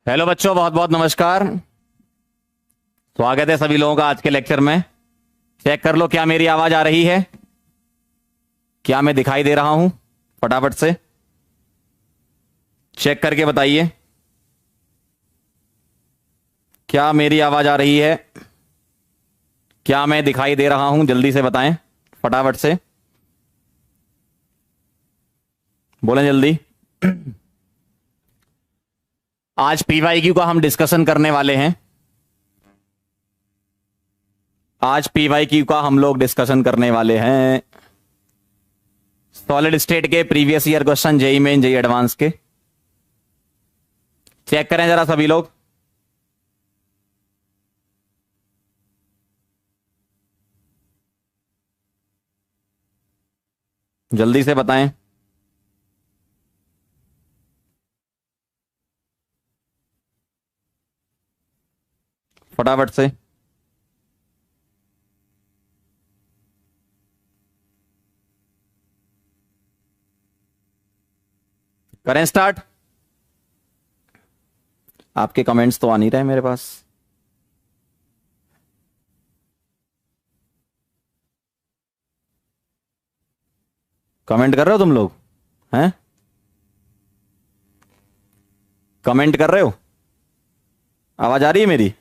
Hello बच्चों, बहुत बहुत नमस्कार। स्वागत है सभी लोगों का आज के लेक्चर में। चेक कर लो क्या मेरी आवाज आ रही है, क्या मैं दिखाई दे रहा हूं, फटाफट से चेक करके बताइए। क्या मेरी आवाज आ रही है, क्या मैं दिखाई दे रहा हूं, जल्दी से बताएं, फटाफट से बोलें जल्दी। आज पीवाईक्यू का हम डिस्कशन करने वाले हैं। आज पीवाईक्यू का हम लोग डिस्कशन करने वाले हैं। सॉलिड स्टेट के previous year question, JEE main, JEE advance के। चेक करें जरा सभी लोग। जल्दी से बताएं। फटाफट से। करें स्टार्ट। आपके कमेंट्स तो आ नहीं रहे मेरे पास। कमेंट कर रहे हो तुम लोग? हैं? कमेंट कर रहे हो? आवाज आ रही है मेरी?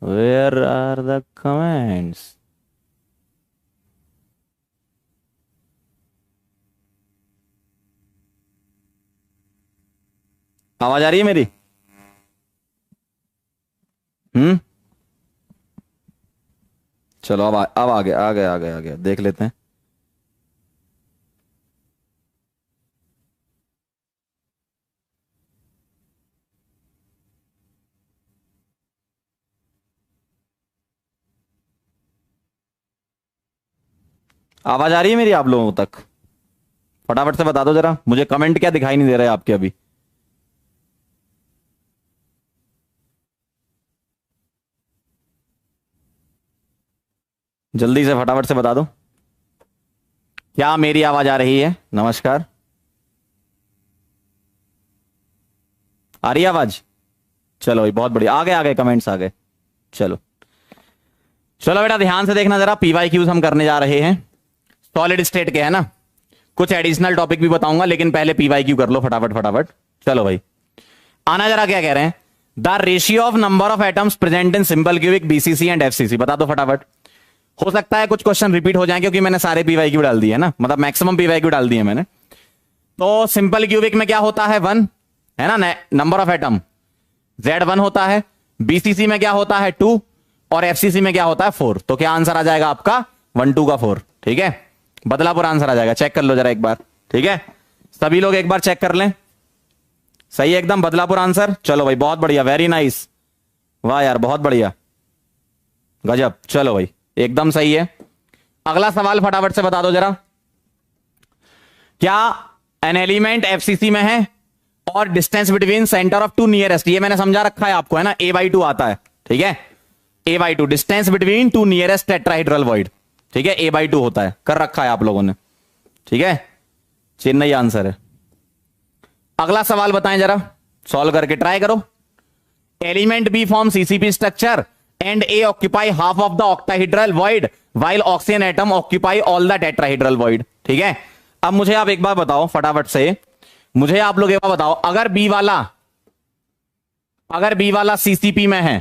Where are the comments? आवाज आ रही है मेरी? चलो अब आ गया, आ गया, देख लेते हैं। आवाज आ रही है मेरी आप लोगों तक? फटाफट से बता दो जरा मुझे, कमेंट क्या दिखाई नहीं दे रहे आपके अभी। जल्दी से फटाफट से बता दो क्या मेरी आवाज आ रही है। नमस्कार, आ रही है आवाज? चलो भाई, बहुत बढ़िया, आ गए कमेंट्स आ गए। चलो चलो बेटा, ध्यान से देखना जरा। पीवाईक्यूज हम करने जा रहे हैं, सॉलिड स्टेट के है ना। कुछ एडिशनल टॉपिक भी बताऊंगा, लेकिन पहले पीवाईक्यू कर लो फटाफट फटाफट। चलो भाई, आना जरा। क्या कह रहे हैं? The ratio of number of atoms present in simple cubic, BCC and FCC. बता दो फटाफट। हो सकता है कुछ क्वेश्चन रिपीट हो जाए, क्योंकि मैंने सारे पीवाईक्यू डाल दिए है ना, मतलब मैक्सिमम पीवाईक्यू डाल दिए मैंने। तो सिंपल क्यूबिक में क्या होता है? 1 है ना, नंबर ऑफ एटम Z1 होता है। बीसीसी में क्या होता है? 2। और एफसीसी में क्या होता है? 4। तो क्या आंसर आ जाएगा आपका? 1 2 का 4। ठीक है, बदलापुर आंसर आ जाएगा। चेक कर लो जरा एक बार। ठीक है, सभी लोग एक बार चेक कर लें। सही है एकदम, बदलापुर आंसर। चलो भाई, बहुत बढ़िया, वेरी नाइस, वाह यार, बहुत बढ़िया, गजब। चलो भाई, एकदम सही है। अगला सवाल फटाफट से बता दो जरा। क्या एन एलिमेंट एफसीसी में है और distance between centre of 2 nearest, ये मैंने समझा रखा है आपको, है ना, a/2 आता है। ठीक है, a/2 distance between 2 nearest tetrahedral void. ठीक है, a/2 होता है, कर रखा है आप लोगों ने। ठीक है, चेन्नई आंसर है। अगला सवाल बताएं जरा, सॉल्व करके ट्राई करो। Element B form CCP structure and A occupy half of the octahedral void while oxygen atom occupy all the tetrahedral void. ठीक है, अब मुझे आप एक बार बताओ फटाफट से, मुझे आप लोग एक बार बताओ, अगर बी वाला सीसीपी में है,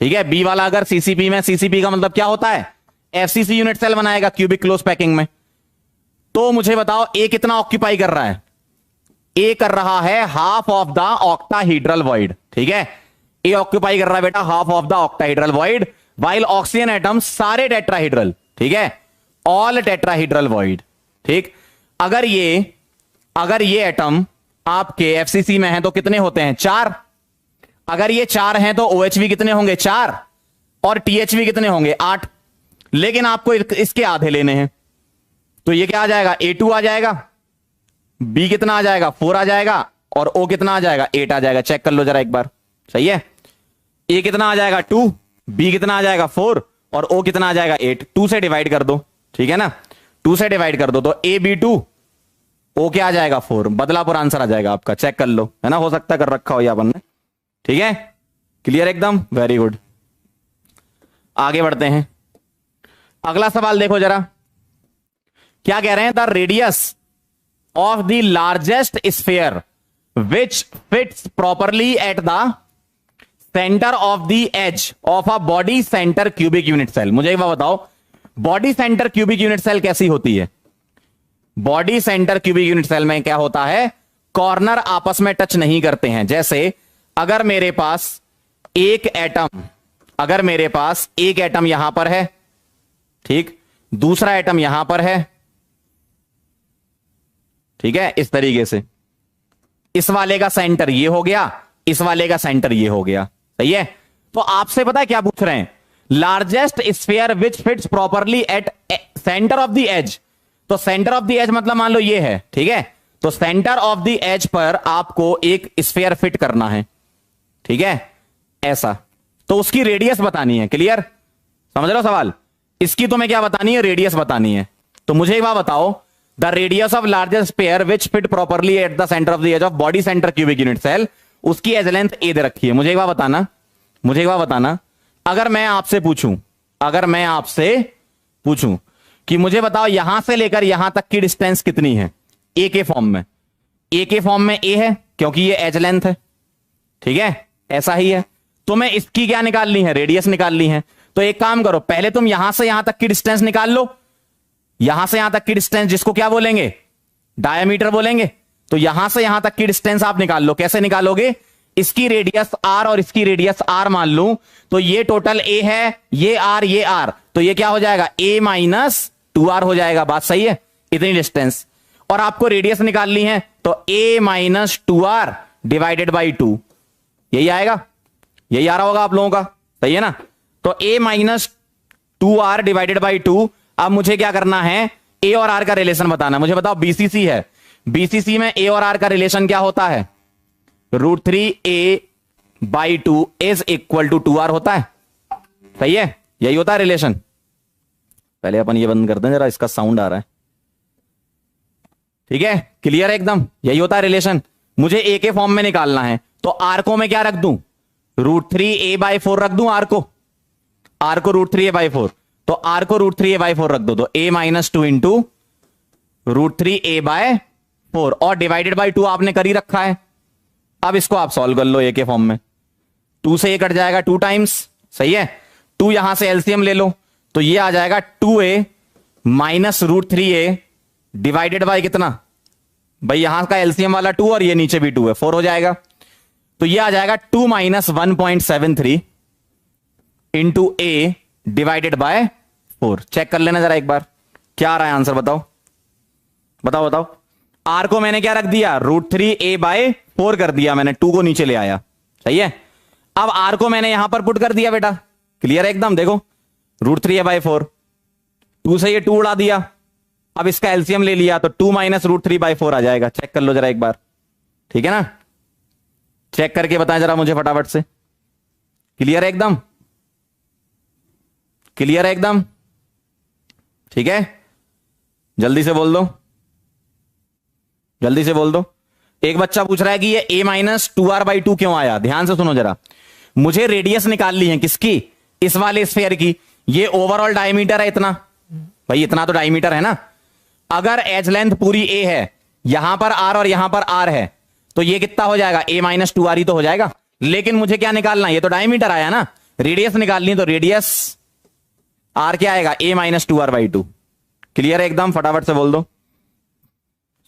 ठीक है, बी वाला अगर सीसीपी में, सीसीपी का मतलब क्या होता है? एफसीसी यूनिट सेल बनाएगा क्यूबिक क्लोज पैकिंग में। तो मुझे बताओ ए कितना ऑक्यूपाई कर रहा है? ए कर रहा है half of the octahedral void. ठीक है, ए ऑक्यूपाई कर रहा है बेटा half of the octahedral void while oxygen atom सारे टेट्राहेड्रल। ठीक है, ऑल टेट्राहेड्रल वॉइड। ठीक, अगर ये एटम आपके एफसीसी में है तो कितने होते हैं? 4। अगर ये 4 हैं तो OHV कितने होंगे? 4। और THV कितने होंगे? 8। लेकिन आपको इसके आधे लेने हैं, तो ये क्या आ जाएगा? A2 आ जाएगा, B कितना आ जाएगा? 4 आ जाएगा, और O कितना आ जाएगा? 8 आ जाएगा। चेक कर लो जरा एक बार। सही है, A कितना आ जाएगा? 2, B कितना आ जाएगा? 4, और O कितना आ जाएगा? 8। 2 से डिवाइड कर दो। ठीक है ना, 2 से डिवाइड कर दो, तो AB2 ओ क्या आ जाएगा 4, बदलापुर आंसर आ जाएगा आपका, चेक कर लो, है ना, हो सकता है कर रखा हो या अपन ने। ठीक है, क्लियर एकदम, वेरी गुड। आगे बढ़ते हैं, अगला सवाल देखो जरा, क्या कह रहे हैं, the radius of the largest sphere which fits properly at the centre of the edge of a body centre cubic unit cell. मुझे एक बात बताओ, body centre cubic unit cell कैसी होती है? Body centre cubic unit cell में क्या होता है, कॉर्नर आपस में टच नहीं करते हैं। जैसे अगर मेरे पास एक एटम यहां पर है, ठीक, दूसरा एटम यहां पर है, ठीक है, इस तरीके से, इस वाले का सेंटर ये हो गया, इस वाले का सेंटर ये हो गया, सही है। तो आपसे पता है क्या पूछ रहे हैं, largest sphere which fits properly at centre of the edge. तो सेंटर ऑफ द एज मतलब मान लो ये है, ठीक है, तो centre of the as per आपको एक स्फीयर फिट करना है, ठीक है, ऐसा, तो उसकी रेडियस बतानी है। क्लियर, समझ रहे हो सवाल? इसकी तुम्हें क्या बतानी है, रेडियस बतानी है। तो मुझे एक बात बताओ, the radius of largest sphere which fit properly at the centre of the edge of body centre cubic unit cell, उसकी एज लेंथ ए दे रखी है। मुझे एक बात बताना, अगर मैं आपसे पूछूं कि मुझे बताओ यहां से लेकर यहां तक की डिस्टेंस कितनी है, ए के फॉर्म में, ए है क्योंकि ये एज लेंथ है, ठीक है, ऐसा ही है। तो मैं इसकी क्या निकालनी है, रेडियस निकालनी है। तो एक काम करो, पहले तुम यहां से यहां तक की डिस्टेंस निकाल लो, यहां से यहां तक की डिस्टेंस, जिसको क्या बोलेंगे, डायमीटर बोलेंगे। तो यहां से यहां तक की डिस्टेंस आप निकाल लो। कैसे निकालोगे, इसकी रेडियस आर और इसकी रेडियस आर मान लूं, तो ये टोटल ए है, ये आर, तो ये क्या हो जाएगा, ए माइनस 2r हो जाएगा। बात सही है, इतनी डिस्टेंस, और आपको रेडियस निकालनी है, तो a minus 2r divided by 2, यही आएगा, यही आ रहा होगा आप लोगों का, सही है ना। तो a minus 2r divided by 2। अब मुझे क्या करना है, a और r का रिलेशन बताना। मुझे बताओ, बीसीसी है, बीसीसी में a और r का रिलेशन क्या होता है, √3a by 2 is equal to 2r होता है, सही है, यही होता है रिलेशन। पहले अपन ये बंद कर दें जरा, इसका साउंड आ रहा है, ठीक है, क्लियर है एकदम, यही होता है रिलेशन। मुझे ए के फॉर्म में निकालना है, तो आर को मैं क्या रख दूं, √3a/4 रख दूं, आर को √3a/4, तो आर को √3a/4 रख दो, तो a माइनस 2 इंटू √3a/4, और डिवाइडेड बाई 2 आपने कर ही रखा है। अब इसको आप सॉल्व कर लो ए के फॉर्म में, 2 से a कट जाएगा 2 टाइम्स, सही है, 2 यहां से एलसीएम ले लो, तो ये आ जाएगा 2a minus √3a divided by कितना, भाई यहां का एलसीएम वाला 2 और ये नीचे भी 2 है, 4 हो जाएगा। तो ये आ जाएगा 2 minus 1.73 into a divided by 4। Check कर लेना जरा एक बार, क्या आ रहा है आंसर, बताओ। आर को मैंने क्या रख दिया, √3a/4 कर दिया मैंने, 2 को नीचे ले आया, सही है। अब आर को मैंने यहां पर पुट कर दिया बेटा, क्लियर है एकदम, देखो √3a/4, 2 से ये 2 उड़ा दिया, अब इसका एलसीएम ले लिया, तो 2 माइनस √3/4 आ जाएगा। चेक कर लो जरा एक बार, ठीक है ना, चेक करके बताएं जरा मुझे फटाफट से। क्लियर है एकदम, ठीक है, जल्दी से बोल दो। एक बच्चा पूछ रहा है कि ये a माइनस 2r/2 क्यों आया। ध्यान से सुनो जरा, मुझे रेडियस निकालनी है किसकी, इस वाले स्फीयर की। ये ओवरऑल डायमीटर है इतना, भाई इतना तो डायमीटर है ना। अगर एज लेंथ पूरी a है, यहां पर r और यहां पर r है, तो ये कितना हो जाएगा, a माइनस 2r ही तो हो जाएगा। लेकिन मुझे क्या निकालना है, ये तो डायमीटर आया ना, रेडियस निकालनी है, तो रेडियस r क्या आएगा, a माइनस 2r/2। क्लियर है एकदम, फटाफट से बोल दो,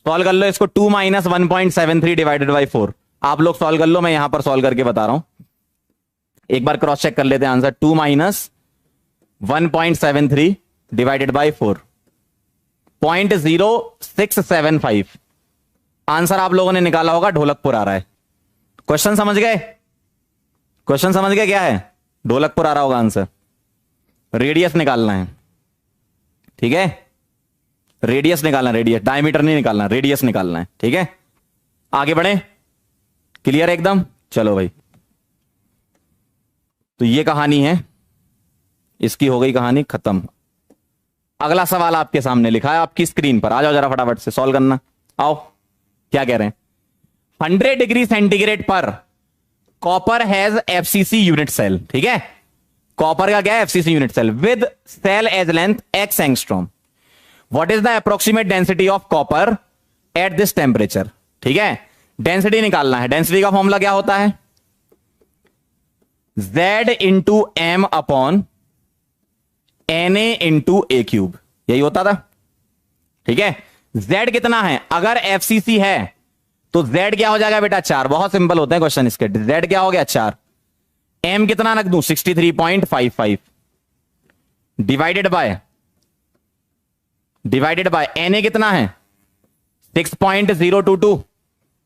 सॉल्व कर लो इसको। 2 माइनस 1.73 डिवाइडेड बाई 4, आप लोग सॉल्व कर लो, मैं यहां पर सॉल्व करके बता रहा हूं। एक बार क्रॉस चेक कर लेते हैं answer, 2 minus 1.73 divided by 4, 0.0675 answer आप लोगों ने निकाला होगा, ढोलकपुर आ रहा है। क्वेश्चन समझ गए क्या है, ढोलकपुर आ रहा होगा आंसर। रेडियस निकालना है, ठीक है, रेडियस, डायमीटर नहीं निकालना, रेडियस निकालना है, ठीक है। आगे बढ़े, क्लियर एकदम, चलो भाई। तो ये कहानी है, इसकी हो गई कहानी खत्म। अगला सवाल आपके सामने लिखा है आपकी स्क्रीन पर, आ जाओ जरा फटाफट से सॉल्व करना। आओ क्या कह रहे हैं, 100 डिग्री सेंटीग्रेड पर copper has FCC unit cell, ठीक है, कॉपर का क्या है, FCC unit cell with cell edge length x angstrom, what is the approximate density of copper at this temperature, ठीक है, डेंसिटी निकालना है। डेंसिटी का फॉर्मूला क्या होता है, Z into M upon Na into ए क्यूब, यही होता था, ठीक है। Z कितना है, अगर एफसीसी है तो Z क्या हो जाएगा बेटा 4, बहुत सिंपल होते हैं क्वेश्चन इसके, Z क्या हो गया 4, M कितना रख दूं 63.55 डिवाइडेड बाय Na कितना है 6.022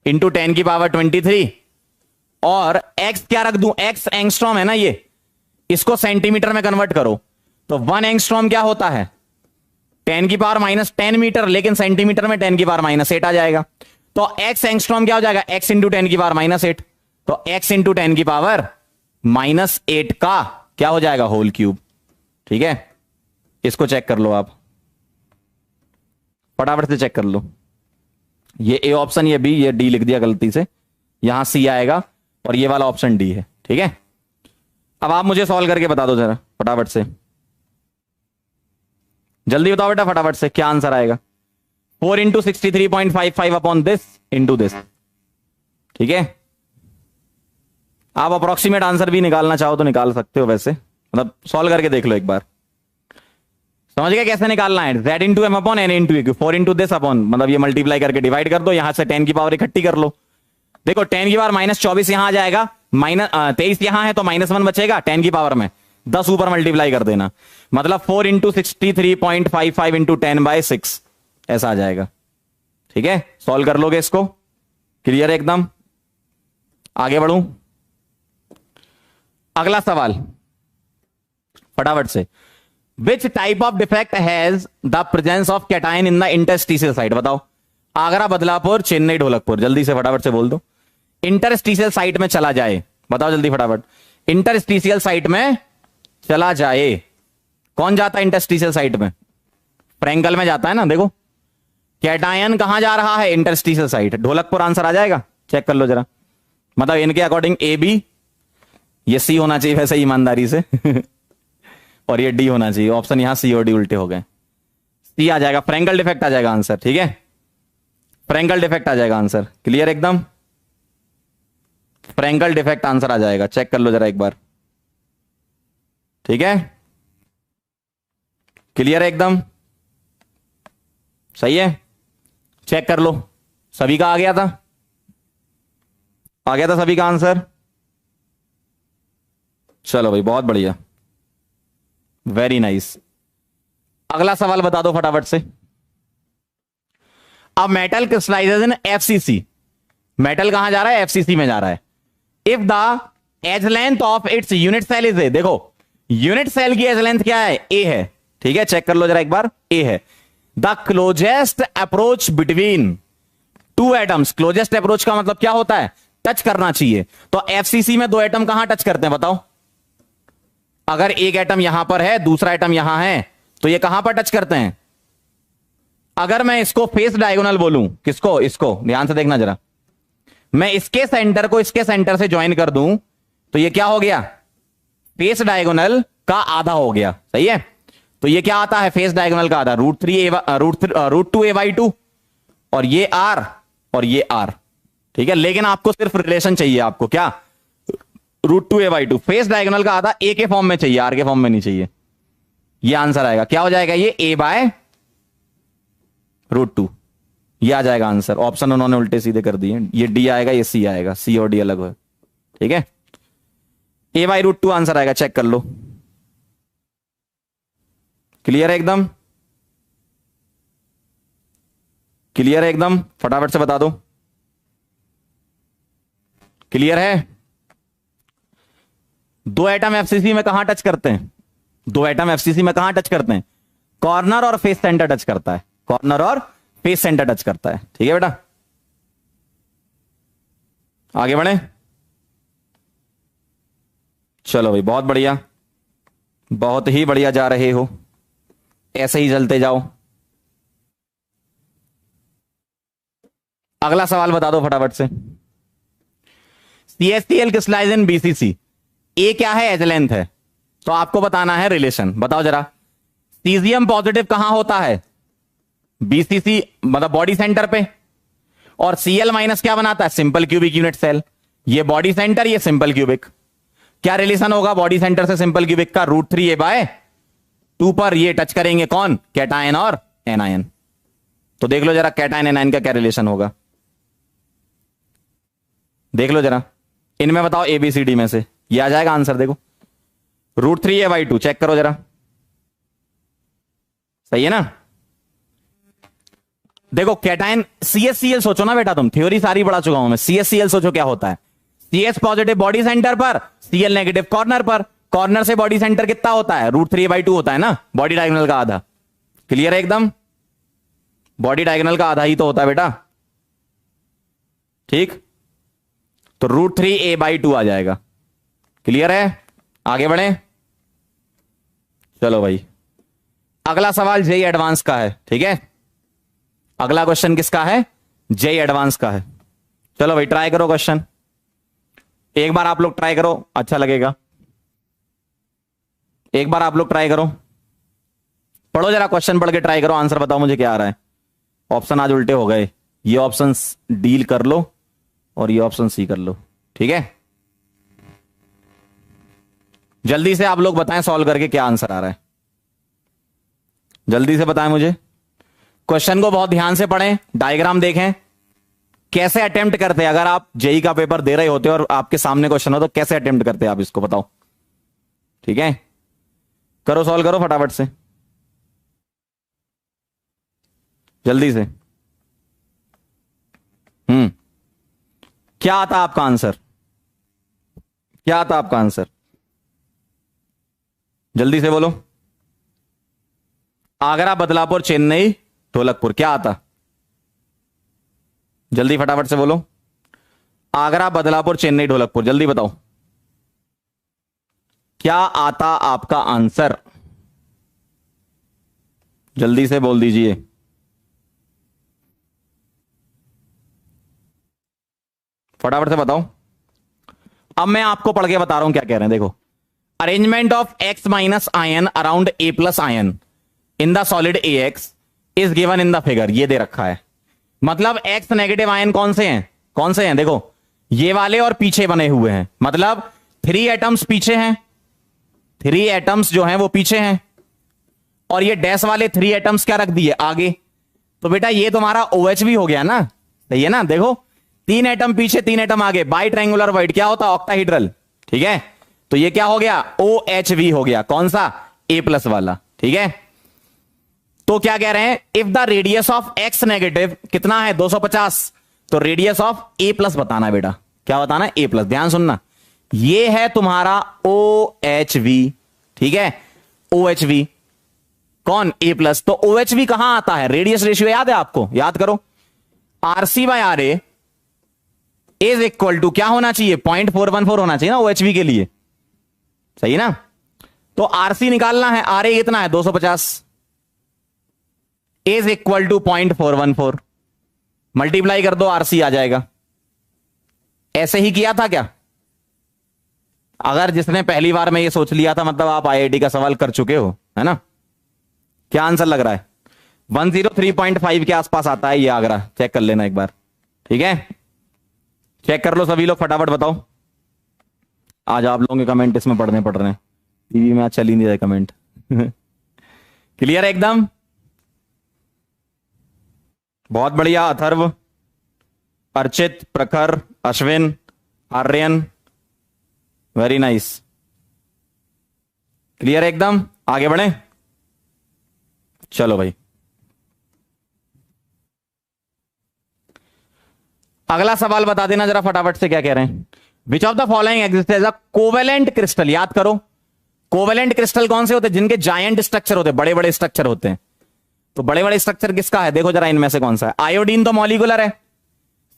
इंटू 10 की पावर 23, और X क्या रख दूं, X एंगस्ट्रॉम है ना, ये इसको सेंटीमीटर में कन्वर्ट करो तो 1 एंगस्ट्रॉम क्या होता है 10 की पावर -10 मीटर, लेकिन सेंटीमीटर में 10 की पावर -8 आ जाएगा, तो X एंगस्ट्रॉम क्या हो जाएगा X इंटू 10 की पावर -8, तो X इंटू 10 की पावर -8 का क्या हो जाएगा होल क्यूब, ठीक है। इसको चेक कर लो आप, फटाफट से चेक कर लो, ये ए ऑप्शन, ये बी, ये डी लिख दिया गलती से, यहां सी आएगा और ये वाला ऑप्शन डी है, ठीक है। अब आप मुझे सॉल्व करके बता दो जरा फटाफट से, जल्दी बताओ बेटा फटाफट से, क्या आंसर आएगा, 4 into 63.55 upon this into this, ठीक है। आप अप्रोक्सीमेट आंसर भी निकालना चाहो तो निकाल सकते हो, वैसे मतलब सॉल्व करके देख लो एक बार, समझ गए कैसे निकालना है, Z into M upon N into A, 4 into this upon, मतलब ये मल्टीप्लाई करके डिवाइड कर दो, यहां से 10 की पावर इकट्ठी कर लो, देखो 10 की पावर -24 यहां आ जाएगा, -23 यहां है तो -1 बचेगा, 10 की पावर में 10 ऊपर मल्टीप्लाई कर देना, मतलब 4 इंटू 63.55 इंटू 10/6 ऐसा आ जाएगा, ठीक है। सॉल्व कर लोगे इसको, क्लियर है एकदम। आगे बढ़ूं, अगला सवाल फटाफट से, which type of defect has the presence of cation in the interstitial site, बताओ, आगरा, बदलापुर, चेन्नई, ढोलकपुर, जल्दी से फटाफट से बोल दो, इंटरस्टिशियल साइट में चला जाए, बताओ जल्दी फटाफट, इंटरस्टिशियल साइट में चला जाए, कौन जाता है इंटरस्टिशियल साइट में, फ्रैंकल में जाता है ना, देखो कैटायन कहां जा रहा है, इंटरस्टिशियल साइट, ढोलकपुर आंसर आ जाएगा, चेक कर लो जरा, मतलब इनके अकॉर्डिंग ए बी, ये सी होना चाहिए वैसे ईमानदारी से और ये डी होना चाहिए, ऑप्शन यहां सी और डी उल्टे हो गए, सी आ जाएगा, फ्रैंकल डिफेक्ट आ जाएगा आंसर, ठीक है, फ्रैंकल डिफेक्ट आ जाएगा आंसर, क्लियर एकदम, फ्रैंकल डिफेक्ट आंसर आ जाएगा, चेक कर लो जरा एक बार, ठीक है, क्लियर है एकदम, सही है, चेक कर लो, सभी का आ गया था, सभी का आंसर, चलो भाई बहुत बढ़िया, वेरी नाइस। अगला सवाल बता दो फटाफट से, अब metal crystallises in FCC, metal कहां जा रहा है, एफसीसी में जा रहा है, if the edge length of its unit cell is a, देखो यूनिट सेल की एज लेंथ क्या है, ए है, ठीक है, चेक कर लो जरा एक बार, ए है, the closest approach between two atoms, closest approach का मतलब क्या होता है, टच करना चाहिए, तो एफसीसी में 2 एटम कहां टच करते हैं बताओ, अगर एक एटम यहां पर है दूसरा एटम यहां है तो ये कहां पर टच करते हैं, अगर मैं इसको फेस डायगोनल बोलूं, किसको, इसको ध्यान से देखना जरा, मैं इसके सेंटर को इसके सेंटर से ज्वाइन कर दूं तो ये क्या हो गया, फेस डायगोनल का आधा हो गया, सही है, तो ये क्या आता है फेस डायगोनल का आधा, √2a/2 और ये r और ये r, ठीक है, लेकिन आपको सिर्फ रिलेशन चाहिए, आपको क्या, √2a/2, फेस डायगोनल का आधा a के फॉर्म में चाहिए, r के फॉर्म में नहीं चाहिए, ये आंसर आएगा, क्या हो जाएगा ये a/√2, ये आ जाएगा आंसर, ऑप्शन उन्होंने उल्टे सीधे कर दिए, ये डी आएगा ये सी आएगा, सी और डी अलग हो, ठीक है, a/√2 आंसर आएगा, चेक कर लो, क्लियर है एकदम, क्लियर है एकदम, फटाफट से बता दो, क्लियर है। 2 एटम एफसीसी में कहां टच करते हैं, 2 एटम एफसीसी में कहां टच करते हैं, कॉर्नर और फेस सेंटर टच करता है, कॉर्नर और फेस सेंटर टच करता है, ठीक है बेटा, आगे बढ़े, चलो भाई बहुत बढ़िया, बहुत ही बढ़िया जा रहे हो, ऐसे ही चलते जाओ। अगला सवाल बता दो फटाफट से। CHCl क्रिस्टलाइज इन BCC, ए क्या है, एज लेंथ है, तो आपको बताना है रिलेशन। बताओ जरा, सीजियम पॉजिटिव कहां होता है, BCC मतलब बॉडी सेंटर पे, और Cl माइनस क्या बनाता है, सिंपल क्यूबिक यूनिट सेल। ये बॉडी सेंटर, ये सिंपल क्यूबिक। क्या रिलेशन होगा बॉडी सेंटर से सिंपल क्यूबिक का, √3a/2 पर ये टच करेंगे कौन, कैटायन और एनायन। तो देख लो जरा कैटायन एनायन का क्या रिलेशन होगा, देख लो जरा, इनमें बताओ ABCD में से, ये आ जाएगा आंसर। देखो √3a/2 चेक करो जरा, सही है ना। देखो कैटायन CHCl सोचो ना बेटा, तुम थ्योरी सारी पढ़ा चुका हूं मैं। CHCl सोचो क्या होता है, CH पॉजिटिव बॉडी सेंटर पर, Cl नेगेटिव कॉर्नर पर। कॉर्नर से बॉडी सेंटर कितना होता है, √3a/2 होता है ना, बॉडी डायगोनल का आधा। क्लियर है एकदम, बॉडी डायगोनल का आधा ही तो होता है बेटा, ठीक। तो √3a/2 आ जाएगा। क्लियर है, आगे बढ़े। चलो भाई, अगला सवाल जेई एडवांस का है, ठीक है। अगला क्वेश्चन किसका है, जेई एडवांस का है। चलो भाई ट्राई करो क्वेश्चन, एक बार आप लोग ट्राई करो, अच्छा लगेगा। एक बार आप लोग ट्राई करो, पढ़ो जरा क्वेश्चन, पढ़ के ट्राई करो, आंसर बताओ मुझे क्या आ रहा है। ऑप्शन आज उल्टे हो गए, ये ऑप्शन डील कर लो और ये ऑप्शन सी कर लो, ठीक है। जल्दी से आप लोग बताएं सॉल्व करके क्या आंसर आ रहा है, जल्दी से बताएं मुझे। क्वेश्चन को बहुत ध्यान से पढ़ें, डायग्राम देखें, कैसे अटेम्प्ट करते हैं। अगर आप जेई का पेपर दे रहे होते और आपके सामने क्वेश्चन हो तो कैसे अटेम्प्ट करते हैं आप, इसको बताओ, ठीक है। करो सॉल्व करो फटाफट से, जल्दी से। क्या आता आपका आंसर, क्या आता आपका आंसर, जल्दी से बोलो। आगरा, बदलापुर, चेन्नई, ढोलकपुर, क्या आता, जल्दी फटाफट से बोलो। आगरा, बदलापुर, चेन्नई, ढोलकपुर, जल्दी बताओ क्या आता आपका आंसर, जल्दी से बोल दीजिए। फटाफट से बताओ। अब मैं आपको पढ़ के बता रहा हूं क्या कह रहे हैं, देखो। Arrangement of X minus ion around A plus ion in the solid AX is given in the figure, ये दे रखा है। मतलब X नेगेटिव आयन कौन से हैं, कौन से हैं, देखो ये वाले और पीछे बने हुए हैं, मतलब 3 एटम्स पीछे हैं, 3 एटम्स जो हैं वो पीछे हैं, और ये डैश वाले 3 एटम्स क्या रख दिए आगे। तो बेटा ये तुम्हारा OH भी हो गया ना, सही है ना। देखो 3 एटम पीछे 3 एटम आगे, बाई ट्रायंगुलर वाइड क्या होता है, ऑक्टाहीड्रल, ठीक है। तो ये क्या हो गया, OHV हो गया, कौन सा, A प्लस वाला, ठीक है। तो क्या कह रहे हैं, if the radius of X negative कितना है 250, तो रेडियस ऑफ A प्लस बताना है बेटा, क्या बताना है, A प्लस। ध्यान सुनना, ये है तुम्हारा OHV, ठीक है, OHV कौन, A प्लस। तो OHV कहां आता है, रेडियस रेशियो याद है आपको, याद करो, RC/RA इज इक्वल टू क्या होना चाहिए, 0.414 होना चाहिए ना OHV के लिए, सही ना। तो RC निकालना है, RA कितना है 250, इज इक्वल टू 0.414, मल्टीप्लाई कर दो, RC आ जाएगा। ऐसे ही किया था क्या, अगर जिसने पहली बार में ये सोच लिया था मतलब आप IIT का सवाल कर चुके हो, है ना। क्या आंसर लग रहा है, 103.5 के आसपास आता है ये आगरा, चेक कर लेना एक बार, ठीक है। चेक कर लो सभी लोग, फटाफट बताओ। आज आप लोगों के कमेंट इसमें पढ़ने पड़ रहे हैं, टीवी में आज चल ही नहीं रहे कमेंट। क्लियर है एकदम, बहुत बढ़िया। Atharv, Archit, Prakhar, Ashwin, Aryan, very nice, clear है एकदम। आगे बढ़े, चलो भाई। अगला सवाल बता देना जरा फटाफट से, क्या कह रहे हैं, which of the following exist as a covalent crystal. याद करो, कोवेलेंट क्रिस्टल कौन से होते हैं, जिनके जायंट स्ट्रक्चर होते हैं, बड़े बड़े स्ट्रक्चर होते हैं। तो बड़े बड़े स्ट्रक्चर किसका है, देखो जरा इनमें से कौन सा है। आयोडीन तो मॉलिक्यूलर है,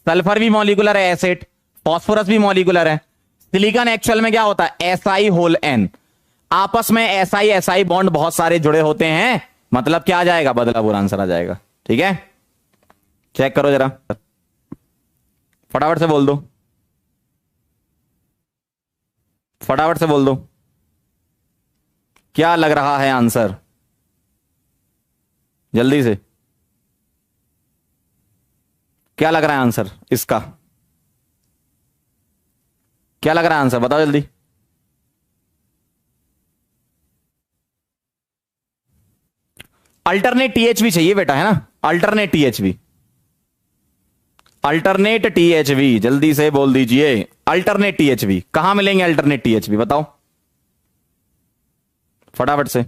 सल्फर भी मॉलिक्यूलर है, एसिड, फॉस्फोरस भी मॉलिक्यूलर है। सिलिकॉन एक्चुअल में क्या होता है, Si:N, आपस में Si बॉन्ड बहुत सारे जुड़े होते हैं, मतलब क्या आ जाएगा, बदलापुर आंसर आ जाएगा, ठीक है। चेक करो जरा, फटाफट से बोल दो, फटाफट से बोल दो, क्या लग रहा है आंसर, जल्दी से, क्या लग रहा है आंसर इसका, क्या लग रहा है आंसर, बताओ जल्दी। अल्टरनेट टीएचवी चाहिए बेटा, है ना, अल्टरनेट टीएचवी, अल्टरनेट टीएचवी, जल्दी से बोल दीजिए। अल्टरनेट टीएचवी कहां मिलेंगे, अल्टरनेट टीएचवी बताओ फटाफट से,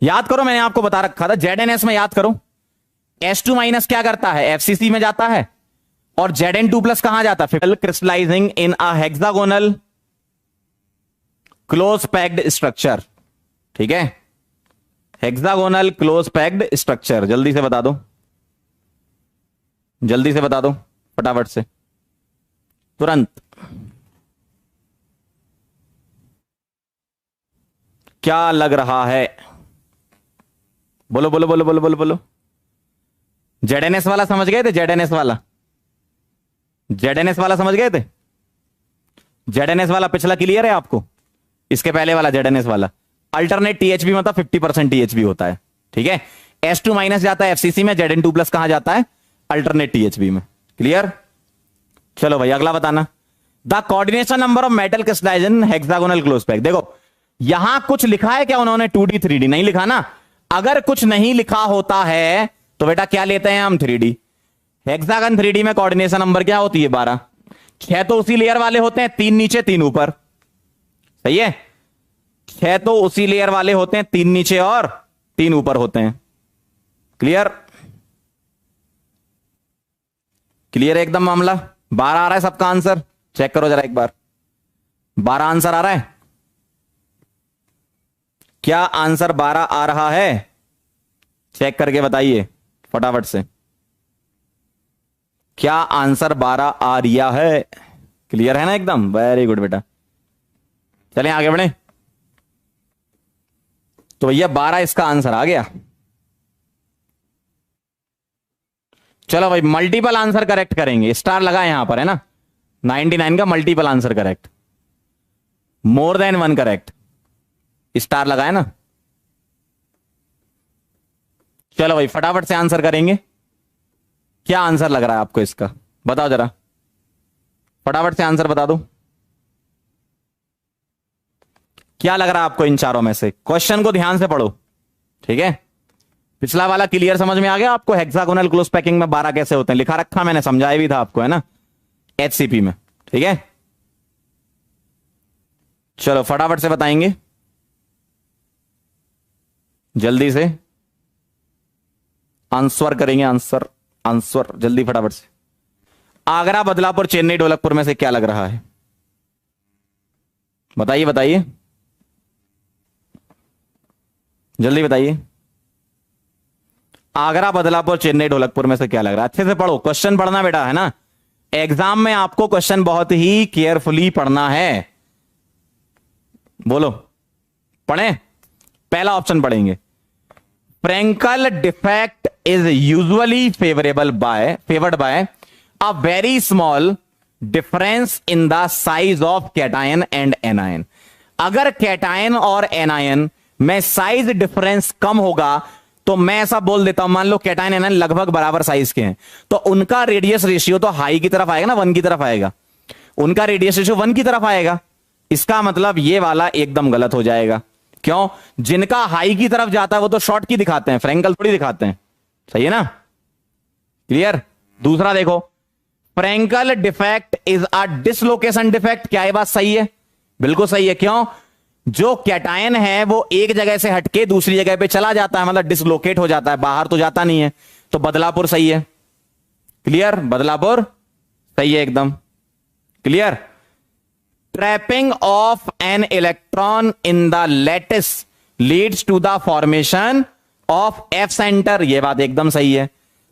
याद करो, मैंने आपको बता रखा था जेडएनएस में, याद करो S2 माइनस क्या करता है, एफसीसी में जाता है, और Zn2 प्लस कहां जाता है, क्रिस्टलाइजिंग इन अ हेक्सागोनल क्लोज पैक्ड स्ट्रक्चर, ठीक है, हेक्सागोनल क्लोज पैक्ड स्ट्रक्चर, जल्दी से बता दो, जल्दी से बता दो फटाफट से, तुरंत, क्या लग रहा है, बोलो बोलो बोलो बोलो बोलो बोलो। जेडएनएस वाला समझ गए थे, जेडएनएस वाला, जेडएनएस वाला समझ गए थे, जेडएनएस वाला पिछला क्लियर है आपको, इसके पहले वाला जेडएनएस वाला, अल्टरनेट टीएचबी मतलब 50% टीएचबी होता है, ठीक है, S2 माइनस जाता है एफसीसी में, Zn2 प्लस कहां जाता है, अल्टरनेट टीएचबी में, क्लियर। चलो भाई अगला बताना, the coordination number of metal crystallisation hexagonal close pack. देखो यहां कुछ लिखा है क्या उन्होंने, 2D 3D नहीं लिखा ना, अगर कुछ नहीं लिखा होता है तो बेटा क्या लेते हैं हम, 3D। हेक्सागन 3D में कोऑर्डिनेशन नंबर क्या होती है, 12, 6 तो उसी लेयर वाले होते हैं, 3 नीचे 3 ऊपर, सही है, 6 तो उसी लेयर वाले होते हैं, 3 नीचे और 3 ऊपर होते हैं, क्लियर, क्लियर एकदम मामला। 12 आ रहा है सबका आंसर, चेक करो जरा एक बार, 12 आंसर आ रहा है, क्या आंसर 12 आ रहा है, चेक करके बताइए फटाफट से, क्या आंसर 12 आ रहा है, क्लियर है ना एकदम, वेरी गुड बेटा। चलें आगे बढ़े, तो भैया 12 इसका आंसर आ गया। चलो भाई मल्टीपल आंसर करेक्ट करेंगे, स्टार लगा यहां पर, है ना, 99 का multiple answer correct, more than 1 correct, star लगाए ना। चलो भाई फटाफट से आंसर करेंगे, क्या आंसर लग रहा है आपको इसका, बताओ जरा, फटाफट से आंसर बता दो, क्या लग रहा है आपको इन चारों में से, क्वेश्चन को ध्यान से पढ़ो, ठीक है, पिछला वाला क्लियर समझ में आ गया आपको, हेक्सागोनल क्लोज पैकिंग में 12 कैसे होते हैं, लिखा रखा मैंने, समझाया भी था आपको, है ना, एचसीपी में, ठीक है। चलो फटाफट से बताएंगे, जल्दी से आंसर करेंगे, आंसर आंसर जल्दी फटाफट से। आगरा, बदलापुर, चेन्नई, ढोलकपुर में से क्या लग रहा है, बताइए बताइए जल्दी बताइए, आगरा, बदलापुर, चेन्नई, ढोलकपुर में से क्या लग रहा है, अच्छे से पढ़ो, क्वेश्चन पढ़ना बेटा, है ना, एग्जाम में आपको क्वेश्चन बहुत ही केयरफुली पढ़ना है, बोलो पढ़ें। पहला ऑप्शन पढ़ेंगे, Frenkel defect is usually favoured by a very small difference in the size of cation and anion. अगर कैटायन और एनायन में साइज डिफरेंस कम होगा तो मैं ऐसा बोल देता हूं, मान लो कैटायन एनायन लगभग बराबर साइज के हैं, तो उनका रेडियस रेशियो तो हाई की तरफ आएगा ना, 1 की तरफ आएगा, उनका रेडियस रेशियो 1 की तरफ आएगा। इसका मतलब ये वाला एकदम गलत हो जाएगा, क्यों, जिनका हाई की तरफ जाता है वो तो शॉर्ट की दिखाते हैं, फ्रैंकल थोड़ी दिखाते हैं, सही है ना, क्लियर। दूसरा देखो, Frenkel defect is a dislocation defect, क्या ये बात सही है, बिल्कुल सही है, क्यों, जो कैटायन है वो एक जगह से हटके दूसरी जगह पे चला जाता है, मतलब डिसलोकेट हो जाता है, बाहर तो जाता नहीं है, तो बदलापुर सही है, क्लियर, बदलापुर सही है एकदम, clear. Trapping of an electron in the lattice leads to the formation of F centre, यह बात एकदम सही है,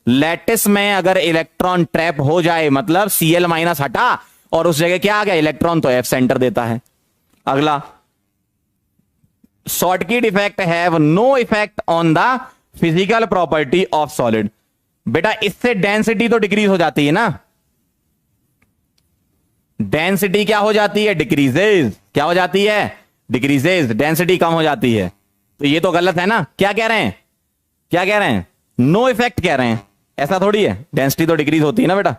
लैटिस में अगर इलेक्ट्रॉन ट्रैप हो जाए मतलब Cl माइनस हटा और उस जगह क्या आ गया इलेक्ट्रॉन, तो एफ सेंटर देता है। अगला, Schottky defect have no effect on the physical property of solid. बेटा इससे डेंसिटी तो डिक्रीज हो जाती है ना, डेंसिटी क्या हो जाती है? डिक्रीजेज। क्या हो जाती है? डिक्रीजेज। डेंसिटी कम हो जाती है। तो ये तो गलत है ना। क्या कह रहे हैं? क्या कह रहे हैं? नो इफेक्ट कह रहे हैं। ऐसा थोड़ी है, डेंसिटी तो डिक्रीज होती है ना बेटा।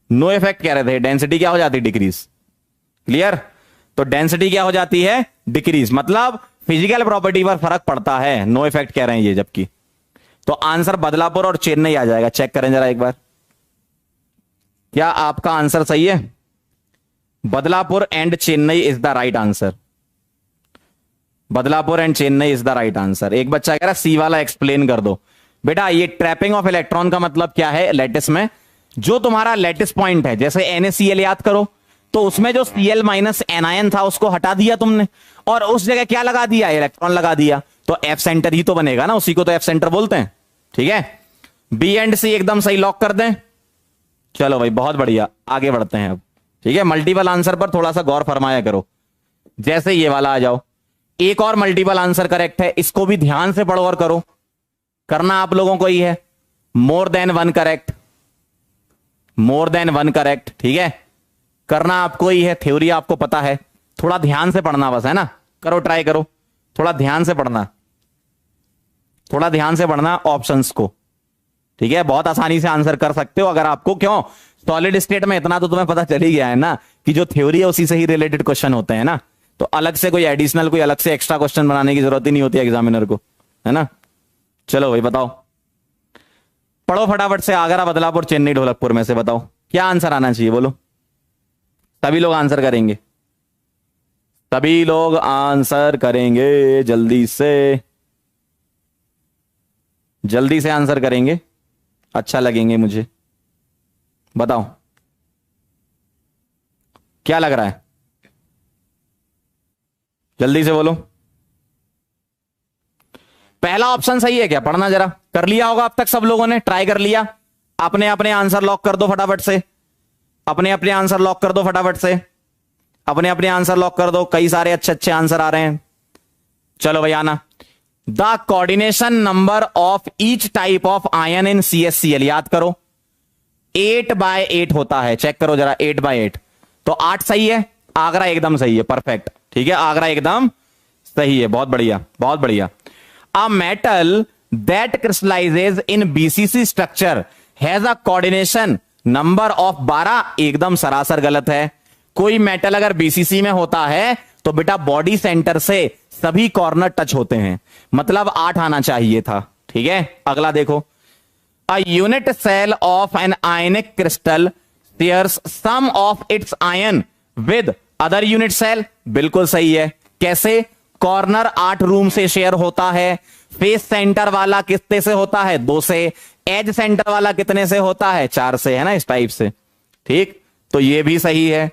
नो इफेक्ट कह रहे थे, डेंसिटी क्या हो जाती है? डिक्रीज। क्लियर? तो डेंसिटी क्या हो जाती है? डिक्रीज। मतलब फिजिकल प्रॉपर्टी पर फर्क पड़ता है, नो इफेक्ट कह रहे हैं ये। जबकि तो आंसर बदलापुर और चेन्नई आ जाएगा। चेक करें जरा एक बार, क्या आपका आंसर सही है? Badlapur and Chennai is the right answer. Badlapur and Chennai is the right answer. एक बच्चा कह रहा सी वाला एक्सप्लेन कर दो। बेटा ये ट्रैपिंग ऑफ इलेक्ट्रॉन का मतलब क्या है? लैटिस में जो तुम्हारा लैटिस पॉइंट है, जैसे NaCl याद करो, तो उसमें जो Cl माइनस एनायन था उसको हटा दिया तुमने, और उस जगह क्या लगा दिया? इलेक्ट्रॉन लगा दिया। तो एफ सेंटर ही तो बनेगा ना, उसी को तो एफ सेंटर बोलते हैं। ठीक है, बी एंड सी एकदम सही लॉक कर दें। चलो भाई बहुत बढ़िया, आगे बढ़ते हैं अब। ठीक है, मल्टीपल आंसर पर थोड़ा सा गौर फरमाया करो। जैसे ये वाला आ जाओ, एक और मल्टीपल आंसर करेक्ट है, इसको भी ध्यान से पढ़ो और करो। करना आप लोगों को ही है। More than one correct, more than one correct. ठीक है, करना आपको ही है, थ्योरी आपको पता है, थोड़ा ध्यान से पढ़ना बस, है ना। करो, ट्राई करो, थोड़ा ध्यान से पढ़ना, थोड़ा ध्यान से पढ़ना ऑप्शंस को। ठीक है, बहुत आसानी से आंसर कर सकते हो अगर आपको, क्यों, सॉलिड स्टेट में इतना तो तुम्हें पता चल ही गया है ना कि जो थ्योरी है उसी से ही रिलेटेड क्वेश्चन होते हैं ना। तो अलग से कोई एडिशनल, कोई अलग से एक्स्ट्रा क्वेश्चन बनाने की जरूरत ही नहीं होती एग्जामिनर को, है ना। चलो भाई बताओ, पढ़ो फटाफट से। आगरा, बदलापुर, चेन्नई, ढोलकपुर में से बताओ क्या आंसर आना चाहिए, बोलो। सभी लोग आंसर करेंगे, सभी लोग आंसर करेंगे, जल्दी से, जल्दी से आंसर करेंगे, अच्छा लगेंगे मुझे। बताओ क्या लग रहा है, जल्दी से बोलो। पहला ऑप्शन सही है क्या? पढ़ना जरा। कर लिया होगा अब तक सब लोगों ने, ट्राई कर लिया। अपने अपने आंसर लॉक कर दो फटाफट से, अपने अपने आंसर लॉक कर दो फटाफट से, अपने अपने आंसर लॉक कर दो। कई सारे अच्छे अच्छे आंसर आ रहे हैं। चलो भाई आना। The coordination number of each type of ion in CaCl याद करो, 8/8 होता है। चेक करो जरा, 8/8। तो 8 सही है, आगरा एकदम सही है, परफेक्ट। ठीक है, आगरा एकदम सही है, बहुत बढ़िया, बहुत बढ़िया। A metal that crystallises in BCC structure has a coordination number of 12, एकदम सरासर गलत है। कोई मेटल अगर BCC में होता है तो बेटा बॉडी सेंटर से सभी कॉर्नर टच होते हैं, मतलब 8 आना चाहिए था। ठीक है, अगला देखो। A unit cell of an ionic crystal shares some of its ion with other unit cell, बिल्कुल सही है। कैसे? कॉर्नर 8 रूम से शेयर होता है, फेस सेंटर वाला कितने से होता है? 2 से, एज सेंटर वाला कितने से होता है? 4 से, है ना, इस टाइप से। ठीक, तो ये भी सही है।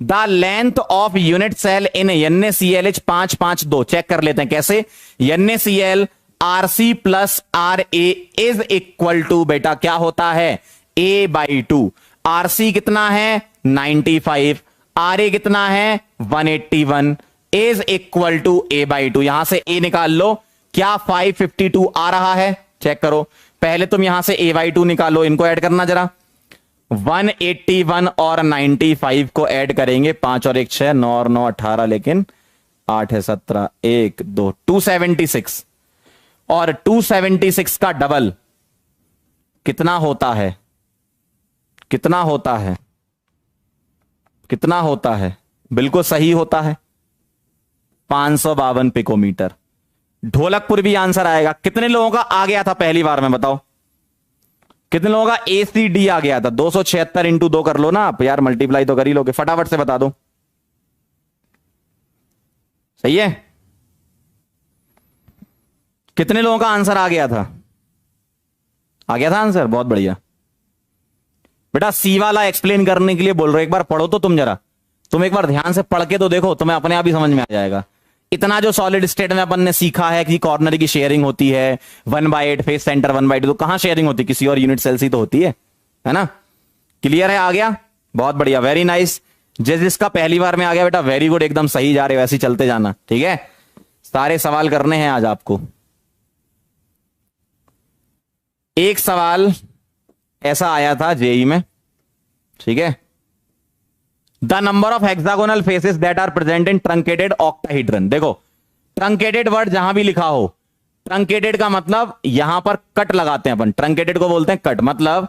The length of unit cell in NaClH 552, check कर लेते हैं कैसे। NaCl Rc plus Ra is equal to, बेटा क्या होता है? A/2। Rc कितना है? 95। Ra कितना है? 181 इज इक्वल टू A/2। यहां से A निकाल लो, क्या 552 आ रहा है? चेक करो, पहले तुम यहां से A/2 निकालो, इनको ऐड करना जरा। 181 और 95 को ऐड करेंगे, 5 और 1 6, 9 और 9 18, लेकिन 8 है 17, 1 2, 276। और 276 का डबल कितना होता है? कितना होता है? कितना होता है? बिल्कुल सही होता है, 552 पिकोमीटर। ढोलकपुर भी आंसर आएगा। कितने लोगों का आ गया था पहली बार में, बताओ कितने लोगों का ACD आ गया था? 276 इंटू 2 कर लो ना आप यार, मल्टीप्लाई तो कर ही लोगे, फटाफट से बता दो। सही है, कितने लोगों का आंसर आ गया था? आ गया था आंसर, बहुत बढ़िया। बेटा सी वाला एक्सप्लेन करने के लिए बोल रहे हो, एक बार पढ़ो तो तुम जरा, तुम एक बार ध्यान से पढ़ के तो देखो, तुम्हें अपने आप ही समझ में आ जाएगा। इतना जो सॉलिड स्टेट में अपन ने सीखा है कि कॉर्नर की शेयरिंग होती है 1/8, फेस सेंटर 1/2, तो कहां शेयरिंग होती है? किसी और यूनिट सेल से तो होती है ना। क्लियर है? आ गया, बहुत बढ़िया, वेरी नाइस। जिसका पहली बार में आ गया बेटा, वेरी गुड, एकदम सही जा रहे हो, ऐसे ही चलते जाना। ठीक है, सारे सवाल करने हैं आज आपको। एक सवाल ऐसा आया था जेई में, ठीक है, the number of hexagonal faces that are present in truncated octahedron. देखो ट्रंकेटेड वर्ड जहां भी लिखा हो, ट्रंकेटेड का मतलब यहां पर कट लगाते हैं अपन, ट्रंकेटेड को बोलते हैं कट, मतलब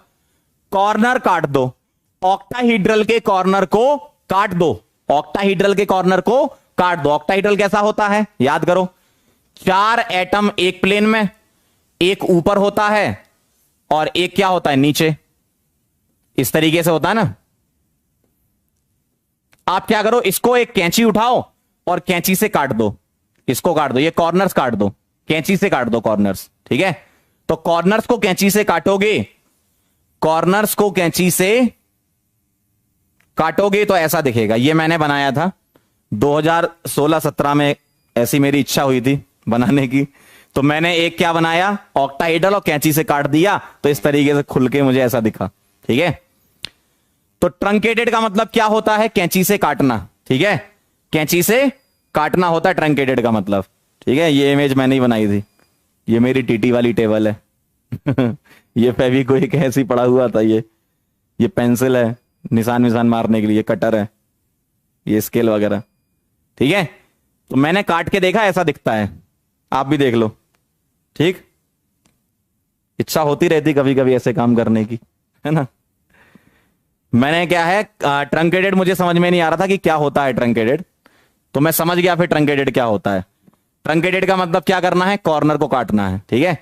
कॉर्नर काट दो, ऑक्टाहीड्रल के कॉर्नर को काट दो, ऑक्टाहीड्रल के कॉर्नर को काट दो। ऑक्टाहीड्रल कैसा होता है याद करो, 4 एटम एक प्लेन में, एक ऊपर होता है और एक क्या होता है नीचे, इस तरीके से होता है ना। आप क्या करो, इसको एक कैंची उठाओ और कैंची से काट दो, इसको काट दो, ये कॉर्नर्स काट दो, कैंची से काट दो कॉर्नर्स, ठीक है। तो कॉर्नर्स को कैंची से काटोगे, कॉर्नर्स को कैंची से काटोगे तो ऐसा दिखेगा। ये मैंने बनाया था 2016-17 में, ऐसी मेरी इच्छा हुई थी बनाने की, तो मैंने एक क्या बनाया, ऑक्टाहीड्रल, और कैंची से काट दिया तो इस तरीके से खुल के मुझे ऐसा दिखा, ठीक है। तो ट्रंकेटेड का मतलब क्या होता है, कैंची से काटना, ठीक है, कैंची से काटना होता है ट्रंकेटेड का मतलब, ठीक है। ये इमेज मैंने ही बनाई थी, ये मेरी टीटी वाली टेबल है ये फेविक्विक ऐसी पड़ा हुआ था, ये पेंसिल है निशान निशान मारने के लिए, कटर है, ये स्केल वगैरह, ठीक है। तो मैंने काट के देखा, ऐसा दिखता है, आप भी देख लो, ठीक। इच्छा होती रहती कभी कभी ऐसे काम करने की, है ना। मैंने क्या है, ट्रंकेटेड मुझे समझ में नहीं आ रहा था कि क्या होता है ट्रंकेटेड, तो मैं समझ गया फिर ट्रंकेटेड क्या होता है। ट्रंकेटेड का मतलब क्या करना है, कॉर्नर को काटना है, ठीक है।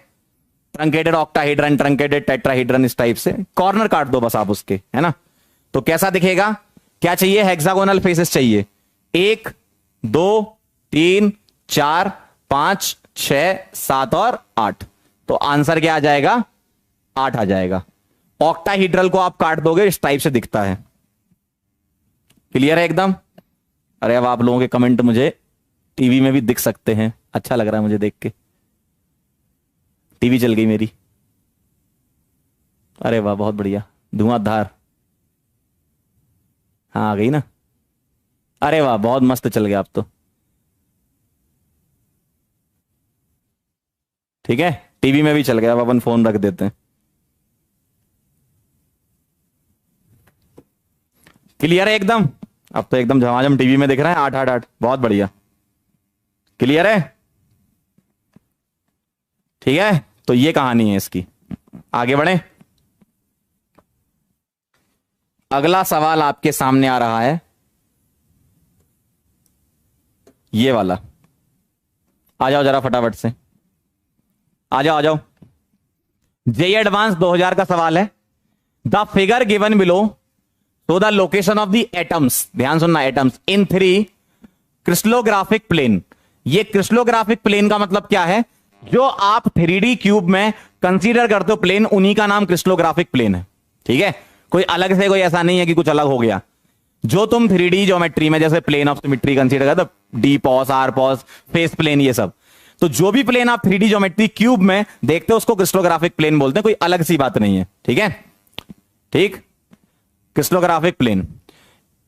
ट्रंकेटेड ऑक्टाहीड्रन, ट्रंकेटेड टेट्राहीड्रन, इस टाइप से कॉर्नर काट दो बस आप उसके, है ना। तो कैसा दिखेगा, क्या चाहिए, हेक्सागोनल फेसेस चाहिए, 1 2 3 4 5 6 7 और 8। तो आंसर क्या आ जाएगा, 8 आ जाएगा। ऑक्टाहीड्रल को आप काट दोगे इस टाइप से दिखता है। क्लियर है एकदम। अरे अब आप लोगों के कमेंट मुझे टीवी में भी दिख सकते हैं, अच्छा लग रहा है मुझे देख के, टीवी चल गई मेरी, अरे वाह बहुत बढ़िया, धुआंधार, हाँ आ गई ना, अरे वाह बहुत मस्त चल गया आप तो, ठीक है, टीवी में भी चल गया। अब अपन फोन रख देते हैं। क्लियर है एकदम, अब तो एकदम झमाझम टीवी में दिख रहा है, 8 8 8, बहुत बढ़िया, क्लियर है, ठीक है। तो ये कहानी है इसकी, आगे बढ़े। अगला सवाल आपके सामने आ रहा है, ये वाला, आ जाओ जरा फटाफट से, आ जाओ आ जाओ। जेई एडवांस 2000 का सवाल है। द फिगर गिवन बिलो तो the location of the atoms, ध्यान सुनना, एटम्स इन 3 क्रिस्टलोग्राफिक प्लेन। ये क्रिस्टलोग्राफिक प्लेन का मतलब क्या है, जो आप 3D क्यूब में कंसीडर करते हो प्लेन, उन्हीं का नाम क्रिस्टलोग्राफिक प्लेन है, ठीक है। कोई अलग से कोई ऐसा नहीं है कि कुछ अलग हो गया। जो तुम 3D ज्योमेट्री में जैसे प्लेन ऑफ सिमेट्री कंसीडर करते, डी पॉस, आर पॉस, फेस प्लेन, ये सब, तो जो भी प्लेन आप 3D ज्योमेट्री क्यूब में देखते हो उसको क्रिस्टलोग्राफिक प्लेन बोलते हैं, कोई अलग सी बात नहीं है, ठीक है, ठीक। Crystallographic plane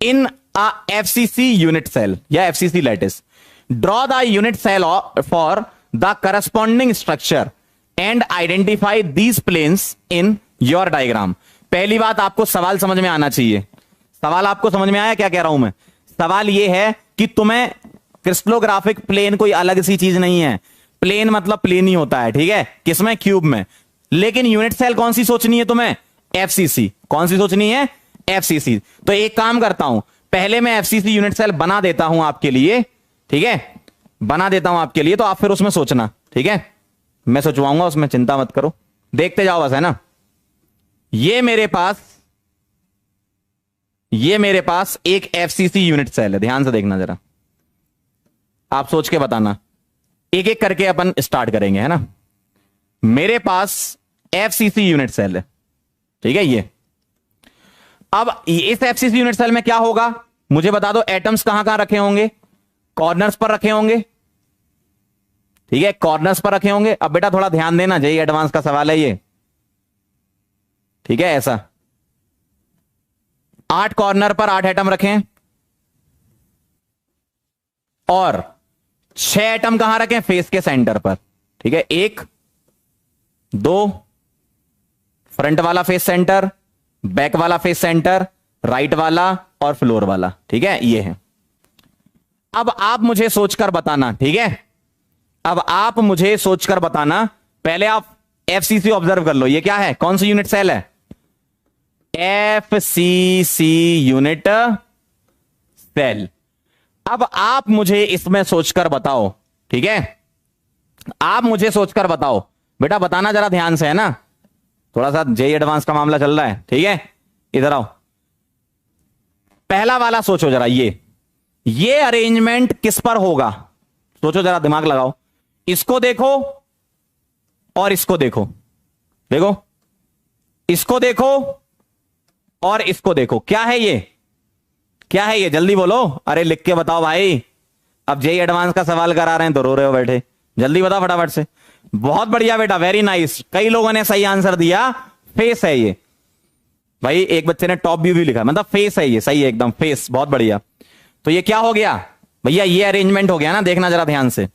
in a FCC unit cell या FCC lattice, draw the unit cell for the corresponding structure and identify these planes in your diagram. पहली बात, आपको सवाल समझ में आना चाहिए। सवाल आपको समझ में आया क्या कह रहा हूं मैं? सवाल यह है कि तुम्हें क्रिस्टलोग्राफिक प्लेन कोई अलग सी चीज नहीं है, प्लेन मतलब प्लेन ही होता है, ठीक है, किसमें, क्यूब में। लेकिन यूनिट सेल कौन सी सोचनी है तुम्हें, एफसीसी। कौन सी सोचनी है, एफसीसी। तो एक काम करता हूं, पहले मैं एफसीसी यूनिट सेल बना देता हूं आपके लिए, ठीक है, बना देता हूं आपके लिए, तो आप फिर उसमें सोचना, ठीक है, मैं सोचवाऊंगा उसमें, चिंता मत करो, देखते जाओ बस, है ना। ये मेरे पास एक एफसीसी यूनिट सेल है, ध्यान से देखना जरा, आप सोच के बताना, एक एक करके अपन स्टार्ट करेंगे, है ना। मेरे पास एफसीसी यूनिट सेल है, ठीक है। ये अब इस एफसीसी यूनिट सेल में क्या होगा, मुझे बता दो, एटम्स कहां कहां रखे होंगे, कॉर्नर्स पर रखे होंगे, ठीक है, कॉर्नर्स पर रखे होंगे। अब बेटा थोड़ा ध्यान देना, जेई एडवांस का सवाल है ये, ठीक है। ऐसा 8 कॉर्नर पर 8 एटम रखें और 6 एटम कहां रखें, फेस के सेंटर पर, ठीक है। 1 2 फ्रंट वाला फेस सेंटर, बैक वाला फेस सेंटर, राइट वाला और फ्लोर वाला, ठीक है, ये है। अब आप मुझे सोचकर बताना, ठीक है, अब आप मुझे सोचकर बताना, पहले आप एफसीसी ऑब्जर्व कर लो, ये क्या है, कौन सी यूनिट सेल है, एफसीसी यूनिट सेल। अब आप मुझे इसमें सोचकर बताओ, ठीक है, आप मुझे सोचकर बताओ, बेटा बताना जरा ध्यान से, है ना, थोड़ा सा जेई एडवांस का मामला चल रहा है, ठीक है, इधर आओ। पहला वाला सोचो जरा, ये अरेंजमेंट किस पर होगा, सोचो जरा, दिमाग लगाओ, इसको देखो और इसको देखो, देखो इसको देखो और इसको देखो, क्या है ये, क्या है ये, जल्दी बोलो, अरे लिख के बताओ भाई, अब जेई एडवांस का सवाल करा रहे हैं तो रो रहे हो बैठे, जल्दी बताओ फटाफट से। बहुत बढ़िया बेटा, वेरी नाइस, कई लोगों ने सही आंसर दिया, फेस है ये भाई, एक बच्चे ने टॉप व्यू भी लिखा, मतलब फेस है ये, सही है एकदम, फेस, बहुत बढ़िया। तो ये क्या हो गया भैया, ये अरेंजमेंट हो गया ना, देखना जरा ध्यान से,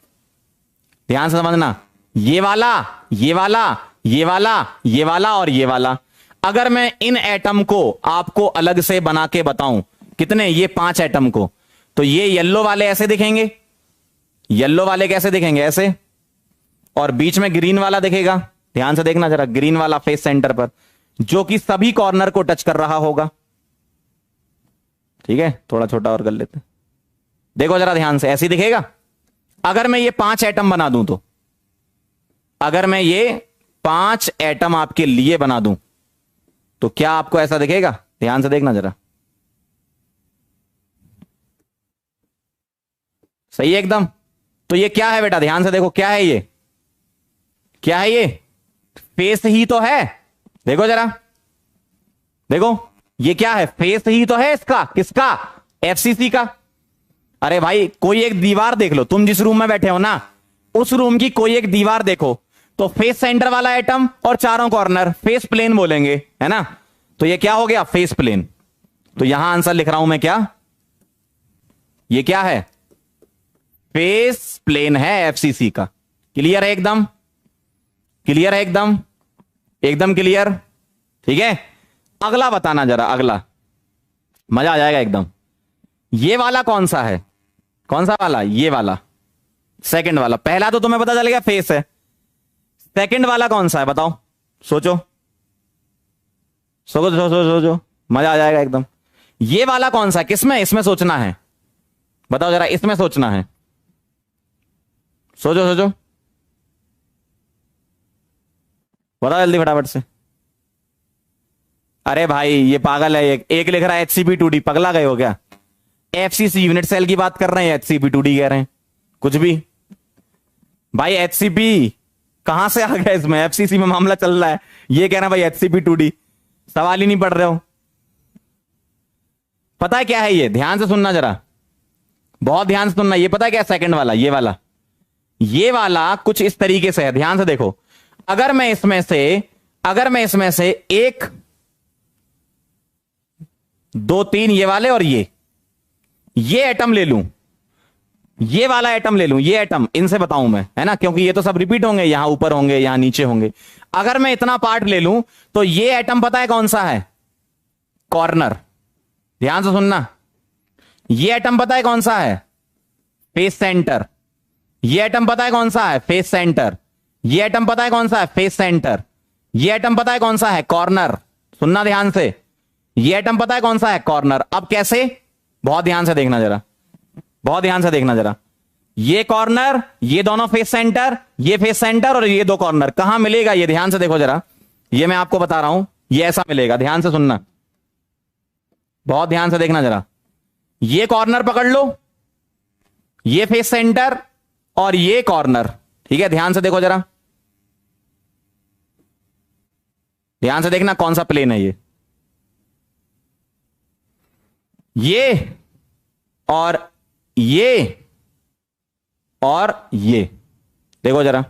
ध्यान से समझना, ये वाला, ये वाला, ये वाला, ये वाला और ये वाला। अगर मैं इन एटम को आपको अलग से बना के बताऊं, कितने, ये 5 एटम को, तो ये येलो वाले ऐसे दिखेंगे, येलो वाले कैसे दिखेंगे, ऐसे, और बीच में ग्रीन वाला दिखेगा, ध्यान से देखना जरा, ग्रीन वाला फेस सेंटर पर, जो कि सभी कॉर्नर को टच कर रहा होगा, ठीक है, थोड़ा छोटा और कर लेते, देखो जरा ध्यान से, ऐसे दिखेगा। अगर मैं ये 5 एटम बना दूं, तो अगर मैं ये 5 एटम आपके लिए बना दूं, तो क्या आपको ऐसा दिखेगा, ध्यान से देखना जरा, सही है एकदम। तो ये क्या है बेटा, ध्यान से देखो, क्या है ये, क्या है ये, फेस ही तो है, देखो जरा, देखो ये क्या है, फेस ही तो है इसका, किसका, एफसीसी का। अरे भाई कोई एक दीवार देख लो, तुम जिस रूम में बैठे हो ना, उस रूम की कोई एक दीवार देखो, तो फेस सेंटर वाला एटम और चारों कॉर्नर, फेस प्लेन बोलेंगे, है ना, तो ये क्या हो गया, फेस प्लेन। तो यहां आंसर लिख रहा हूं मैं, क्या, ये क्या है, फेस प्लेन है एफसीसी का। क्लियर है एकदम, क्लियर है एकदम, एकदम क्लियर, ठीक है। अगला बताना जरा, अगला मजा आ जाएगा एकदम। ये वाला कौन सा है, कौन सा वाला, ये वाला, सेकंड वाला। पहला तो तुम्हें पता चल गया फेस है, सेकंड वाला कौन सा है बताओ, सोचो सोचो सोचो सोचो, मजा आ जाएगा एकदम। ये वाला कौन सा है, किसमें, इसमें सोचना है, बताओ जरा, इसमें सोचना है, सोचो सोचो, बताओ जल्दी फटाफट से। अरे भाई ये पागल है, एक लिख रहा है HCP2D, पगला गए हो क्या, एफसीसी यूनिट सेल की बात कर रहे हैं, HCP2D कह रहे हैं, कुछ भी भाई, HCP कहां से आ गया इसमें, एफसीसी में मामला चल रहा है, ये कह रहे हैं भाई HCP2D, सवाल ही नहीं पढ़ रहे हो। पता है क्या है ये, ध्यान से सुनना जरा, बहुत ध्यान से सुनना, ये पता है क्या, सेकंड वाला, ये वाला कुछ इस तरीके से है, ध्यान से देखो। अगर मैं इसमें से 1 2 3 ये वाले और ये एटम ले लूं, ये वाला एटम ले लूं, ये एटम, इनसे बताऊं मैं, है ना, क्योंकि ये तो सब रिपीट होंगे, यहां ऊपर होंगे, यहां नीचे होंगे। अगर मैं इतना पार्ट ले लूं, तो ये एटम पता है कौन सा है, कॉर्नर, ध्यान से सुनना, ये एटम पता है कौन सा है, फेस सेंटर, ये एटम पता है कौन सा है, फेस सेंटर, ये एटम पता है कौन सा है, फेस सेंटर, ये एटम पता है कौन सा है, कॉर्नर, सुनना ध्यान से, ये एटम पता है कौन सा है, कॉर्नर। अब कैसे, बहुत ध्यान से देखना जरा, बहुत ध्यान से देखना जरा, ये कॉर्नर, ये दोनों फेस सेंटर, ये फेस सेंटर और ये 2 कॉर्नर, कहां मिलेगा ये, ध्यान से देखो जरा, ये मैं आपको बता रहा हूं, ये ऐसा मिलेगा, ध्यान से सुनना, बहुत ध्यान से देखना जरा, ये कॉर्नर पकड़ लो, ये फेस सेंटर और ये कॉर्नर, ठीक है, ध्यान से देखो जरा, ध्यान से देखना कौन सा प्लेन है ये और ये देखो जरा।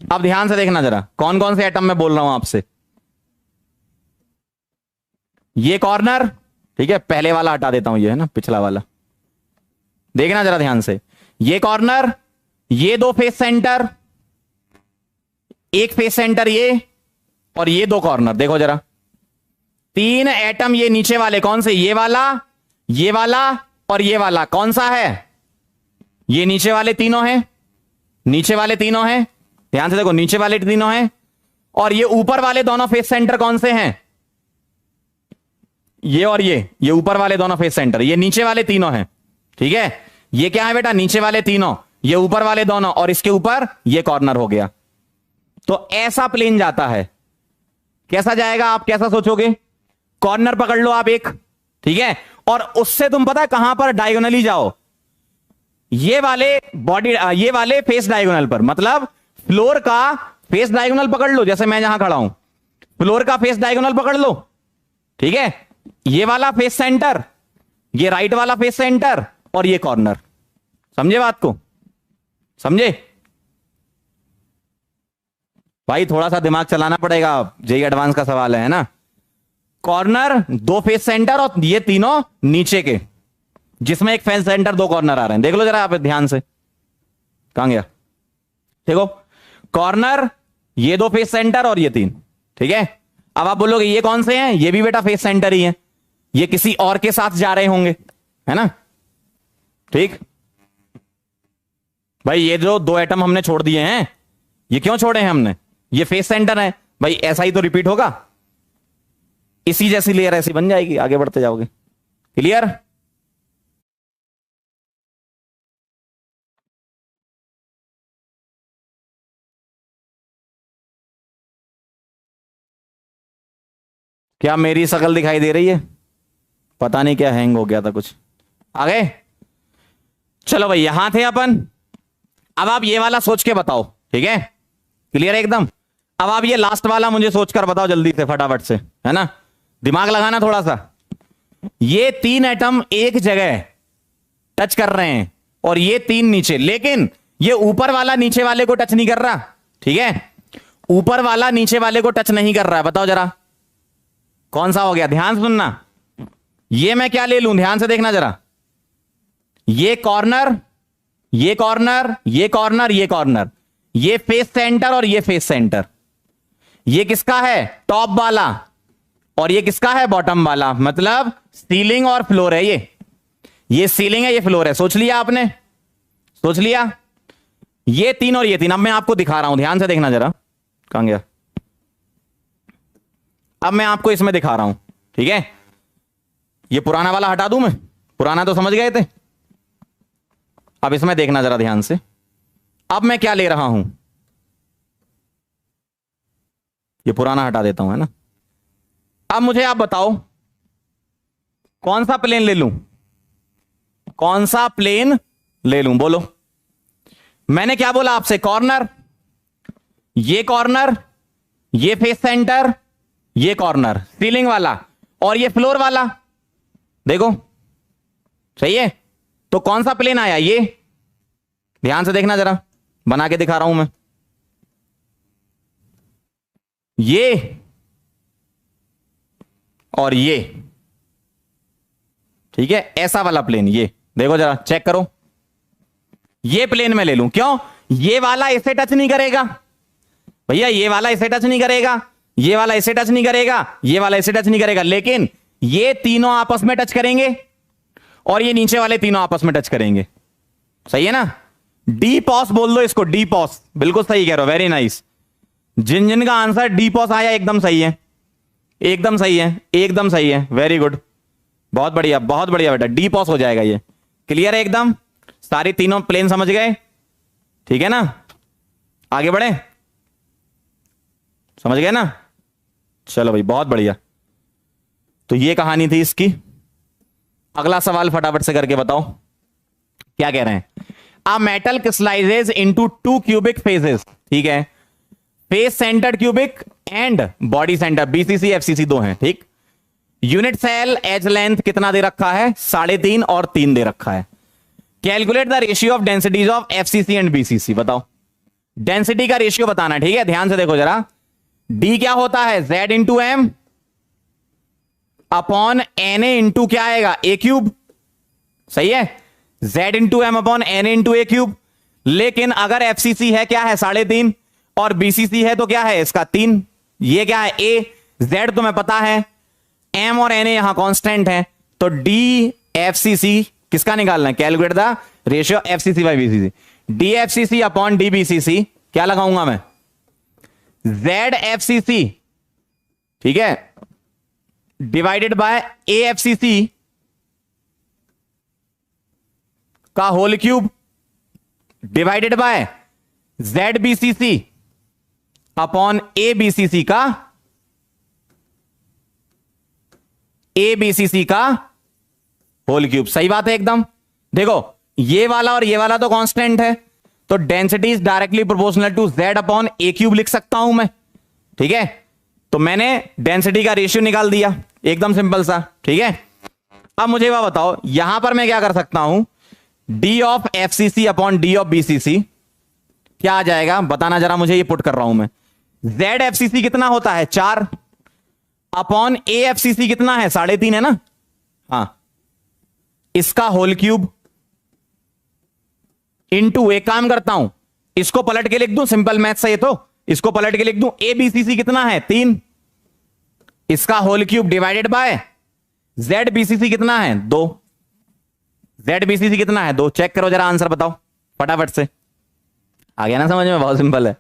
अब ध्यान से देखना जरा, कौन कौन से एटम में बोल रहा हूं आपसे, ये कॉर्नर, ठीक है, पहले वाला हटा देता हूं, ये है ना पिछला वाला, देखना जरा ध्यान से, ये कॉर्नर, ये 2 फेस सेंटर, एक फेस सेंटर ये, और ये 2 कॉर्नर, देखो जरा, तीन एटम ये नीचे वाले कौन से, ये वाला और ये वाला कौन सा है, ये नीचे वाले तीनों हैं, नीचे वाले तीनों हैं, ध्यान से देखो नीचे वाले तीनों हैं। और ये ऊपर वाले दोनों फेस सेंटर कौन से हैं, ये और ये ऊपर वाले दोनों फेस सेंटर, ये नीचे वाले तीनों हैं। ठीक है, ये क्या है बेटा, नीचे वाले तीनों, ये ऊपर वाले दोनों, और इसके ऊपर ये कॉर्नर हो गया। तो ऐसा प्लेन जाता है। कैसा जाएगा, आप कैसा सोचोगे, कॉर्नर पकड़ लो आप एक, ठीक है, और उससे तुम पता है कहां पर डायगोनली जाओ, ये वाले बॉडी, ये वाले फेस डायगोनल पर, मतलब फ्लोर का फेस डायगोनल पकड़ लो, जैसे मैं जहां खड़ा हूं, फ्लोर का फेस डायगोनल पकड़ लो। ठीक है, ये वाला फेस सेंटर, ये राइट वाला फेस सेंटर और ये कॉर्नर। समझे बात को, समझे भाई, थोड़ा सा दिमाग चलाना पड़ेगा, जेई एडवांस का सवाल है ना। कॉर्नर, दो फेस सेंटर और ये तीनों नीचे के, जिसमें एक फेस सेंटर, दो कॉर्नर आ रहे हैं। देख लो जरा आप ध्यान से, कहां गया, देखो कॉर्नर, ये दो फेस सेंटर और ये तीन। ठीक है, अब आप बोलोगे ये कौन से हैं, ये भी बेटा फेस सेंटर ही है, ये किसी और के साथ जा रहे होंगे, है ना। ठीक भाई, ये जो दो एटम हमने छोड़ दिए हैं, ये क्यों छोड़े हैं हमने, ये फेस सेंटर है भाई, ऐसा ही तो रिपीट होगा, इसी जैसी लेयर ऐसी बन जाएगी, आगे बढ़ते जाओगे। क्लियर, क्या मेरी शक्ल दिखाई दे रही है, पता नहीं क्या हैंग हो गया था कुछ, आगे चलो भाई, यहां थे अपन। अब आप ये वाला सोच के बताओ, ठीक है, क्लियर है एकदम। अब आप ये लास्ट वाला मुझे सोचकर बताओ जल्दी से, फटाफट से, है ना, दिमाग लगाना थोड़ा सा। ये तीन एटम एक जगह टच कर रहे हैं और ये तीन नीचे, लेकिन ये ऊपर वाला नीचे वाले को टच नहीं कर रहा। ठीक है, ऊपर वाला नीचे वाले को टच नहीं कर रहा है, बताओ जरा कौन सा हो गया, ध्यान से सुनना। ये मैं क्या ले लूं, ध्यान से देखना जरा, ये कॉर्नर, ये कॉर्नर, ये कॉर्नर, ये कॉर्नर, ये फेस सेंटर और ये फेस सेंटर। ये किसका है, टॉप वाला, और ये किसका है, बॉटम वाला, मतलब सीलिंग और फ्लोर है। ये सीलिंग है, ये फ्लोर है। सोच लिया आपने, सोच लिया, ये तीन और ये तीन। अब मैं आपको दिखा रहा हूं, ध्यान से देखना जरा, कहां गया, अब मैं आपको इसमें दिखा रहा हूं। ठीक है, ये पुराना वाला हटा दूं मैं, पुराना तो समझ गए थे। अब इसमें देखना जरा ध्यान से, अब मैं क्या ले रहा हूं, ये पुराना हटा देता हूं, है ना। अब मुझे आप बताओ कौन सा प्लेन ले लूं, कौन सा प्लेन ले लूं, बोलो। मैंने क्या बोला आपसे, कॉर्नर, ये फेस सेंटर, ये कॉर्नर, सीलिंग वाला, और ये फ्लोर वाला। देखो सही है, तो कौन सा प्लेन आया, ये ध्यान से देखना जरा, बना के दिखा रहा हूं मैं, ये और ये। ठीक है, ऐसा वाला प्लेन, ये देखो जरा, चेक करो, ये प्लेन मैं ले लूं, क्यों, ये वाला इसे टच नहीं करेगा भैया, ये वाला इसे टच नहीं करेगा, ये वाला इसे टच नहीं करेगा, ये वाला इसे टच नहीं करेगा, लेकिन ये तीनों आपस में टच करेंगे और ये नीचे वाले तीनों आपस में टच करेंगे। सही है ना, डी पॉस बोल दो इसको, डी पॉस, बिल्कुल सही कह रहे हो, वेरी नाइस। जिन जिन का आंसर डी पॉस आया एकदम सही है, एकदम सही है, एकदम सही है, वेरी गुड, बहुत बढ़िया, बहुत बढ़िया बेटा, डी पॉस हो जाएगा ये। क्लियर है एकदम, सारी तीनों प्लेन समझ गए, ठीक है ना, आगे बढ़े, समझ गए ना, चलो भाई बहुत बढ़िया। तो ये कहानी थी इसकी। अगला सवाल फटाफट से करके बताओ, क्या कह रहे हैं। A metal crystallises into two cubic phases, ठीक है, face centred cubic and body centre, BCC FCC दो हैं, ठीक। यूनिट सेल एज लेंथ कितना दे रखा है, 3.5 और 3 दे रखा है। Calculate the ratio of densities of FCC and BCC, बताओ डेंसिटी का रेशियो बताना, ठीक है, ध्यान से देखो जरा। डी क्या होता है, Z into M upon N A into क्या आएगा, ए क्यूब, सही है, Z into M upon N A into A cube. लेकिन अगर एफसीसी है क्या है 3.5 और बीसीसी है तो क्या है इसका 3, ये क्या है ए, Z तुम्हें पता है, एम और एन ए यहां कांस्टेंट है, तो डी एफ सी सी किसका निकालना है, calculate the ratio F C C by B C C, D F C C upon D B C C क्या लगाऊंगा मैं, जेड एफ सी सी, ठीक है, divided by A F C C का whole cube divided by Z B C C upon A B C C का whole cube. सही बात है एकदम। देखो ये वाला और ये वाला तो कांस्टेंट है, तो density is directly proportional to Z upon A cube लिख सकता हूं मैं, ठीक है। तो मैंने डेंसिटी का रेशियो निकाल दिया, एकदम सिंपल सा, ठीक है। अब मुझे वह बताओ, यहां पर मैं क्या कर सकता हूं, D of F C C upon D of B C C क्या आ जाएगा, बताना जरा मुझे, ये पुट कर रहा हूं मैं। जेड एफ सी सी कितना होता है 4 अपॉन ए एफ सी सी कितना है 3.5 है ना, हाँ, इसका होल क्यूब इनटू, एक काम करता हूं इसको पलट के लिख दूं, सिंपल मैथ से ये तो, इसको पलट के लिख दूं, ए बी सी सी कितना है 3, इसका whole cube divided by Z B C C कितना है 2, जेड बी सी सी कितना है 2, चेक करो जरा आंसर बताओ फटाफट से, आ गया ना समझ में, बहुत सिंपल है,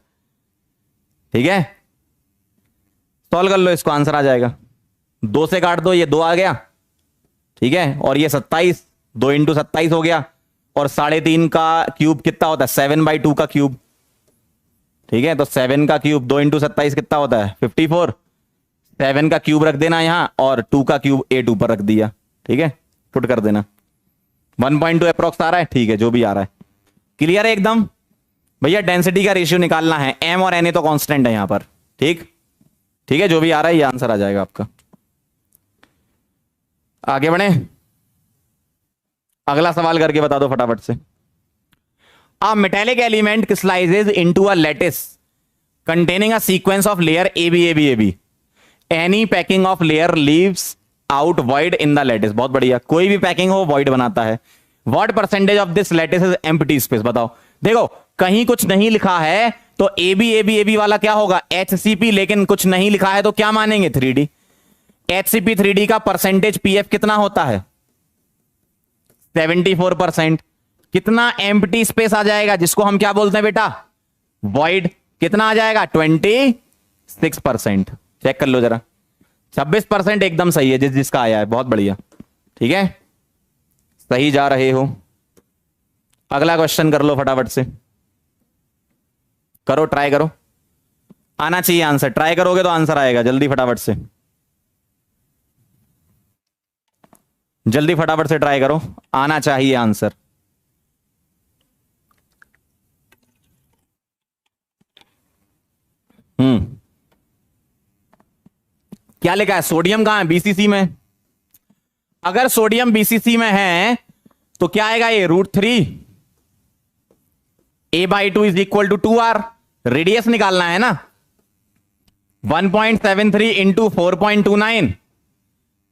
ठीक है। सॉल्व कर लो इसको, आंसर आ जाएगा, 2 से काट दो, ये 2 आ गया, ठीक है, और ये 27, 2 इंटू 27 हो गया, और 3.5 का क्यूब कितना होता है 7/2 का क्यूब, ठीक है। तो 7 का क्यूब 2 इंटू 27 कितना होता है 54, 7 का क्यूब रख देना यहां, और 2 का क्यूब 8 ऊपर रख दिया, ठीक है, पुट कर देना, 1.2 अप्रोक्स आ रहा है, ठीक है, जो भी आ रहा है, क्लियर है एकदम। भैया डेंसिटी का रेशियो निकालना है, एम और एन ए तो कांस्टेंट है यहां पर, ठीक है, जो भी आ रहा है ये आंसर आ जाएगा आपका। आगे बढ़े, अगला सवाल करके बता दो फटाफट से। A metallic element crystallizes into a lattice containing a sequence of layer AB AB AB. Any packing of layer leaves out void in the lattice. बहुत बढ़िया, कोई भी पैकिंग हो void बनाता है। What percentage of this lattice is empty space? बताओ। देखो कहीं कुछ नहीं लिखा है तो AB AB AB वाला क्या होगा HCP, लेकिन कुछ नहीं लिखा है तो क्या मानेंगे 3D। HCP 3D का परसेंटेज PF कितना होता है 74%। कितना एम्प्टी स्पेस आ जाएगा, जिसको हम क्या बोलते हैं बेटा वॉइड, कितना आ जाएगा 26%। चेक कर लो जरा, 26% एकदम सही है जिसका आया है, बहुत बढ़िया, ठीक है, सही जा रहे हो। अगला क्वेश्चन कर लो फटाफट से, करो, ट्राई करो, आना चाहिए आंसर, ट्राई करोगे तो आंसर आएगा, जल्दी फटाफट से, जल्दी फटाफट से ट्राई करो, आना चाहिए आंसर। क्या लिखा है, सोडियम कहां है बीसीसी में, अगर सोडियम बीसीसी में है तो क्या आएगा ये √3 A/2 is equal to 2R, radius निकालना है ना, 1.73 इंटू 4.29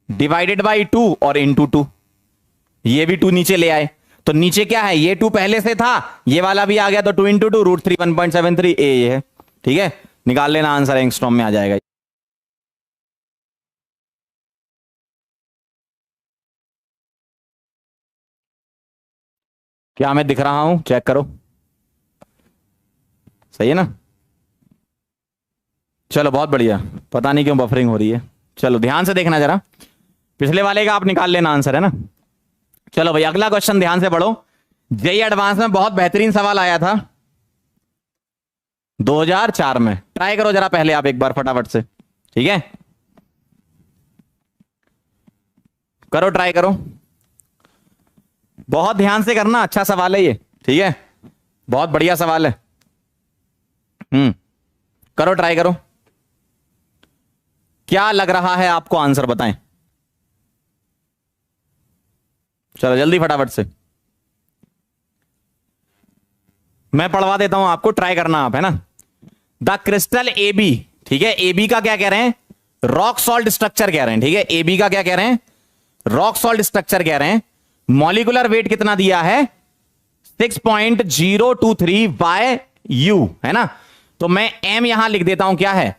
डिवाइडेड बाई 2 और इंटू 2, ये भी 2 नीचे ले आए, तो नीचे क्या है, ये 2 पहले से था, ये वाला भी आ गया, तो 2 इंटू 2 √3 1.73 ए ये है, ठीक है, निकाल लेना आंसर, एंगस्ट्रॉम में आ जाएगा। क्या मैं दिख रहा हूं, चेक करो, सही है ना, चलो बहुत बढ़िया, पता नहीं क्यों बफरिंग हो रही है, चलो ध्यान से देखना जरा, पिछले वाले का आप निकाल लेना आंसर, है ना। चलो भाई अगला क्वेश्चन ध्यान से पढ़ो, जेईई एडवांस में बहुत बेहतरीन सवाल आया था 2004 में, ट्राई करो जरा पहले आप एक बार फटाफट से, ठीक है, करो, ट्राई करो, बहुत ध्यान से करना, अच्छा सवाल है ये, ठीक है, बहुत बढ़िया सवाल है, करो, ट्राई करो, क्या लग रहा है आपको, आंसर बताएं, चलो जल्दी फटाफट से, मैं पढ़वा देता हूं आपको, ट्राई करना आप, है ना। द क्रिस्टल AB, ठीक है, AB का क्या कह रहे हैं, रॉक सॉल्ट स्ट्रक्चर कह रहे हैं, ठीक है, AB का क्या कह रहे हैं, रॉक सॉल्ट स्ट्रक्चर कह रहे हैं, मॉलिक्यूलर वेट कितना दिया है 6.023 बाय U, है ना, तो मैं M यहां लिख देता हूं, क्या है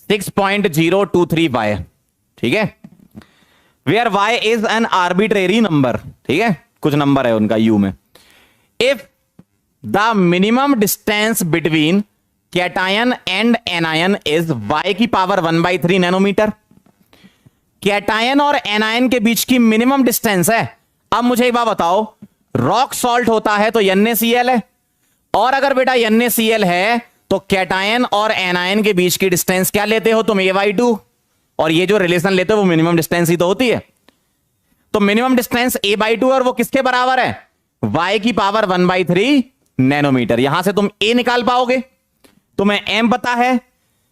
6.023 बाय, ठीक है। Where Y is an arbitrary number, ठीक है, कुछ नंबर है उनका यू में. If the minimum distance between cation and anion is y की पावर 1/3 नैनोमीटर. कैटायन और एनायन के बीच की मिनिमम डिस्टेंस है. अब मुझे एक बात बताओ, रॉक सॉल्ट होता है तो NaCl है, और अगर बेटा NaCl है तो कैटायन और एनायन के बीच की डिस्टेंस क्या लेते हो तुम, a/2, और ये जो रिलेशन लेते हो वो मिनिमम डिस्टेंस ही तो होती है. तो मिनिमम डिस्टेंस a/2 और वो किसके बराबर है, y की पावर 1/3 नैनोमीटर. यहां से तुम a निकाल पाओगे. तुम्हें m पता है,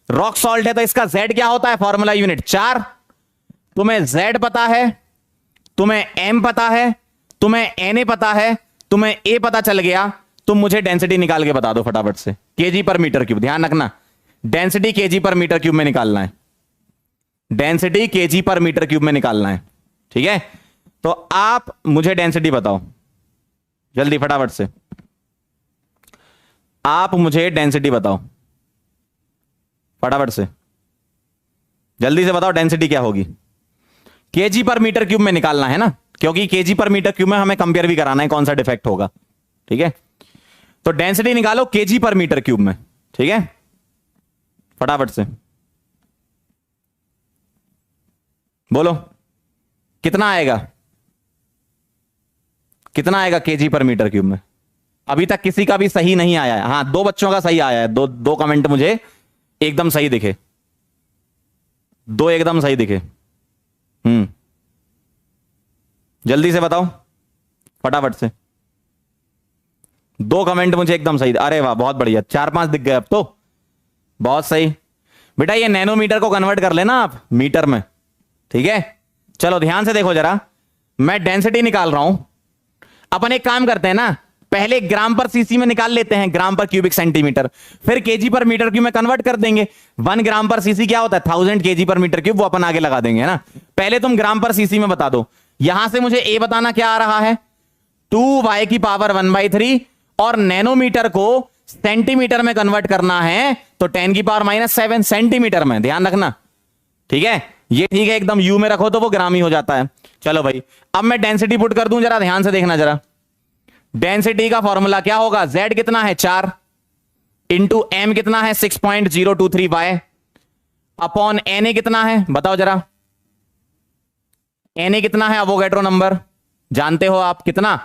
रॉक सॉल्ट है तो इसका z क्या होता है, फॉर्मूला यूनिट 4. तुम्हें z पता है, तुम्हें m पता है, तुम्हें Na पता है, तुम्हें a पता चल गया. तुम मुझे डेंसिटी निकाल के बता दो फटाफट से, kg पर मीटर क्यूब. ध्यान रखना, डेंसिटी kg पर मीटर क्यूब में निकालना है. डेंसिटी kg पर मीटर क्यूब में निकालना है, ठीक है. तो आप मुझे डेंसिटी बताओ जल्दी फटाफट से. आप मुझे डेंसिटी बताओ फटाफट से, जल्दी से बताओ डेंसिटी क्या होगी. kg पर मीटर क्यूब में निकालना है ना, क्योंकि kg पर मीटर क्यूब में हमें कंपेयर भी कराना है कौन सा डिफेक्ट होगा, ठीक है. तो डेंसिटी निकालो kg पर मीटर क्यूब में, ठीक है, फटाफट से बोलो कितना आएगा, कितना आएगा kg पर मीटर क्यूब में. अभी तक किसी का भी सही नहीं आया है. हां, 2 बच्चों का सही आया है. दो कमेंट मुझे एकदम सही दिखे, 2 एकदम सही दिखे. जल्दी से बताओ फटाफट से. 2 कमेंट मुझे एकदम सही. अरे वाह, बहुत बढ़िया, 4-5 दिख गए अब तो, बहुत सही. बेटा ये नैनोमीटर को कन्वर्ट कर लेना आप मीटर में, ठीक है. चलो ध्यान से देखो जरा, मैं डेंसिटी निकाल रहा हूं. अपन एक काम करते हैं ना, पहले ग्राम पर सीसी में निकाल लेते हैं, ग्राम पर क्यूबिक सेंटीमीटर, फिर केजी पर मीटर क्यूब में कन्वर्ट कर देंगे. 1 ग्राम पर सीसी क्या होता है, 1000 केजी पर मीटर क्यूब, वो अपन आगे लगा देंगे, है ना. पहले तुम ग्राम पर सीसी में बता दो. यहां से मुझे ए बताना क्या आ रहा है, 2y की पावर 1/3, और नैनोमीटर को सेंटीमीटर में कन्वर्ट करना है तो 10 की पावर -7 सेंटीमीटर में. ध्यान रखना, ठीक है. ये ठीक है, एकदम यू में रखो तो वो ग्राम ही हो जाता है. चलो भाई, अब मैं डेंसिटी पुट कर दूं, जरा ध्यान से देखना जरा. डेंसिटी का फॉर्मूला क्या होगा, z कितना है 4 इंटू m कितना है 6.023 y अपॉन Na कितना है बताओ जरा. Na कितना है, अवोगैड्रो नंबर जानते हो आप कितना,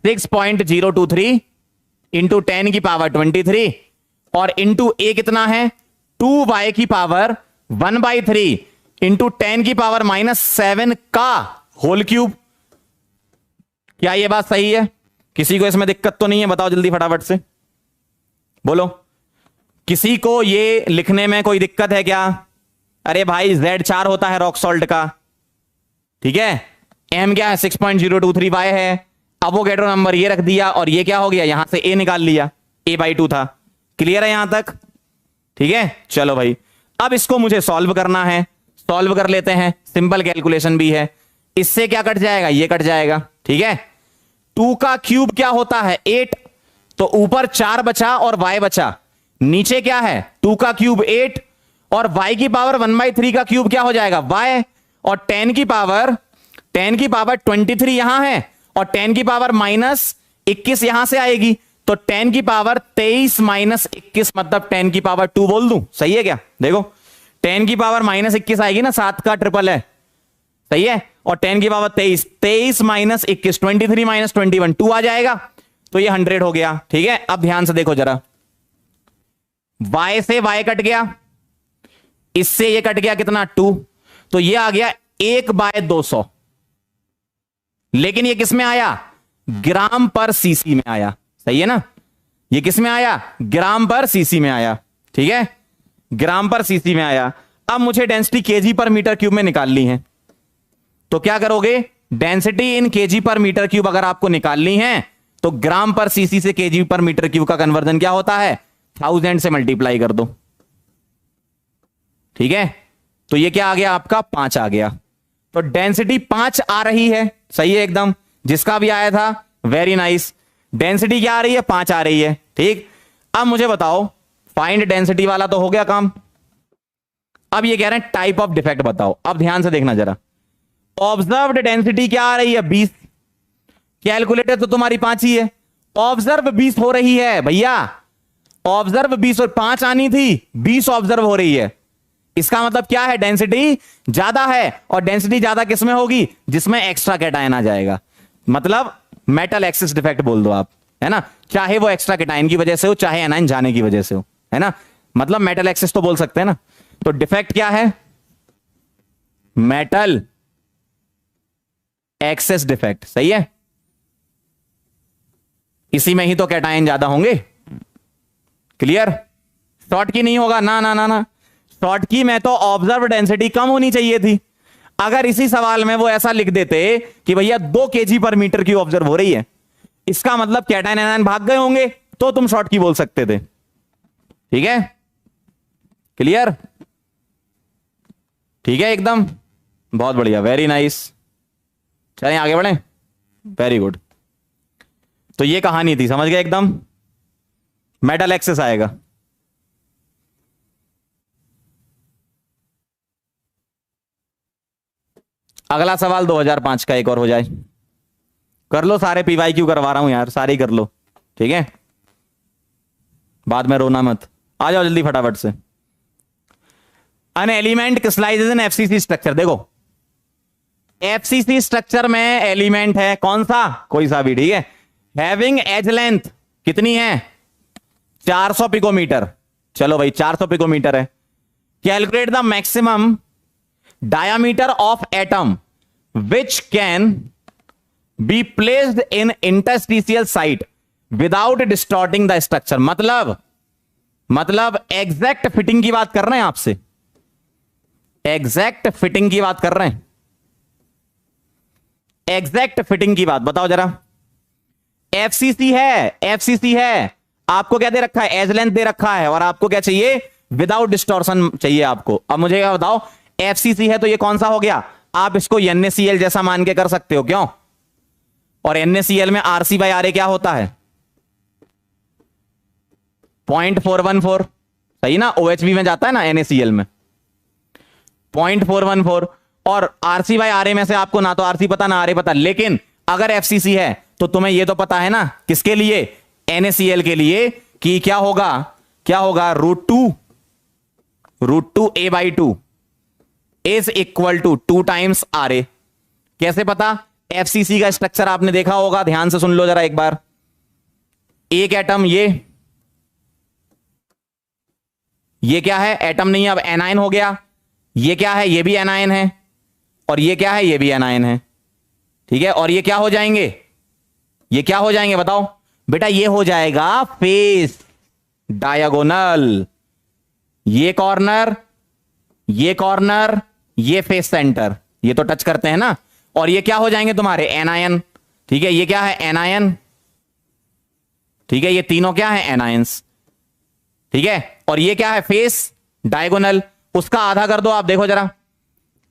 6.023 इंटू 10 की पावर 23, और इंटू a कितना है 2y की पावर 1/3 इंटू 10 की पावर -7 का होल क्यूब. क्या ये बात सही है, किसी को इसमें दिक्कत तो नहीं है, बताओ जल्दी फटाफट से बोलो. किसी को ये लिखने में कोई दिक्कत है क्या. अरे भाई Z4 होता है रॉक सॉल्ट का, ठीक है. M क्या है 6.023 y है, अवोगैड्रो नंबर ये रख दिया, और ये क्या हो गया, यहां से A निकाल लिया, a/2 था. क्लियर है यहां तक, ठीक है. चलो भाई, अब इसको मुझे सॉल्व करना है, सॉल्व कर लेते हैं, सिंपल कैलकुलेशन भी है. इससे क्या कट जाएगा, ये कट जाएगा, ठीक है. 2 का क्यूब क्या होता है 8, तो ऊपर 4 बचा और y बचा, नीचे क्या है 2 का क्यूब 8, और y की पावर 1/3 का क्यूब क्या हो जाएगा y, और 10 की पावर 23 यहां है, और 10 की पावर -21 यहां से आएगी, तो 10 की पावर 23 -21 मतलब 10 की पावर 2 बोल दूं, सही है क्या. देखो 10 की पावर -21 आएगी ना, 7 का ट्रिपल है, सही है, और 10 की पावर 23 -21 23 -21 2 आ जाएगा, तो ये 100 हो गया, ठीक है. अब ध्यान से देखो जरा, y से y कट गया, इससे ये कट गया कितना 2, तो ये आ गया 1/200, लेकिन ये किस में आया, ग्राम पर सीसी में आया, सही है ना. ये किस में आया, ग्राम पर सीसी में आया, ठीक है, ग्राम पर सीसी में आया. अब मुझे डेंसिटी केजी पर मीटर क्यूब में निकालनी है, तो क्या करोगे, डेंसिटी इन केजी पर मीटर क्यूब अगर आपको निकालनी है तो ग्राम पर सीसी से केजी पर मीटर क्यूब का कन्वर्जन क्या होता है, 1000 से मल्टीप्लाई कर दो, ठीक है. तो ये क्या आ गया आपका 5 आ गया, तो डेंसिटी 5 आ रही है, सही है एकदम. जिसका भी आया था वेरी नाइस. डेंसिटी क्या आ रही है, 5 आ रही है, ठीक. अब मुझे बताओ, फाइंड डेंसिटी वाला तो हो गया काम. अब ये कह रहे हैं टाइप ऑफ डिफेक्ट बताओ. अब ध्यान से देखना जरा, ऑब्जर्व्ड डेंसिटी क्या आ रही है 20, कैलकुलेटेड तो तुम्हारी 5 ही है, ऑब्जर्व 20 हो रही है भैया, ऑब्जर्व 20 और 5 आनी थी, 20 ऑब्जर्व हो रही है। इसका मतलब क्या है, डेंसिटी ज्यादा है, और डेंसिटी ज्यादा किसमें होगी, जिसमें एक्स्ट्रा कैटायन आ जाएगा, मतलब मेटल एक्सिस डिफेक्ट बोल दो आप, है ना, चाहे वो एक्स्ट्रा कैटायन की वजह से हो, चाहे एनायन जाने की वजह से हो, है ना, मतलब मेटल एक्सिस तो बोल सकते हैं ना। तो डिफेक्ट क्या है, मेटल एक्सेस डिफेक्ट, सही है, इसी में ही तो कैटायन ज्यादा होंगे। क्लियर, शॉर्ट की नहीं होगा ना ना ना ना, शॉर्ट की में तो ऑब्जर्व डेंसिटी कम होनी चाहिए थी। अगर इसी सवाल में वो ऐसा लिख देते कि भैया 2 kg पर मीटर की ऑब्जर्व हो रही है, इसका मतलब कैटायन एनायन भाग गए होंगे, तो तुम शॉर्ट की बोल सकते थे। ठीक है, क्लियर, ठीक है एकदम, बहुत बढ़िया, वेरी नाइस। चलें आगे बढ़े, वेरी गुड। तो ये कहानी थी, समझ गए एकदम, मेटल एक्सेस आएगा। अगला सवाल 2005 का एक और हो जाए, कर लो सारे, PYQ करवा रहा हूं यार, सारे ही कर लो, ठीक है, बाद में रोना मत, आ जाओ जल्दी फटाफट से। An element crystallises in FCC structure, देखो FCC स्ट्रक्चर में एलिमेंट है कौन सा, कोई सा भी, ठीक है, हैविंग एज लेंथ कितनी है 400 पिकोमीटर, चलो भाई 400 पिकोमीटर है। Calculate the maximum diameter of atom which can be placed in interstitial site without distorting the structure, मतलब एग्जैक्ट फिटिंग की बात कर रहे हैं आपसे, एग्जैक्ट फिटिंग की बात कर रहे हैं, एग्जैक्ट फिटिंग की बात बताओ जरा। FCC है, आपको क्या दे रखा है, एज लेंथ दे रखा है, और आपको क्या चाहिए, विदाउट डिस्टॉर्शन चाहिए आपको। अब मुझे क्या बताओ, FCC है तो ये कौन सा हो गया, आप इसको NaCl जैसा मान के कर सकते हो, क्यों, और NaCl में RC/Ra क्या होता है 0.414, सही ना, OHV में जाता है ना, NaCl में 0.414, और RC/Ra में से आपको ना तो RC पता ना Ra पता, लेकिन अगर FCC है तो तुम्हें यह तो पता है ना किसके लिए, NaCl के लिए, कि क्या होगा √2 A/2 is equal to 2 times Ra। कैसे पता, FCC का स्ट्रक्चर आपने देखा होगा, ध्यान से सुन लो जरा एक बार, एक एटम, ये क्या है, एटम नहीं, अब एनायन हो गया, ये क्या है, ये भी एनायन है, और ये क्या है, ये भी एनायन है, ठीक है, और ये क्या हो जाएंगे, बताओ बेटा, ये हो जाएगा फेस डायगोनल, ये कॉर्नर, ये फेस सेंटर, ये तो टच करते हैं ना, और ये क्या हो जाएंगे तुम्हारे एनायन, ठीक है, ये क्या है एनायन, ठीक है, ये तीनों क्या है एनायंस, ठीक है, और ये क्या है फेस डायगोनल, उसका आधा कर दो आप, देखो जरा,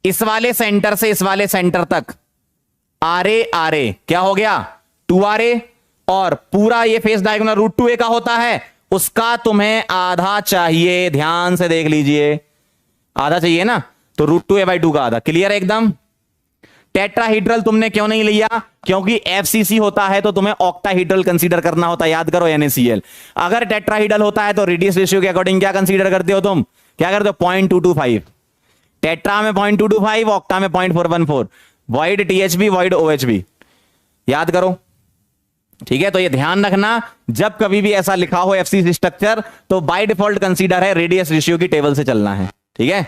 इस वाले सेंटर से इस वाले सेंटर तक Ra क्या हो गया 2Ra, और पूरा ये फेस डायगोनल √2a का होता है, उसका तुम्हें आधा चाहिए, ध्यान से देख लीजिए, आधा चाहिए ना, तो √2a/2 का आधा। क्लियर है एकदम। टेट्राहीड्रल तुमने क्यों नहीं लिया, क्योंकि FCC होता है तो तुम्हें ऑक्टाहीड्रल कंसीडर करना होता है, याद करो NaCl। अगर टेट्राहीड्रल होता है तो रेडियस रेशियो के अकॉर्डिंग क्या कंसीडर करते हो तुम, क्या करते हो 0.225, टेट्रा में 0.225, ऑक्टा में 0.414, वॉइड THB, वॉइड OHB, याद करो, ठीक है। तो ये ध्यान रखना, जब कभी भी ऐसा लिखा हो FCC स्ट्रक्चर, तो बाय डिफॉल्ट कंसीडर है रेडियस रेशियो की टेबल से चलना है, ठीक है,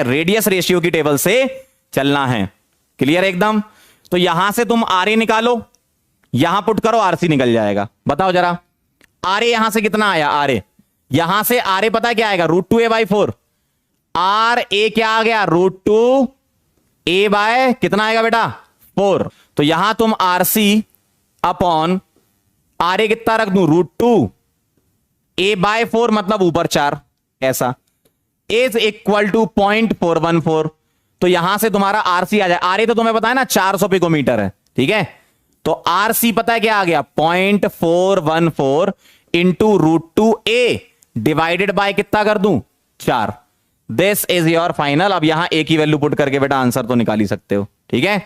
रेडियस रेशियो की टेबल से चलना है। क्लियर एकदम। तो यहां से तुम Ra निकालो, यहां पुट करो, RC निकल जाएगा। बताओ जरा, Ra यहां से कितना आया, Ra यहां से Ra पता है क्या आएगा, √2a/4, Ra क्या आ गया, √2a/ कितना आएगा बेटा 4। तो यहां तुम RC अपॉन Ra कितना रख दूं, √2a/4, मतलब ऊपर 4, ऐसा, इज इक्वल टू 0.414। तो यहां से तुम्हारा RC आ जाए, Ra तो तुम्हें पता है ना 400 पिकोमीटर है, ठीक है, तो RC पता है क्या आ गया 0.414 इंटू √2a डिवाइडेड बाय कितना कर दूं 4। This is your final. अब यहां ए की वैल्यू पुट करके बेटा आंसर तो निकाल ही सकते हो, ठीक है।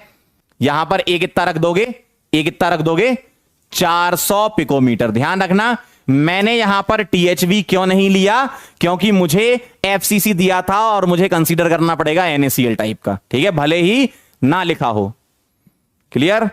यहां पर ए कितना रख दोगे, ए कितना रख दोगे, 400 पिकोमीटर। ध्यान रखना मैंने यहां पर टीएचवी क्यों नहीं लिया, क्योंकि मुझे एफसीसी दिया था और मुझे कंसीडर करना पड़ेगा एनएसीएल टाइप का, ठीक है, भले ही ना लिखा हो। क्लियर,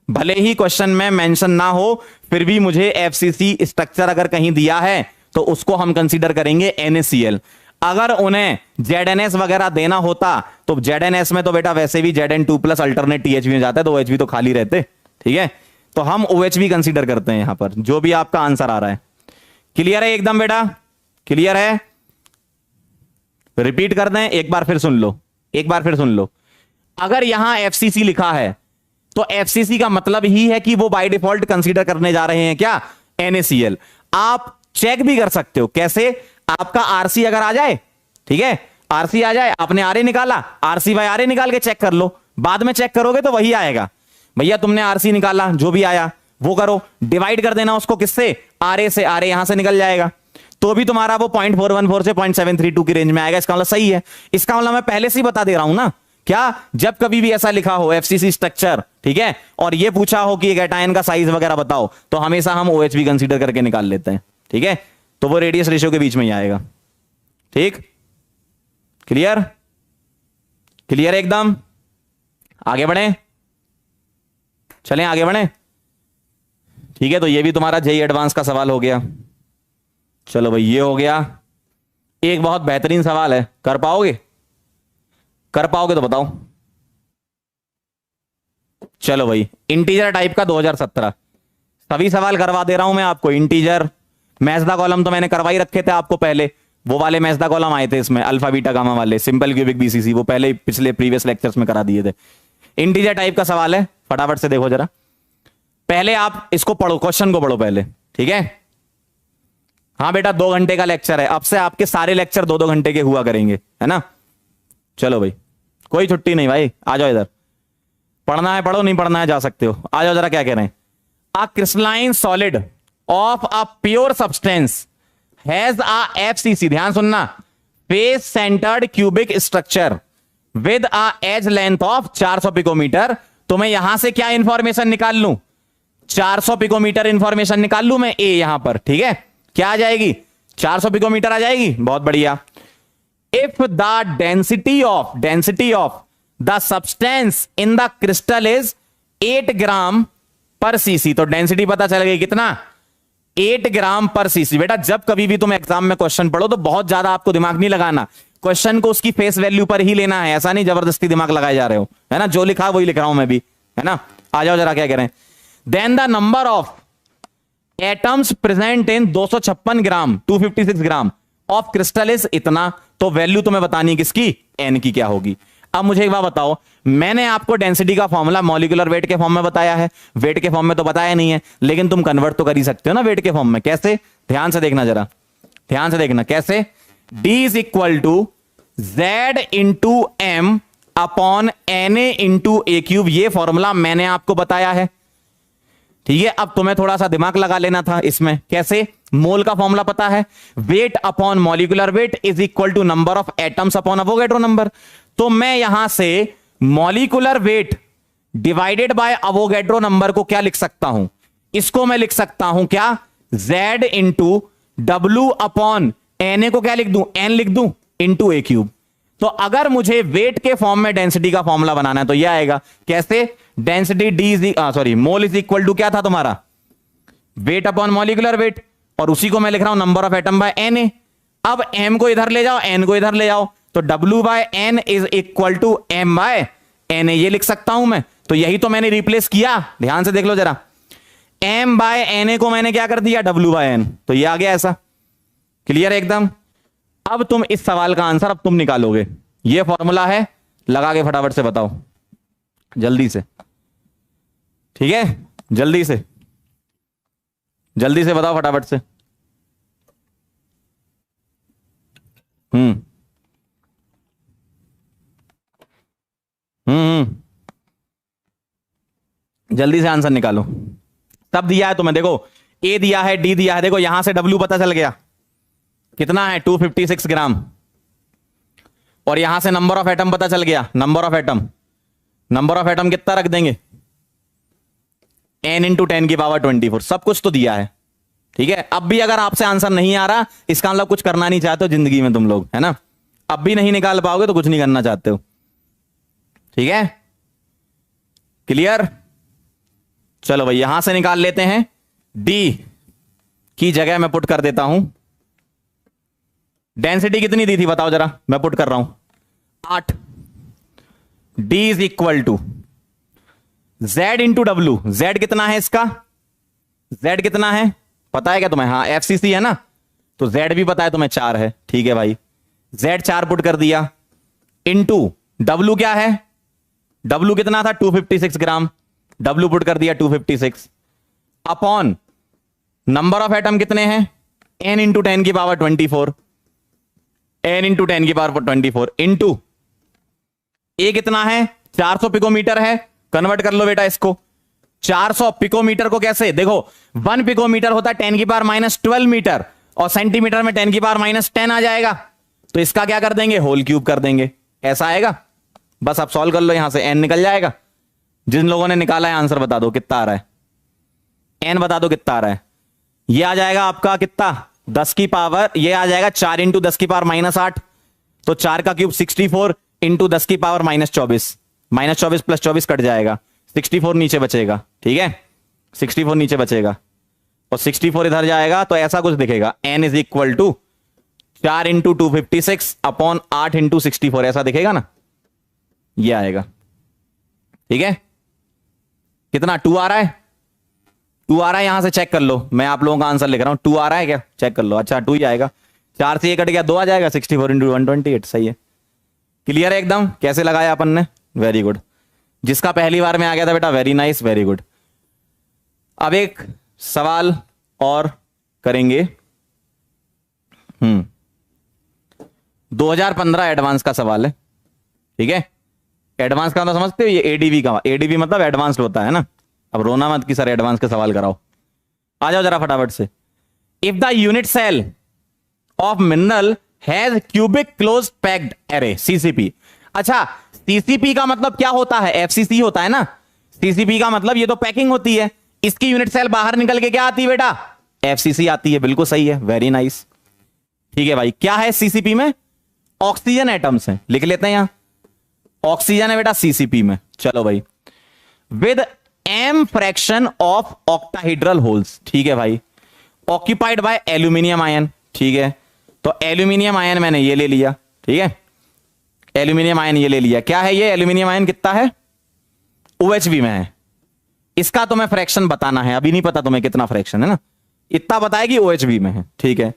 भले ही क्वेश्चन में मेंशन ना हो, फिर भी मुझे एफसीसी स्ट्रक्चर अगर कहीं दिया है तो उसको हम कंसीडर करेंगे एनएसीएल। अगर उन्हें जेडएनएस वगैरह देना होता तो जेडएनएस में तो बेटा वैसे भी Zn2+ अल्टरनेट टीएचवी में जाता है, तो ओएचवी तो खाली रहते, ठीक है। तो हम ओएचवी कंसीडर करते हैं यहां पर, जो भी आपका आंसर आ रहा है। क्लियर है एकदम बेटा, क्लियर है। रिपीट कर दें, एक बार फिर सुन लो, एक बार फिर सुन लो। अगर यहां एफसीसी लिखा है तो एफसीसी का मतलब ही है कि वो बाय डिफॉल्ट कंसीडर करने जा रहे हैं क्या, एनएसीएल। आप चेक भी कर सकते हो, कैसे, आपका आरसी अगर आ जाए, ठीक है, आरसी आ जाए, आपने आरए निकाला, आरसी बाय आरए निकाल के चेक कर लो। बाद में चेक करोगे तो वही आएगा, भैया तुमने आरसी निकाला, जो भी आया वो करो, डिवाइड कर देना उसको किससे, आरए से, आरए यहां से निकल जाएगा, तो भी तुम्हारा वो 0.414 से 0.732 की रेंज में आएगा। इसका मतलब सही है। इसका मतलब मैं पहले से ही बता दे रहा हूं ना, क्या, जब कभी भी ऐसा लिखा हो एफसीसी स्ट्रक्चर, ठीक है, और ये पूछा हो कि कैटायन का साइज वगैरह बताओ, तो हमेशा हम ओएचवी कंसीडर करके निकाल लेते हैं, ठीक है। तो वो रेडियस रेशियो के बीच में ही आएगा, ठीक। क्लियर, क्लियर एकदम। आगे बढ़े, चलें आगे बढ़े, ठीक है। तो ये भी तुम्हारा जेई एडवांस का सवाल हो गया। चलो भाई, ये हो गया। एक बहुत बेहतरीन सवाल है, कर पाओगे, कर पाओगे तो बताओ। चलो भाई, इंटीजर टाइप का 2017, सभी सवाल करवा दे रहा हूं मैं आपको। इंटीजर मैथ्स कॉलम तो मैंने करवा ही रखे थे आपको पहले, वो वाले मैथ्स कॉलम आए थे इसमें, अल्फा बीटा गामा वाले, सिंपल क्यूबिक बीसीसी, वो पहले पिछले प्रीवियस लेक्चर्स में करा दिए थे। इंटीजर टाइप का सवाल है, फटाफट से देखो जरा। पहले आप इसको पढ़ो, क्वेश्चन को पढ़ो पहले, ठीक है। हाँ बेटा, 2 घंटे का लेक्चर है, अब से आपके सारे लेक्चर 2-2 घंटे के हुआ करेंगे, है ना। चलो भाई, कोई छुट्टी नहीं भाई, आ जाओ इधर। पढ़ना है पढ़ो, नहीं पढ़ना है जा सकते हो। आ जाओ जरा, क्या कह रहे हैं। A crystalline solid of a pure substance has a FCC, ध्यान सुनना, face centred cubic structure with a edge length of 400 picometre. तो मैं यहां से क्या इंफॉर्मेशन निकाल लूं, 400 पिकोमीटर इंफॉर्मेशन निकाल लूं मैं, ए यहां पर, ठीक है। क्या आ जाएगी, 400 पिकोमीटर आ जाएगी, बहुत बढ़िया। If the density of the substance in the crystal is 8 ग्राम पर सीसी, तो डेंसिटी पता चल गई कितना, 8 ग्राम पर सीसी। बेटा जब कभी भी तुम एग्जाम में क्वेश्चन पढ़ो तो बहुत ज्यादा आपको दिमाग नहीं लगाना, क्वेश्चन को उसकी फेस वैल्यू पर ही लेना है, ऐसा नहीं जबरदस्ती दिमाग लगाए जा रहे हो, है ना। जो लिखा वही लिख रहा हूं मैं भी, है ना। आ जाओ जरा, क्या कह रहे हैं। Then the number of atoms present in 256 gram 256 gram of crystal is इतना, तो वैल्यू तुम्हें बतानी है किसकी, एन की क्या होगी। अब मुझे एक बात बताओ, मैंने आपको डेंसिटी का फॉर्मूला मॉलिक्यूलर वेट के फॉर्म में बताया है, वेट के फॉर्म में तो बताया नहीं है, लेकिन तुम कन्वर्ट तो कर ही सकते हो ना वेट के फॉर्म में। कैसे, ध्यान से देखना जरा, ध्यान से देखना कैसे। D is equal to Z into M upon Na into A cube, ये फॉर्मूला मैंने आपको बताया है, ठीक है। अब तुम्हें थोड़ा सा दिमाग लगा लेना था इसमें, कैसे, मोल का फॉर्मूला पता है, weight upon molecular weight is equal to number of atoms upon Avogadro number. तो मैं यहां से molecular weight divided by Avogadro number को क्या लिख सकता हूं, इसको मैं लिख सकता हूं क्या, Z into W upon Na को क्या लिख दूं, n लिख दूं इंटू ए क्यूब। तो अगर मुझे वेट के फॉर्म में डेंसिटी का फॉर्मूला बनाना है तो यह आएगा, कैसे, density D mole is equal to क्या था तुम्हारा, वेट अपॉन मॉलिक्यूलर वेट, और उसी को मैं लिख रहा हूं number of atom by Na। अब m को इधर ले जाओ, n को इधर ले जाओ, तो W by n is equal to m by Na, ये लिख सकता हूं मैं। तो यही तो मैंने रिप्लेस किया, ध्यान से देख लो जरा, m बाय Na को मैंने क्या कर दिया, W बाय n, तो ये आ गया ऐसा। क्लियर एकदम। अब तुम इस सवाल का आंसर अब तुम निकालोगे, ये फॉर्मूला है, लगा के फटाफट से बताओ, जल्दी से, ठीक है, जल्दी से, जल्दी से बताओ फटाफट से। जल्दी से आंसर निकालो। सब दिया है तुम्हें, देखो ए दिया है, डी दिया है, देखो यहां से डब्ल्यू पता चल गया कितना है, 256 ग्राम, और यहां से नंबर ऑफ एटम पता चल गया। नंबर ऑफ एटम कितना रख देंगे, n इंटू 10 की पावर 24। सब कुछ तो दिया है, ठीक है। अब भी अगर आपसे आंसर नहीं आ रहा, इसका मतलब कुछ करना नहीं चाहते हो जिंदगी में तुम लोग, है ना। अब भी नहीं निकाल पाओगे तो कुछ नहीं करना चाहते हो, ठीक है। क्लियर। चलो भाई यहां से निकाल लेते हैं। d की जगह मैं पुट कर देता हूं, डेंसिटी कितनी दी थी बताओ जरा, मैं पुट कर रहा हूं 8। d is equal to z into W. z कितना है इसका, z कितना है पता है क्या तुम्हें, हाँ FCC है ना, तो z भी पता है तुम्हें 4 है, ठीक है भाई। z 4 पुट कर दिया, इंटू w क्या है, w कितना था 256 ग्राम, w पुट कर दिया 256, अपॉन नंबर ऑफ एटम कितने हैं n इंटू 10 की पावर 24, n इंटू 10 की पावर 24, इंटू a कितना है 400 पिकोमीटर है। कन्वर्ट कर लो बेटा इसको, 400 पिकोमीटर को कैसे देखो, 1 पिकोमीटर होता है 10 की पावर -12 मीटर, और सेंटीमीटर में 10 की पावर -10 आ जाएगा। तो इसका क्या कर देंगे, होल क्यूब कर देंगे, ऐसा आएगा। बस आप सॉल्व कर लो, यहां से n निकल जाएगा। जिन लोगों ने निकाला है आंसर बता दो कितना आ रहा है, n बता दो कितना आ रहा है। ये आ जाएगा आपका कितना 10 की पावर, ये आ जाएगा 4 इंटू 10 की पावर -8, तो 4 का क्यूब 64 इंटू 10 की पावर -24, -24 प्लस 24 कट जाएगा, 64 नीचे बचेगा, ठीक है। 64 नीचे बचेगा और 64 इधर जाएगा, तो ऐसा कुछ दिखेगा, n is equal to 4 into 256 upon 8 into 64, ऐसा दिखेगा ना, ये आएगा, ठीक है। कितना 2 आ रहा है, 2 आ रहा है, यहां से चेक कर लो, मैं आप लोगों का आंसर लिख रहा हूं, 2 आ रहा है क्या, चेक कर लो। अच्छा 2 ही आएगा, 4 से ये कट गया 2 आ जाएगा, 64 इंटू 128, सही है। क्लियर है एकदम, कैसे लगाया अपन ने, वेरी गुड। जिसका पहली बार में आ गया था बेटा, वेरी नाइस, वेरी गुड। अब एक सवाल और करेंगे, 2015 एडवांस का सवाल है, ठीक है। एडवांस का मतलब समझते हो, ये एडीवी का, एडीवी मतलब एडवांस्ड होता है ना। अब रोना मत कि सर एडवांस के सवाल कराओ, आ जाओ जरा फटाफट से। If the unit cell of mineral has cubic close packed array, CCP. अच्छा सीसीपी का मतलब क्या होता है, एफसीसी होता है ना। सीसीपी का मतलब ये तो पैकिंग होती है, इसकी यूनिट सेल बाहर निकल के क्या आती है बेटा, एफसीसी आती है, बिल्कुल सही है, वेरी नाइस, ठीक है भाई। क्या है सीसीपी में, ऑक्सीजन एटम्स हैं, लिख लेते हैं यहां ऑक्सीजन है बेटा सीसीपी में। चलो भाई, with m fraction of octahedral holes, ठीक है भाई, ऑक्यूपाइड बाय एल्यूमिनियम आयन, ठीक है। तो एल्यूमिनियम आयन मैंने ये ले लिया, ठीक है, एल्यूमिनियम आयन ये ले लिया। क्या है ये एल्यूमिनियम आयन, कितना है, OHV में है। इसका तुम्हें फ्रैक्शन बताना है, अभी नहीं पता तुम्हें कितना फ्रैक्शन है ना, इतना बताया कि OHV में है, ठीक है।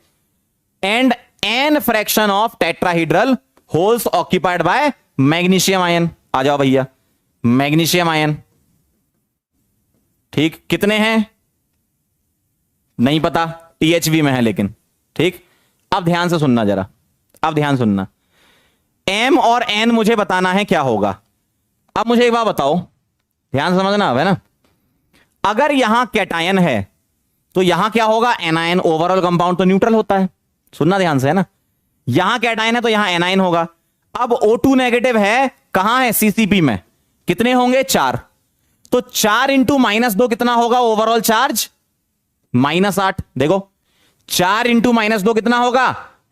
And n fraction of tetrahedral holes occupied by magnesium ion, आ जाओ भैया, मैग्नीशियम आयन, ठीक, कितने हैं नहीं पता, THV में है लेकिन, ठीक। अब ध्यान से सुनना जरा, अब ध्यान सुनना, m और n मुझे बताना है क्या होगा। अब मुझे एक बात बताओ, ध्यान समझना है ना, अगर यहां कैटायन है तो यहां क्या होगा, एनायन। ओवरऑल कंपाउंड तो न्यूट्रल होता है, सुनना ध्यान से, है ना। यहां कैटायन है तो यहां एनायन होगा। अब O2 नेगेटिव है, कहां है, सीसीपी में, कितने होंगे 4, तो 4 इंटू -2 कितना होगा ओवरऑल चार्ज, -8। देखो 4 इंटू -2 कितना होगा,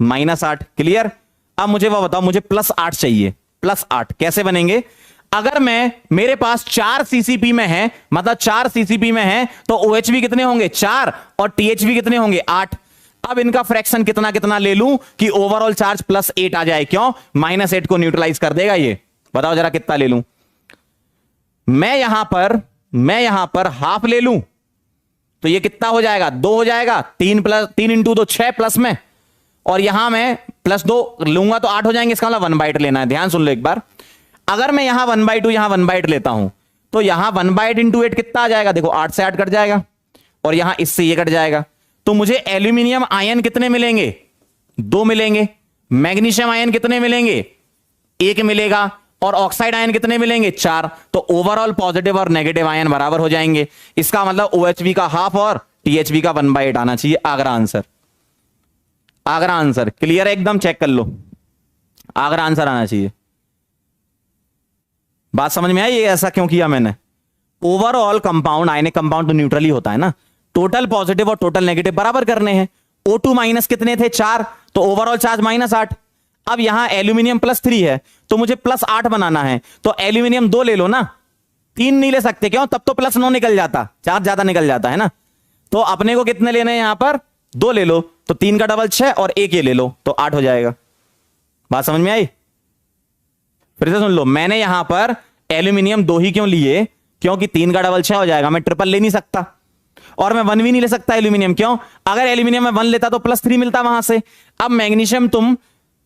-8। क्लियर। अब मुझे वो बताओ, मुझे +8 चाहिए, +8 कैसे बनेंगे। अगर मैं, मेरे पास 4 सीसीपी में है, मतलब 4 सीसीपी में है, तो OHV कितने होंगे 4 और THV कितने होंगे 8। अब इनका फ्रैक्शन कितना कितना ले लूं कि ओवरऑल चार्ज +8 आ जाए, क्यों, -8 को न्यूट्रलाइज कर देगा ये, बताओ जरा कितना ले लूं। मैं यहां पर हाफ ले लूं तो ये कितना हो जाएगा, 2 हो जाएगा, 3 इंटू 2 6 प्लस में, और यहां मैं +2 लूंगा तो 8 हो जाएंगे। इसका मतलब 1/8 लेना है, ध्यान सुन लो एक बार। अगर मैं यहां 1/2 यहां 1/8 लेता हूं तो यहां 1/8 इंटू 8 कितना आ जाएगा, देखो 8 से 8 कट जाएगा और यहां इससे ये कट जाएगा, तो मुझे एल्यूमिनियम आयन कितने मिलेंगे, 2 मिलेंगे। मैग्नीशियम आयन कितने मिलेंगे, 1 मिलेगा। और ऑक्साइड आयन कितने मिलेंगे, 4। तो ओवरऑल पॉजिटिव और नेगेटिव आयन बराबर हो जाएंगे। इसका मतलब OHV का हाफ और THV का 1/8 आना चाहिए। Agra answer, Agra answer. Clear है एकदम, चेक कर लो। अगर आंसर आना चाहिए। बात समझ में आई ये ऐसा क्यों किया मैंने? ओवरऑल कंपाउंड, आयनिक कंपाउंड तो न्यूट्रल ही होता है ना, टोटल पॉजिटिव और टोटल नेगेटिव बराबर करने हैं। O2 माइनस कितने थे? 4, तो ओवरऑल चार्ज -8। अब यहां एल्यूमिनियम +3 है तो मुझे +8 बनाना है, तो एल्यूमिनियम 2 ले लो ना, 3 नहीं ले सकते क्यों? तब तो +9 निकल जाता, चार्ज ज्यादा निकल जाता है ना। तो अपने को कितने लेने हैं यहां पर? 2 ले लो, तो 3 का डबल 6 और 1 ये ले लो तो 8 हो जाएगा। बात समझ में आई? फिर से सुन लो, मैंने यहां पर एल्यूमिनियम 2 ही क्यों लिए? क्योंकि 3 का डबल 6 हो जाएगा, मैं ट्रिपल ले नहीं सकता, और मैं 1 भी नहीं ले सकता एल्यूमिनियम। क्यों? अगर एल्यूमिनियम में 1 लेता तो +3 मिलता वहां से। अब मैग्नीशियम तुम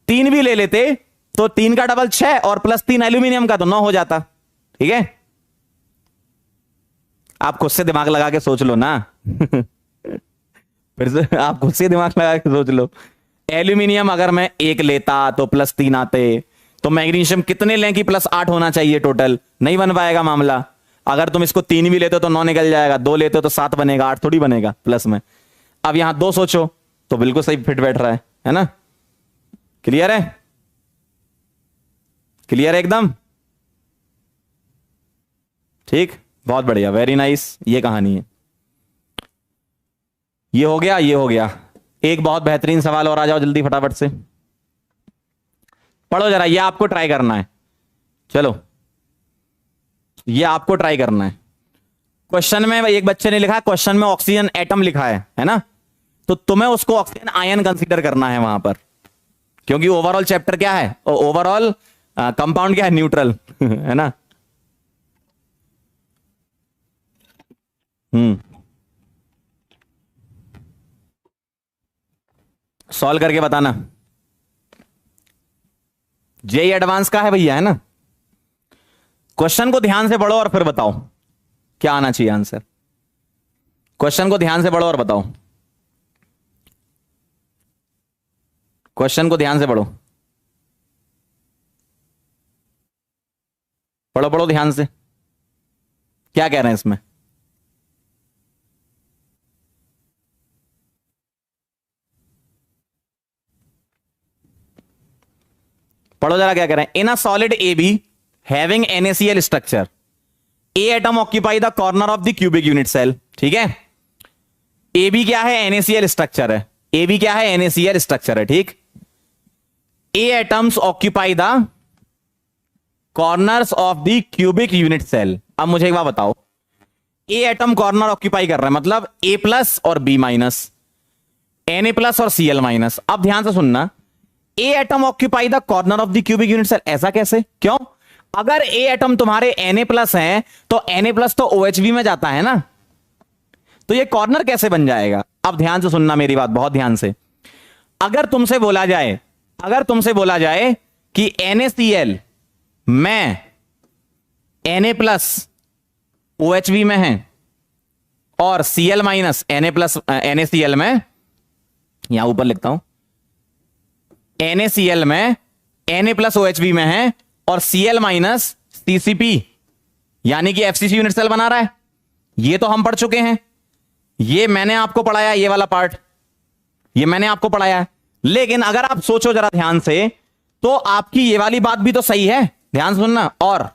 3 भी ले लेते तो 3 का डबल 6 और +3 एल्यूमिनियम का तो 9 हो जाता। ठीक है, आप खुद से दिमाग लगा के सोच लो ना। फिर से आप खुद से दिमाग लगा के सोच लो, एल्यूमिनियम अगर मैं 1 लेता तो +3 आते, तो मैग्नीशियम कितने लें कि +8 होना चाहिए टोटल? नहीं बन पाएगा मामला। अगर तुम इसको 3 भी लेते हो तो 9 निकल जाएगा, 2 लेते हो तो 7 बनेगा, 8 थोड़ी बनेगा प्लस में। अब यहां 2 सोचो तो बिल्कुल सही फिट बैठ रहा है ना? क्लियर है? क्लियर है एकदम? ठीक, बहुत बढ़िया, वेरी नाइस। ये कहानी है, ये हो गया, ये हो गया। एक बहुत बेहतरीन सवाल और आ जाओ जल्दी फटाफट से पढ़ो जरा, ये आपको ट्राई करना है। चलो, ये आपको ट्राई करना है। क्वेश्चन में एक बच्चे ने लिखा, क्वेश्चन में ऑक्सीजन एटम लिखा है ना? तो तुम्हें उसको ऑक्सीजन आयन कंसीडर करना है वहां पर, क्योंकि ओवरऑल चैप्टर क्या है, ओवरऑल कंपाउंड क्या है? न्यूट्रल। है ना? सॉल्व करके बताना। जेई एडवांस का है भैया, है ना? क्वेश्चन को ध्यान से पढ़ो और फिर बताओ क्या आना चाहिए आंसर। क्वेश्चन को ध्यान से पढ़ो और बताओ, क्वेश्चन को ध्यान से पढ़ो, पढ़ो पढ़ो ध्यान से, क्या कह रहे हैं इसमें? पढ़ो जरा क्या कह रहे हैं। In a solid AB having NaCl structure, A atom occupy the corner of the cubic unit cell. ठीक है, AB क्या है? NaCl स्ट्रक्चर है। AB क्या है? NaCl स्ट्रक्चर है। ठीक, A atoms occupy the corners of the cubic unit cell. अब मुझे एक बात बताओ, ए एटम कॉर्नर ऑक्यूपाई कर रहा है, मतलब A+ और B-, Na+ और Cl-। अब ध्यान से सुनना, A atom occupy the corner of the cubic unit cell, ऐसा कैसे? क्यों? अगर ए एटम तुम्हारे Na+ हैं तो Na+ तो OHV में जाता है ना, तो ये कॉर्नर कैसे बन जाएगा? अब ध्यान से सुनना मेरी बात, बहुत ध्यान से। अगर तुमसे बोला जाए कि NaCl में Na+ OHV में है और Cl- NaCl में, यहां ऊपर लिखता हूं, NaCl में Na+ OHV में है और Cl- CCP यानी कि FCC यूनिट सेल बना रहा है। ये तो हम पढ़ चुके हैं, ये मैंने आपको पढ़ाया, ये वाला पार्ट ये मैंने आपको पढ़ाया है। लेकिन अगर आप सोचो जरा ध्यान से, तो आपकी ये वाली बात भी तो सही है, ध्यान सुनना। और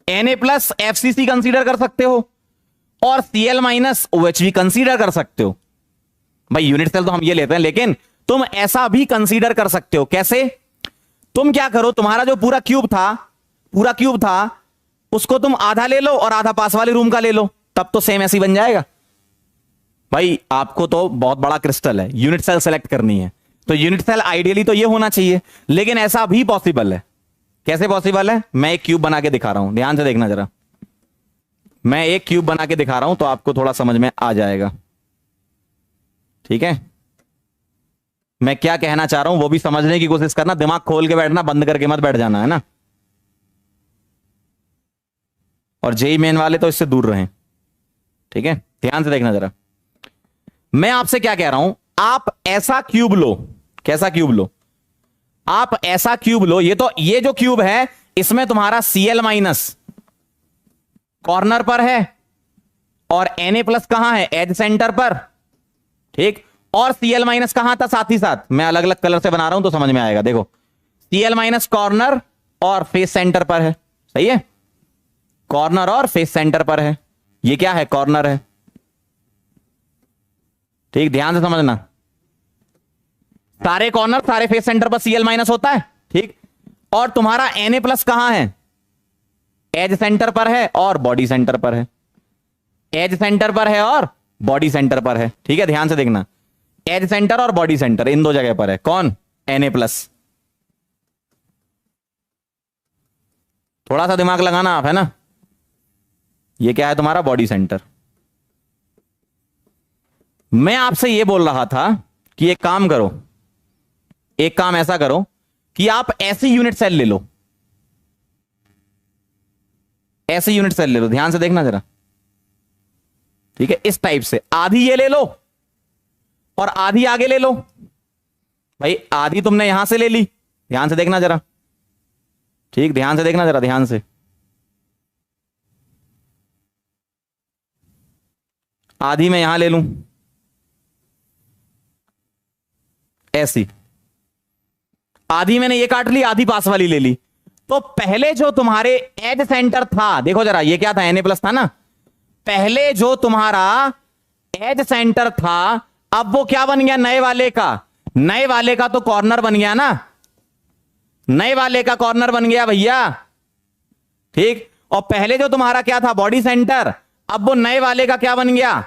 Na+ FCC कंसीडर कर सकते हो और Cl- OHV कंसीडर कर सकते हो। भाई यूनिट सेल तो हम ये लेते हैं, लेकिन तुम ऐसा भी कंसीडर कर सकते हो। कैसे? तुम क्या करो, तुम्हारा जो पूरा क्यूब था उसको तुम आधा ले लो और आधा पास वाले रूम का ले लो, तब तो सेम ऐसी बन जाएगा। भाई आपको तो बहुत बड़ा क्रिस्टल है, यूनिट सेल सेलेक्ट करनी है, तो यूनिट सेल आइडियली तो ये होना चाहिए, लेकिन ऐसा भी पॉसिबल है। कैसे पॉसिबल है? मैं एक क्यूब बना के दिखा रहा हूं, ध्यान से देखना जरा। मैं एक क्यूब बना के दिखा रहा हूं तो आपको थोड़ा समझ में आ जाएगा। ठीक है, मैं क्या कहना चाह रहा हूं वो भी समझने की कोशिश करना, दिमाग खोल के बैठना, बंद करके मत बैठ जाना, है ना? और जेई मेन वाले तो इससे दूर रहें। ठीक है, ध्यान से देखना जरा। मैं आपसे क्या कह रहा हूं, आप ऐसा क्यूब लो। कैसा क्यूब लो? आप ऐसा क्यूब लो, ये जो क्यूब है इसमें तुम्हारा Cl- कॉर्नर पर है और Na+ कहां है? एज सेंटर पर। ठीक, और Cl माइनस कहां था साथ ही साथ, मैं अलग अलग कलर से बना रहा हूं तो समझ में आएगा। देखो Cl माइनस कॉर्नर और फेस सेंटर पर है, सही है, कॉर्नर और फेस सेंटर पर है। ये क्या है, कॉर्नर है, ठीक, ध्यान से समझना। सारे कॉर्नर सारे फेस सेंटर पर Cl माइनस होता है, ठीक। और तुम्हारा Na प्लस कहां है, एज सेंटर पर है और बॉडी सेंटर पर है, एज सेंटर पर है और बॉडी सेंटर पर है, ठीक है, ध्यान से देखना। एज सेंटर और बॉडी सेंटर इन दो जगह पर है, कौन, Na प्लस। थोड़ा सा दिमाग लगाना आप, है ना। ये क्या है तुम्हारा, बॉडी सेंटर। मैं आपसे ये बोल रहा था कि एक काम करो, एक काम ऐसा करो कि आप ऐसी यूनिट सेल ले लो, ऐसी यूनिट सेल ले लो, ध्यान से देखना जरा, ठीक है, इस टाइप से। आधी ये ले लो और आधी आगे ले लो। भाई आधी तुमने यहां से ले ली, ध्यान से देखना जरा, ठीक, ध्यान से देखना जरा, ध्यान से। आधी मैं यहां ले लूं, ऐसी। आधी मैंने ये काट ली, आधी पास वाली ले ली। तो पहले जो तुम्हारे एज सेंटर था, देखो जरा, ये क्या था, Na प्लस था ना। पहले जो तुम्हारा एज सेंटर था, अब वो क्या बन गया, नए वाले का, नए वाले का तो कॉर्नर बन गया ना, नए वाले का कॉर्नर बन गया भैया, ठीक। और पहले जो तुम्हारा क्या था, बॉडी सेंटर, अब वो नए वाले का क्या बन गया,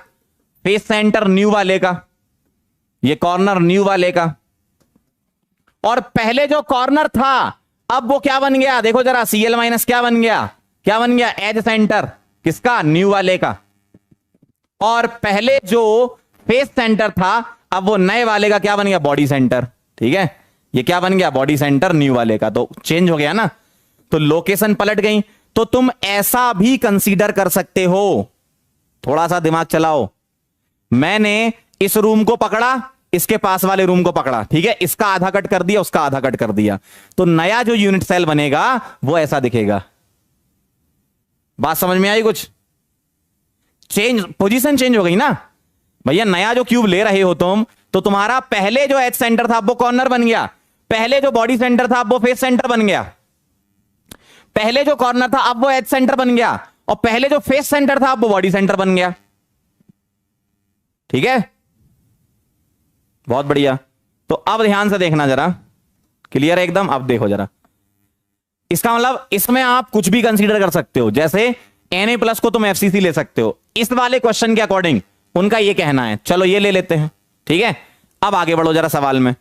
फेस सेंटर न्यू वाले का, ये कॉर्नर न्यू वाले का। और पहले जो कॉर्नर था, अब वो क्या बन गया, देखो जरा, Cl माइनस क्या बन गया, क्या बन गया, एज सेंटर, किसका, न्यू वाले का। और पहले जो फेस सेंटर था, अब वो नए वाले का क्या बन गया, बॉडी सेंटर, ठीक है, ये क्या बन गया, बॉडी सेंटर न्यू वाले का। तो चेंज हो गया ना, तो लोकेशन पलट गई। तो तुम ऐसा भी कंसीडर कर सकते हो, थोड़ा सा दिमाग चलाओ। मैंने इस रूम को पकड़ा, इसके पास वाले रूम को पकड़ा, ठीक है, इसका आधा कट कर दिया, उसका आधा कट कर दिया, तो नया जो यूनिट सेल बनेगा वो ऐसा दिखेगा। बात समझ में आई कुछ, चेंज, पोजीशन चेंज हो गई ना भैया। नया जो क्यूब ले रहे हो तुम, तो तुम्हारा पहले जो एच सेंटर था, अब वो कॉर्नर बन गया। पहले जो बॉडी सेंटर था, अब वो फेस सेंटर बन गया। पहले जो कॉर्नर था, अब वो एच सेंटर बन गया। और पहले जो फेस सेंटर था, अब वो बॉडी सेंटर बन गया, ठीक है, बहुत बढ़िया। तो अब ध्यान से देखना जरा, क्लियर है एकदम। अब देखो जरा, इसका मतलब इसमें आप कुछ भी कंसीडर कर सकते हो, जैसे Na प्लस को तुम FCC ले सकते हो। इस वाले क्वेश्चन के अकॉर्डिंग उनका ये कहना है, चलो ये ले लेते हैं, ठीक है। अब आगे बढ़ो जरा सवाल में,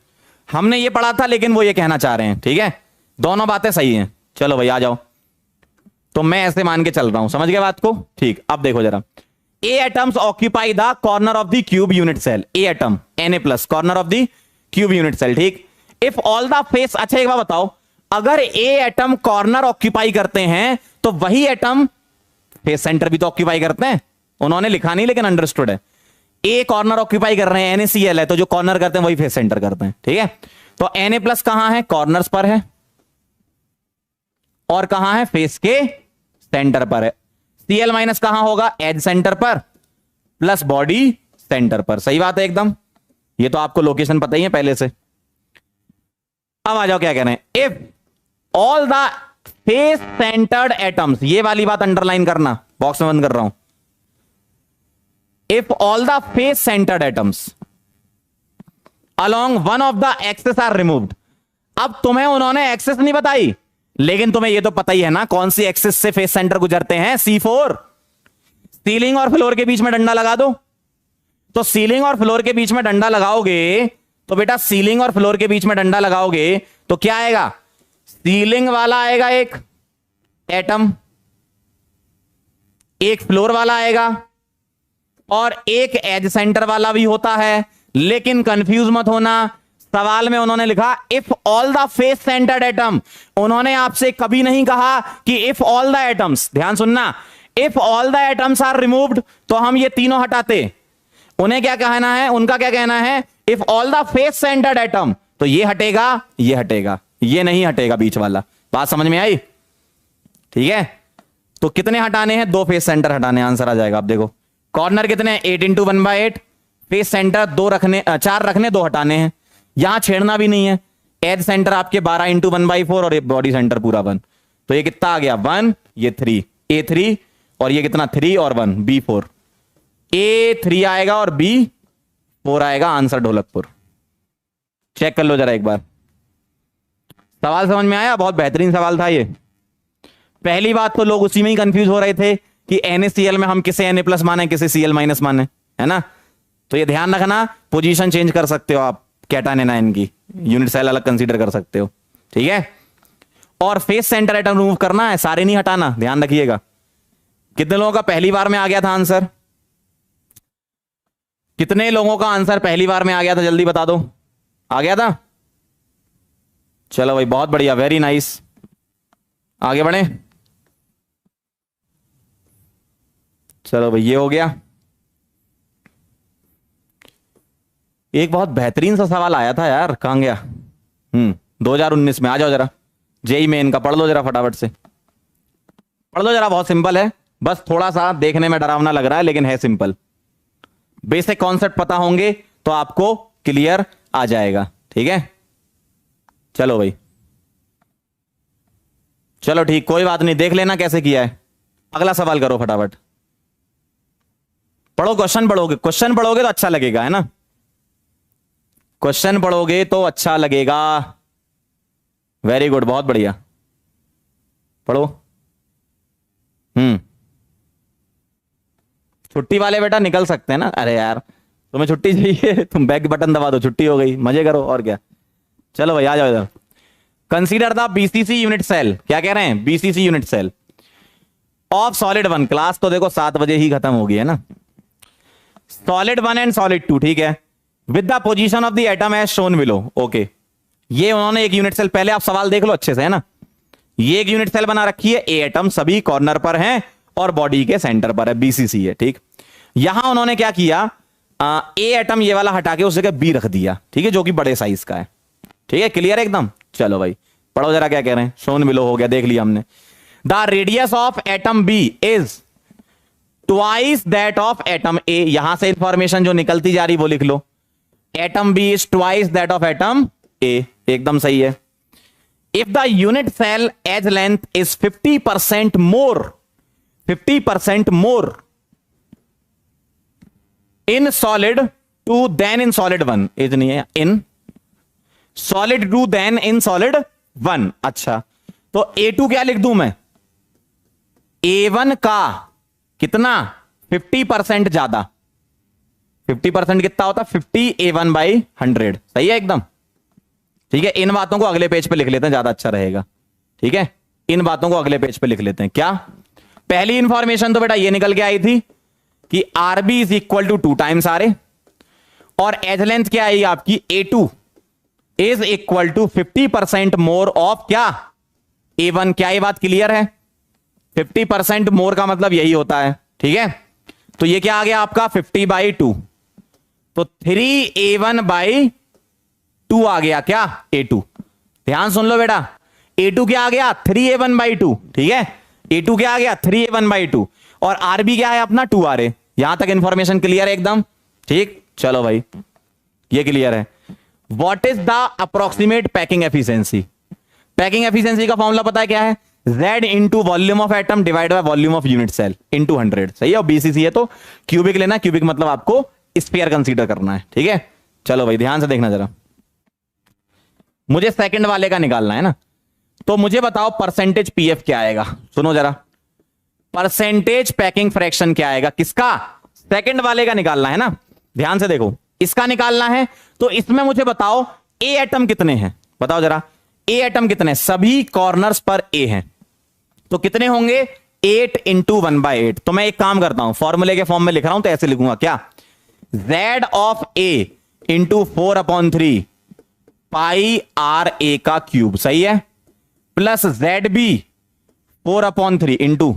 हमने ये पढ़ा था लेकिन वो ये कहना चाह रहे हैं, ठीक है, दोनों बातें सही हैं। चलो भाई आ जाओ, तो मैं ऐसे मान के चल रहा हूं, समझ गए बात को, ठीक। अब देखो जरा, A atoms occupy the corner of the cube unit cell, A atom Na plus corner of the cube unit cell, ठीक। If all the face, अच्छा एक बात बताओ, अगर A एटम कॉर्नर ऑक्यूपाई करते हैं तो वही एटम फेस सेंटर भी तो ऑक्यूपाई करते हैं। उन्होंने लिखा नहीं लेकिन अंडरस्टूड है। A कॉर्नर ऑक्यूपाई कर रहे हैं, NaCl है, तो जो कॉर्नर करते हैं वही फेस सेंटर करते हैं, ठीक है। तो Na प्लस कहां है, कॉर्नर्स पर है, और कहां है, फेस के सेंटर पर है। Cl माइनस कहां होगा, एज सेंटर पर प्लस बॉडी सेंटर पर। सही बात है एकदम, ये तो आपको लोकेशन पता ही है पहले से। अब आ जाओ क्या कह रहे हैं, if all the face centred atoms, ये वाली बात अंडरलाइन करना, बॉक्स में बंद कर रहा हूं। If all the face centred atoms along one of the axes are removed. अब तुम्हें उन्होंने एक्सेस नहीं बताई, लेकिन तुम्हें यह तो पता ही है ना कौन सी एक्सिस से फेस सेंटर गुजरते हैं, C4। सीलिंग और फ्लोर के बीच में डंडा लगा दो। तो सीलिंग और फ्लोर के बीच में डंडा लगाओगे तो बेटा, सीलिंग और फ्लोर के बीच में डंडा लगाओगे तो क्या आएगा, सीलिंग वाला आएगा एक एटम, एक फ्लोर वाला आएगा, और एक एज सेंटर वाला भी होता है। लेकिन कंफ्यूज मत होना, सवाल में उन्होंने लिखा if all the face centred atom. उन्होंने आपसे कभी नहीं कहा कि इफ ऑल द एटम्स, ध्यान सुनना, if all the atoms are removed तो हम ये तीनों हटाते। उन्हें क्या कहना है, उनका क्या कहना है, if all the face centred atom, तो ये हटेगा, ये हटेगा, ये नहीं हटेगा बीच वाला। बात समझ में आई, ठीक है। तो कितने हटाने हैं, 2 फेस सेंटर हटाने, आंसर आ जाएगा। आप देखो कॉर्नर कितने हैं, 8 × 1/8, फेस सेंटर 4 रखने 2 हटाने हैं, यहां छेड़ना भी नहीं है। एज सेंटर आपके 12 इंटू 1/4 और बॉडी सेंटर पूरा 1, तो ये कितना आ गया 1, ये 3, A3 और ये कितना 3 और 1 B4, A3 आएगा और B4 आएगा, आंसर ढोलकपुर। चेक कर लो जरा एक बार, सवाल समझ में आया? बहुत बेहतरीन सवाल था ये। पहली बात तो लोग उसी में ही कंफ्यूज हो रहे थे कि NaCl में हम किसे Na+ माने, किसे Cl- माने, है ना? तो ये ध्यान रखना, पोजीशन चेंज कर सकते हो आप कैटायन एनायन की, यूनिट सेल अलग कंसीडर कर सकते हो, ठीक है। और फेस सेंटर एटम रिमूव करना है, सारे नहीं हटाना, ध्यान रखिएगा। कितने लोगों का पहली बार में आ गया था आंसर? कितने लोगों का आंसर पहली बार में आ गया था? जल्दी बता दो। आ गया था? चलो भाई, बहुत बढ़िया, वेरी नाइस। आगे बढ़े। चलो भाई, ये हो गया। एक बहुत बेहतरीन सा सवाल आया था यार, कहां गया? 2019 में। आ जाओ जरा, जेई मेन का पढ़ लो जरा, फटाफट से पढ़ लो जरा। बहुत सिंपल है, बस थोड़ा सा देखने में डरावना लग रहा है, लेकिन है सिंपल। बेसिक कॉन्सेप्ट पता होंगे तो आपको क्लियर आ जाएगा, ठीक है। चलो भाई, चलो ठीक, कोई बात नहीं, देख लेना कैसे किया है। अगला सवाल करो फटाफट। पढ़ो, क्वेश्चन पढ़ोगे, क्वेश्चन पढ़ोगे तो अच्छा लगेगा, है ना? क्वेश्चन पढ़ोगे तो अच्छा लगेगा। वेरी गुड, बहुत बढ़िया, पढ़ो। छुट्टी वाले बेटा निकल सकते हैं ना? अरे यार, तुम्हें छुट्टी चाहिए, तुम बैक बटन दबा दो, छुट्टी हो गई, मजे करो और क्या। चलो भाई, आ जाओ इधर। Consider the BCC unit cell, क्या कह रहे हैं? BCC unit cell of solid 1। Class तो देखो 7 बजे ही खत्म होगी, है ना? सॉलिड 1 एंड सॉलिड 2, ठीक है, with the position of the atom as shown below. Okay, ये उन्होंने एक यूनिट सेल, पहले आप सवाल देख लो अच्छे से, है ना? ये एक यूनिट सेल बना रखी है, ए एटम सभी कॉर्नर पर हैं और बॉडी के सेंटर पर है, BCC है, ठीक। यहां उन्होंने क्या किया, ए एटम ये वाला हटा के उस जगह बी रख दिया, ठीक है, जो कि बड़े साइज का है, ठीक है, क्लियर एकदम। चलो भाई, पढ़ो जरा क्या कह रहे हैं। शोन बिलो हो गया, देख लिया हमने। The radius of atom B is twice that of atom A. यहां से इंफॉर्मेशन जो निकलती जा रही वो लिख लो। Atom B is twice that of atom A, एकदम सही है। If the unit cell edge length is 50% more, 50% more in solid 2 than in solid 1, is नहीं है, in solid 2 than in solid 1। अच्छा, तो A2 क्या लिख दूं मैं? A1 का कितना? 50% ज्यादा। 50% कितना होता? 50 A1/100, सही है एकदम, ठीक है। इन बातों को अगले पेज पे लिख लेते हैं, ज्यादा अच्छा रहेगा, ठीक है। इन बातों को अगले पेज पे लिख लेते हैं। क्या पहली इंफॉर्मेशन तो बेटा ये निकल के आई थी कि RB is equal to 2 times RA, और एज लेंथ क्या आई आपकी? A2 is equal to 50% more of क्या? A1। क्या ये बात क्लियर है? 50% मोर का मतलब यही होता है, ठीक है। तो ये क्या आ गया आपका? 50/2, तो 3A1/2 आ गया क्या? A2। ध्यान सुन लो बेटा, A2 क्या आ गया? 3A1/2, ठीक है। A2 क्या आ गया? 3A1/2, और RB क्या है अपना? 2RA। यहां तक इंफॉर्मेशन क्लियर है एकदम, ठीक। चलो भाई, ये क्लियर है। What is the approximate packing efficiency? Packing efficiency का फॉर्मूला पता है क्या है? Z into volume of atom divide by volume of unit cell into 100, सही है। और BCC है तो क्यूबिक लेना, क्यूबिक मतलब आपको स्फीयर कंसीडर करना है, ठीक है। चलो भाई, ध्यान से देखना जरा, मुझे सेकंड वाले का निकालना है ना, तो मुझे बताओ परसेंटेज PF क्या आएगा? सुनो जरा, परसेंटेज पैकिंग फ्रैक्शन क्या आएगा? किसका? सेकंड वाले का निकालना है ना, ध्यान से देखो, इसका निकालना है। तो इसमें मुझे बताओ ए एटम कितने हैं, बताओ जरा। ए एटम कितने? सभी कॉर्नर्स पर ए हैं, तो कितने होंगे? 8 इंटू 1/8। तो मैं एक काम करता हूं, फॉर्मूले के फॉर्म में लिख रहा हूं, तो ऐसे लिखूंगा क्या? Z of A into 4/3 pi RA का क्यूब, सही है, प्लस ZB 4/3 इंटू,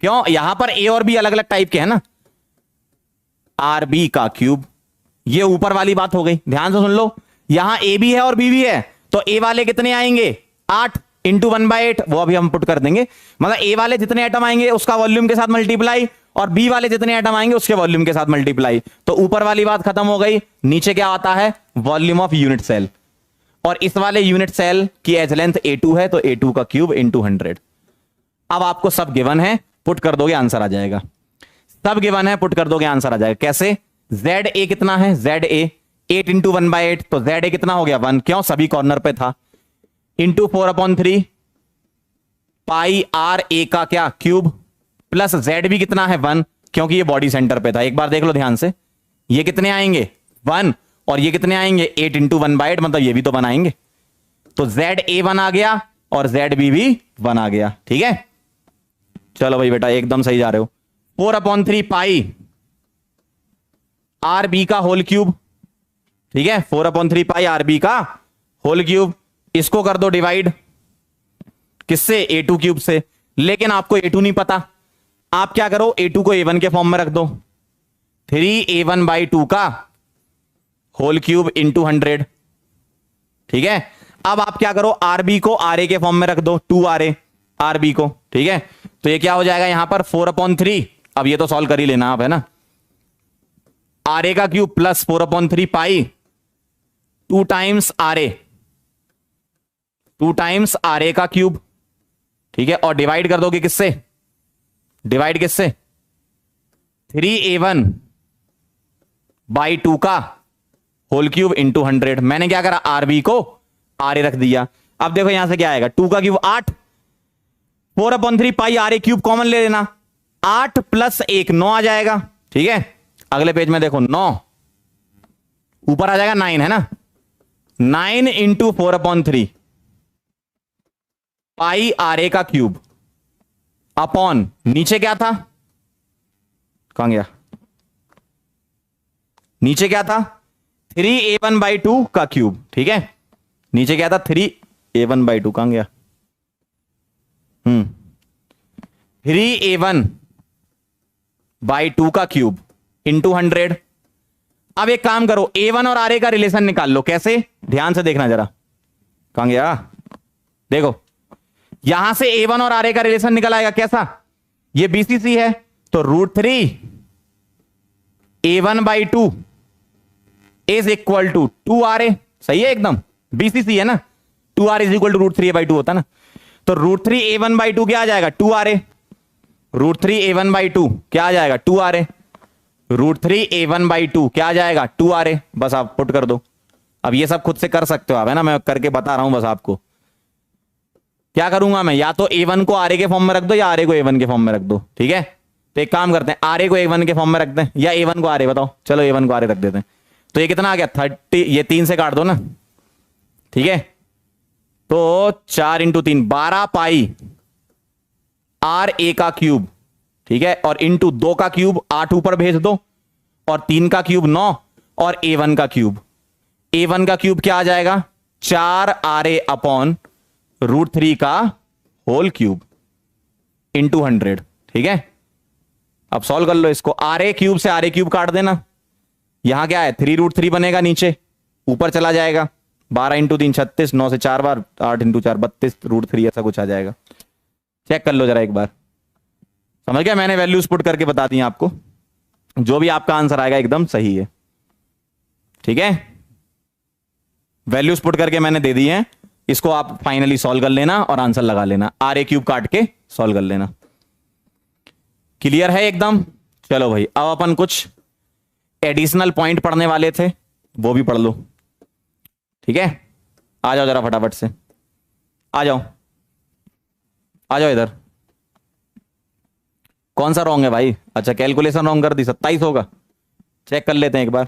क्यों? यहां पर A और B अलग अलग टाइप के हैं ना, RB का क्यूब। ये ऊपर वाली बात हो गई, ध्यान से सुन लो। यहां A भी है और B भी है, तो A वाले कितने आएंगे? 8, इंटू 1/8, वो अभी हम पुट कर देंगे। मतलब ए वाले जितने एटम आएंगे उसका वॉल्यूम के साथ मल्टीप्लाई, और बी वाले जितने एटम आएंगे उसके वॉल्यूम के साथ मल्टीप्लाई। तो ऊपर वाली बात खत्म हो गई, नीचे क्या आता है, वॉल्यूम ऑफ यूनिट सेल। और इस वाले यूनिट सेल की एज लेंथ A2 है, तो A2 का क्यूब इंटू 100। अब आपको सब गिवन है, पुट कर दोगे आंसर आ जाएगा। सब गिवन है, पुट कर दोगे आंसर आ जाएगा। कैसे, ZA कितना है, ZA 8 इंटू 1/8, तो ZA कितना हो गया 1, क्यों, सभी कॉर्नर पे था, इंटू 4/3 पाई RA का क्या क्यूब, प्लस Z भी कितना है 1, क्योंकि ये बॉडी सेंटर पे था। एक बार देख लो ध्यान से, ये कितने आएंगे 1, और ये कितने आएंगे 8 इंटू 1/8, मतलब ये भी तो बनाएंगे। तो ZA 1 आ गया और ZB भी 1 आ गया। ठीक है, चलो भाई बेटा एकदम सही जा रहे हो। 4/3 पाई RB का होल क्यूब, ठीक है, 4/3 पाई RB का होल क्यूब। इसको कर दो डिवाइड किससे, A2 क्यूब से। लेकिन आपको A2 नहीं पता, आप क्या करो, A2 को A1 के फॉर्म में रख दो, 3A1/2 का होल क्यूब इंटू 100। ठीक है, अब आप क्या करो, RB को RA के फॉर्म में रख दो, 2RA RB को। ठीक है, तो ये क्या हो जाएगा यहां पर 4/3, अब ये तो सॉल्व कर ही लेना आप, है ना, RA का क्यूब प्लस 4/3 पाई 2 टाइम्स RA, 2 टाइम्स RA का क्यूब। ठीक है, और डिवाइड कर दोगे किससे, डिवाइड किससे, 3A1/2 का होल क्यूब इंटू 100। मैंने क्या करा, RB को RA रख दिया। अब देखो यहां से क्या आएगा, 2 का क्यूब 8, 4/3 पाई RA क्यूब कॉमन ले लेना, 8 प्लस 1 9 आ जाएगा। ठीक है, अगले पेज में देखो 9, ऊपर आ जाएगा 9, है ना, 9 इंटू 4/3 पाई RA का क्यूब अपॉन, नीचे क्या था, कहां गया, नीचे क्या था, 3A1/2 का क्यूब। ठीक है, नीचे क्या था, 3A1/2, कहां गया, 3A1/2 का क्यूब इंटू 100। अब एक काम करो, A1 और RA का रिलेशन निकाल लो। कैसे, ध्यान से देखना जरा, कहां गया, देखो यहां से A1 और RA का रिलेशन निकल आएगा कैसा, ये BCC है, तो √3A1/2 is equal to 2RA। सही है एकदम, BCC है ना, 2RA is equal to √3A/2 होता ना, तो √3A1/2 क्या आ जाएगा, 2RA, √3A1/2 क्या आ जाएगा, 2RA, √3A1/2 क्या आ जाएगा, 2RA। बस आप पुट कर दो। अब ये सब खुद से कर सकते हो आप, है ना, मैं करके बता रहा हूं बस आपको। क्या करूंगा मैं, या तो A1 को RA के फॉर्म में रख दो, या RA को A1 के फॉर्म में रख दो। ठीक है, तो एक काम करते हैं, RA को A1 के फॉर्म में रख दें, या A1 को RA, बताओ, चलो A1 को RA रख देते हैं। तो ये कितना आ गया 30, ये 3 से काट दो ना। ठीक है, तो 4 इंटू 3 12 पाई RA का क्यूब। ठीक है, और इंटू 2 का क्यूब 8 ऊपर भेज दो, और 3 का क्यूब 9, और A1 का क्यूब, A1 का क्यूब क्या आ जाएगा, 4RA अपॉन √3 का होल क्यूब इंटू 100। ठीक है, अब सॉल्व कर लो इसको, RA क्यूब से RA क्यूब काट देना, यहां क्या है 3√3 बनेगा, नीचे ऊपर चला जाएगा, 12 इंटू 3 36, 9 से 4 बार, 8 इंटू 4 32, √3 ऐसा कुछ आ जाएगा। चेक कर लो जरा एक बार, समझ गया, मैंने वैल्यूज पुट करके बता दी आपको, जो भी आपका आंसर आएगा एकदम सही है। ठीक है, वैल्यूज पुट करके मैंने दे दी है, इसको आप फाइनली सॉल्व कर लेना और आंसर लगा लेना, RA क्यूब काट के सॉल्व कर लेना। क्लियर है एकदम। चलो भाई, अब अपन कुछ एडिशनल पॉइंट पढ़ने वाले थे, वो भी पढ़ लो। ठीक है, आ जाओ जरा फटाफट से, आ जाओ, आ जाओ इधर। कौन सा रॉन्ग है भाई, अच्छा कैलकुलेशन रॉन्ग कर दी, 27 होगा, चेक कर लेते हैं एक बार,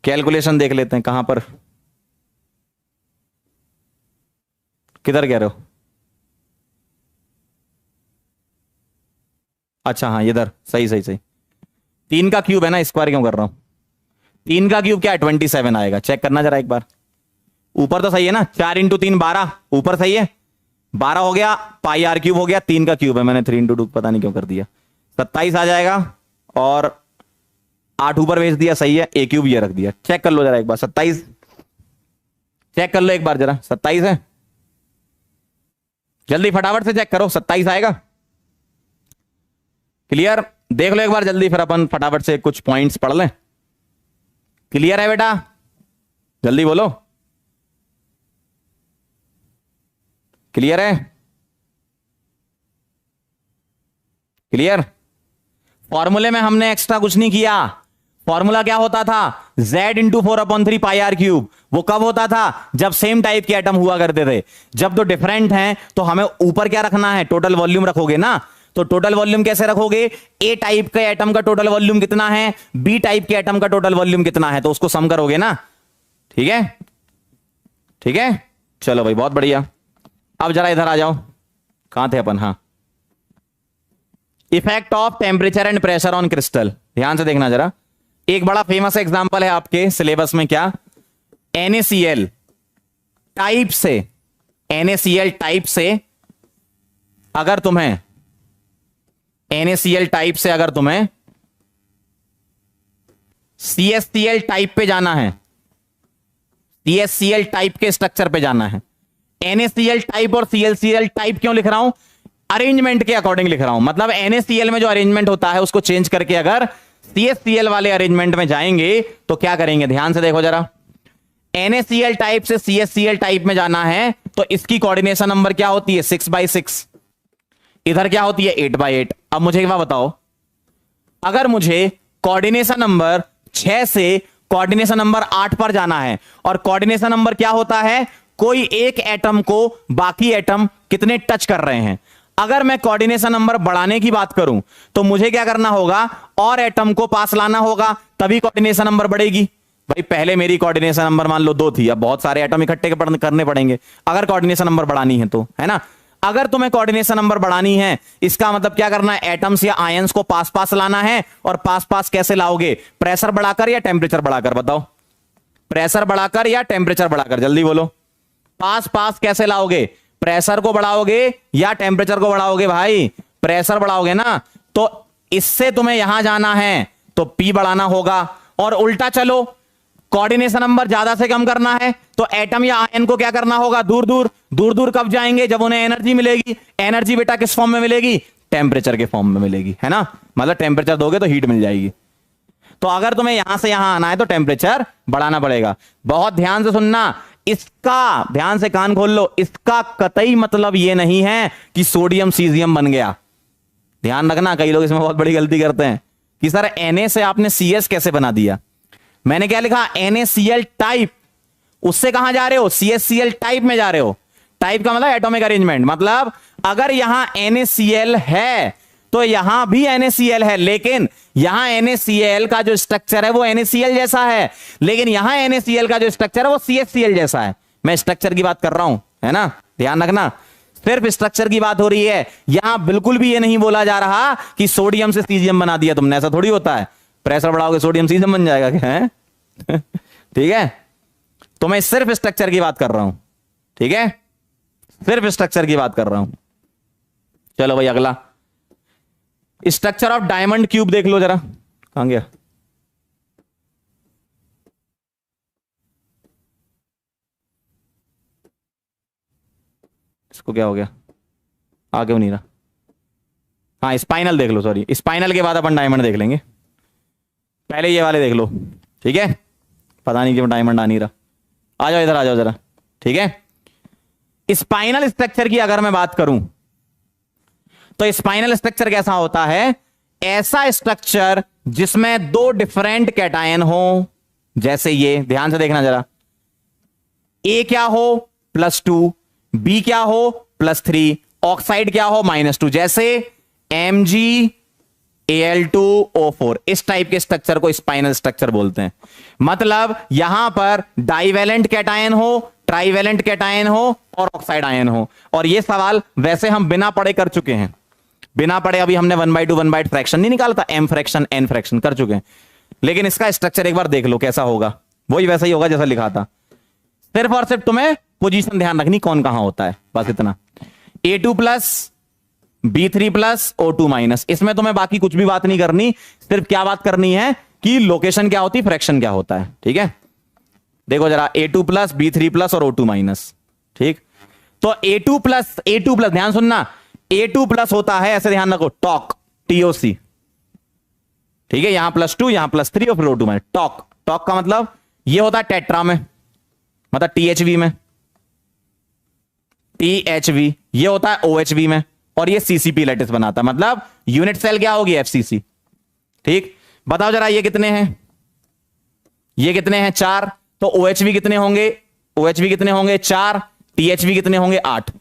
कैलकुलेशन देख लेते हैं कहां पर, किधर कह रहे हो, अच्छा हाँ इधर, सही सही सही, 3 का क्यूब है ना, स्क्वायर क्यों कर रहा हूं, 3 का क्यूब क्या है 27 आएगा, चेक करना जरा एक बार, ऊपर तो सही है ना, 4 इंटू 3 12, ऊपर सही है, 12 हो गया, पाई R क्यूब हो गया, 3 का क्यूब है, मैंने 3 इंटू 2 पता नहीं क्यों कर दिया, 27 आ जाएगा, और 8 ऊपर भेज दिया, सही है, A क्यूब ये रख दिया। चेक कर लो जरा एक बार, 27 चेक कर लो एक बार जरा, 27 है, जल्दी फटाफट से चेक करो, 27 आएगा। क्लियर? देख लो एक बार जल्दी, फिर अपन फटाफट से कुछ पॉइंट्स पढ़ लें। क्लियर है बेटा? जल्दी बोलो, क्लियर है? क्लियर? फॉर्मूले में हमने एक्स्ट्रा कुछ नहीं किया। फॉर्मूला क्या होता था? Z into 4/3 pi R cube. वो कब होता था? जब सेम टाइप के एटम हुआ करते थे। जब तो डिफरेंट हैं तो हमें ऊपर क्या रखना है? टोटल वॉल्यूम रखोगे ना। तो टोटल वॉल्यूम कैसे रखोगे? ए टाइप के एटम का टोटल वॉल्यूम कितना है, बी टाइप के एटम का टोटल वॉल्यूम कितना है, तो उसको सम करोगे ना। ठीक है? ठीक है, चलो भाई बहुत बढ़िया। अब जरा इधर आ जाओ, कहां थे अपन? हाँ, effect of temperature and pressure on crystal. ध्यान से देखना जरा, एक बड़ा फेमस एग्जांपल है आपके सिलेबस में, क्या? NaCl टाइप से, NaCl टाइप से अगर तुम्हें NaCl टाइप से अगर तुम्हें CaCl टाइप पे जाना है, CaCl टाइप के स्ट्रक्चर पे जाना है। NaCl टाइप और ClCl टाइप क्यों लिख रहा हूं? अरेंजमेंट के अकॉर्डिंग लिख रहा हूं। मतलब NaCl में जो अरेंजमेंट होता है उसको चेंज करके अगर CaCl वाले अरेंजमेंट में जाएंगे तो क्या करेंगे? ध्यान से देखो जरा, NaCl टाइप से CaCl टाइप में जाना है तो इसकी कोऑर्डिनेशन नंबर क्या होती है? 6/6। इधर क्या होती है? 8/8। अब मुझे एक बात बताओ, अगर मुझे कोऑर्डिनेशन नंबर 6 से कोऑर्डिनेशन नंबर 8 पर जाना है, और कोऑर्डिनेशन नंबर क्या होता है? कोई एक एटम को बाकी एटम कितने टच कर रहे हैं। अगर मैं कोऑर्डिनेशन नंबर बढ़ाने की बात करूं तो मुझे क्या करना होगा? और एटम को पास लाना होगा, तभी कोऑर्डिनेशन नंबर बढ़ेगी। भाई पहले मेरी कोऑर्डिनेशन नंबर मान लो 2 थी, अब बहुत सारे एटम इकट्ठे करने पड़ेंगे अगर कोऑर्डिनेशन नंबर बढ़ानी है तो, है ना। अगर तुम्हें कोऑर्डिनेशन नंबर बढ़ानी है, इसका मतलब क्या करना है? एटम्स या आयंस को पास पास लाना है। और पास पास कैसे लाओगे? प्रेशर बढ़ाकर या टेम्परेचर बढ़ाकर? बताओ, प्रेशर बढ़ाकर या टेम्परेचर बढ़ाकर? जल्दी बोलो, पास पास कैसे लाओगे? प्रेशर को बढ़ाओगे या टेम्परेचर को बढ़ाओगे? भाई प्रेशर बढ़ाओगे ना। तो इससे तुम्हें यहां जाना है तो P बढ़ाना होगा। और उल्टा चलो, कोऑर्डिनेशन नंबर ज्यादा से कम करना है तो एटम या आयन को क्या करना होगा? दूर दूर। दूर दूर कब जाएंगे? जब उन्हें एनर्जी मिलेगी। एनर्जी बेटा किस फॉर्म में मिलेगी? टेम्परेचर के फॉर्म में मिलेगी, है ना। मतलब टेम्परेचर दोगे तो हीट मिल जाएगी। तो अगर तुम्हें यहां से यहां आना है तो टेम्परेचर बढ़ाना पड़ेगा। बहुत ध्यान से सुनना, इसका ध्यान से कान खोल लो, इसका कतई मतलब यह नहीं है कि सोडियम सीजियम बन गया। ध्यान रखना, कई लोग इसमें बहुत बड़ी गलती करते हैं कि सर Na से आपने CS कैसे बना दिया। मैंने क्या लिखा? NaCl type. उससे कहां जा रहे हो? CaCl टाइप में जा रहे हो। टाइप का मतलब एटॉमिक अरेंजमेंट। मतलब अगर यहां NaCl है तो यहां भी NaCl है, लेकिन यहां NaCl का जो स्ट्रक्चर है वो NaCl जैसा है, लेकिन यहां NaCl का जो स्ट्रक्चर है वो CaCl जैसा है। मैं स्ट्रक्चर की बात कर रहा हूं, है ना। ध्यान रखना, सिर्फ स्ट्रक्चर की बात हो रही है। यहां बिल्कुल भी ये नहीं बोला जा रहा कि सोडियम से सीजियम बना दिया तुमने, ऐसा थोड़ी होता है। प्रेशर बढ़ाओगे सोडियम सीजियम बन जाएगा क्या? है ठीक है, तो मैं सिर्फ स्ट्रक्चर की बात कर रहा हूं। ठीक है, सिर्फ स्ट्रक्चर की बात कर रहा हूं। चलो भाई अगला, स्ट्रक्चर ऑफ डायमंड क्यूब देख लो जरा। कहां गया? इसको क्या हो गया? आगे क्यों नहीं रहा? हाँ स्पाइनल देख लो, सॉरी स्पाइनल के बाद अपन डायमंड देख लेंगे। पहले ये वाले देख लो, ठीक है। पता नहीं क्यों डायमंड आ नहीं रहा। आ जाओ इधर, आ जाओ जरा, ठीक है। स्पाइनल स्ट्रक्चर की अगर मैं बात करूं तो स्पाइनल स्ट्रक्चर कैसा होता है? ऐसा स्ट्रक्चर जिसमें 2 डिफरेंट कैटायन हो, जैसे ये, ध्यान से देखना जरा। A क्या हो? +2, B क्या हो? +3, ऑक्साइड क्या हो? -2, जैसे MgAl2O4। इस टाइप के स्ट्रक्चर को स्पाइनल स्ट्रक्चर बोलते हैं। मतलब यहां पर डाइवेलेंट कैटायन हो, ट्राइवेलेंट कैटायन हो और ऑक्साइड आयन हो। और यह सवाल वैसे हम बिना पढ़े कर चुके हैं, बिना पढ़े अभी हमने 1/2 1/8 फ्रैक्शन नहीं निकाला था, M फ्रैक्शन N फ्रैक्शन कर चुके हैं। लेकिन इसका स्ट्रक्चर एक बार देख लो कैसा होगा, वही वैसा ही होगा जैसा लिखा था। सिर्फ और सिर्फ तुम्हें पोजीशन ध्यान रखनी कौन कहां होता है, बस इतना। A2+, B3+, O2-। इसमें तुम्हें बाकी कुछ भी बात नहीं करनी, सिर्फ क्या बात करनी है कि लोकेशन क्या होती है, फ्रैक्शन क्या होता है। ठीक है, देखो जरा A2+, B3+ और O2-। ठीक, तो A2 प्लस ध्यान सुनना, A2 प्लस होता है, ऐसे ध्यान रखो, टॉक, TOC, ठीक है, यहां +2 यहां +3 और फिर O2 में टॉक। टॉक का मतलब ये होता है टेट्रा में, मतलब THV में, THV, ये होता है OHV में, और ये CCP लैटिस बनाता है, मतलब यूनिट सेल क्या होगी, FCC। ठीक, बताओ जरा ये कितने हैं, ये कितने हैं, 4, तो OHV कितने होंगे, OHV कितने होंगे 4, THV कितने होंगे 8।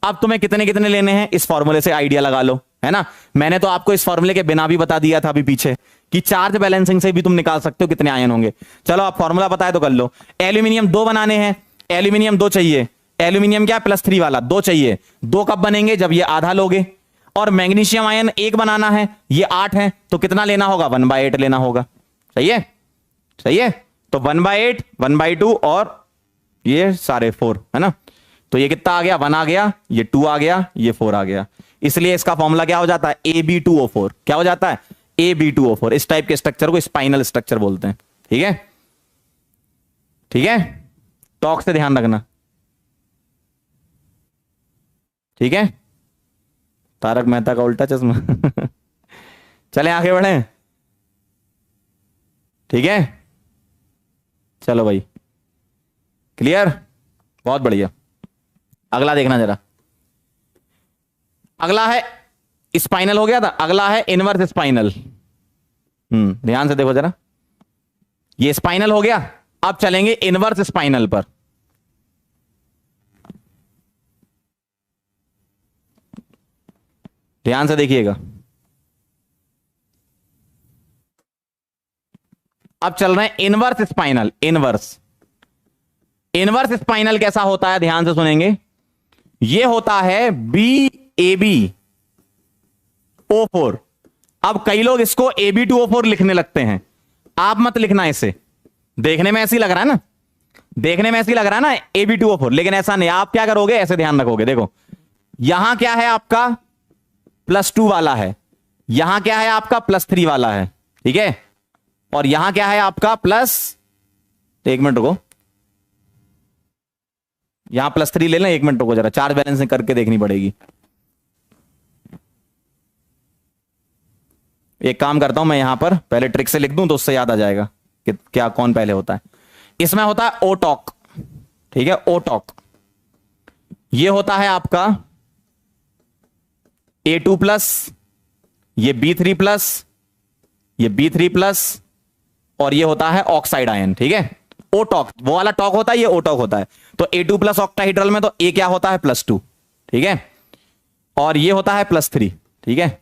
अब तुम्हें कितने कितने लेने हैं, इस फॉर्मूले से आइडिया लगा लो, है ना। मैंने तो आपको इस फॉर्मूले के बिना भी बता दिया था अभी पीछे कि चार्ज बैलेंसिंग से भी तुम निकाल सकते हो कितने आयन होंगे। चलो आप फॉर्मूला बताए तो कर लो। एल्यूमिनियम 2 बनाने हैं, एल्यूमिनियम 2 चाहिए, एल्यूमिनियम क्या +3 वाला 2 चाहिए, 2 कब बनेंगे, जब ये आधा लोगे। और मैग्नीशियम आयन 1 बनाना है, ये 8 है, तो कितना लेना होगा, 1/8 लेना होगा। सही है, सही है, तो 1/8, 1/2 और ये सारे 4, है ना। तो ये कितना आ गया, 1 आ गया, ये 2 आ गया, ये 4 आ गया। इसलिए इसका फॉर्मूला क्या हो जाता है, AB2O4। क्या हो जाता है, AB2O4। इस टाइप के स्ट्रक्चर को स्पाइनल स्ट्रक्चर बोलते हैं। ठीक है, ठीक है, टॉक से ध्यान रखना, ठीक है। तारक मेहता का उल्टा चश्मा। चले आगे बढ़े, ठीक है, चलो भाई, क्लियर, बहुत बढ़िया। अगला देखना जरा, अगला है स्पाइनल, हो गया था, अगला है इनवर्स स्पाइनल। ध्यान से देखो जरा, ये स्पाइनल हो गया, अब चलेंगे इनवर्स स्पाइनल पर। ध्यान से देखिएगा, अब चल रहे हैं इनवर्स स्पाइनल। इनवर्स स्पाइनल कैसा होता है, ध्यान से सुनेंगे। यह होता है BABO4। अब कई लोग इसको AB2O4 लिखने लगते हैं, आप मत लिखना इसे, देखने में ऐसी लग रहा है ना, देखने में ऐसी लग रहा है ना AB2O4, लेकिन ऐसा नहीं। आप क्या करोगे, ऐसे ध्यान रखोगे, देखो यहां क्या है आपका +2 वाला है, यहां क्या है आपका +3 वाला है, ठीक है, और यहां क्या है आपका एक मिनट रुको, यहां +3 ले लें, 1 मिनट रुको जरा, चार्ज बैलेंसिंग करके देखनी पड़ेगी। एक काम करता हूं मैं, यहां पर पहले ट्रिक से लिख दूं तो उससे याद आ जाएगा कि क्या कौन पहले होता है। इसमें होता है O-टॉक, ठीक है, O-टॉक। ये होता है आपका A2+, ये B3+, ये B3+, और ये होता है ऑक्साइड आयन, ठीक है। O-टॉक वो वाला टॉक होता है, ये O-टॉक होता है। तो A2+ ऑक्टाहेड्रल में तो A क्या होता है, +2, ठीक है, और ये होता है +3, ठीक है,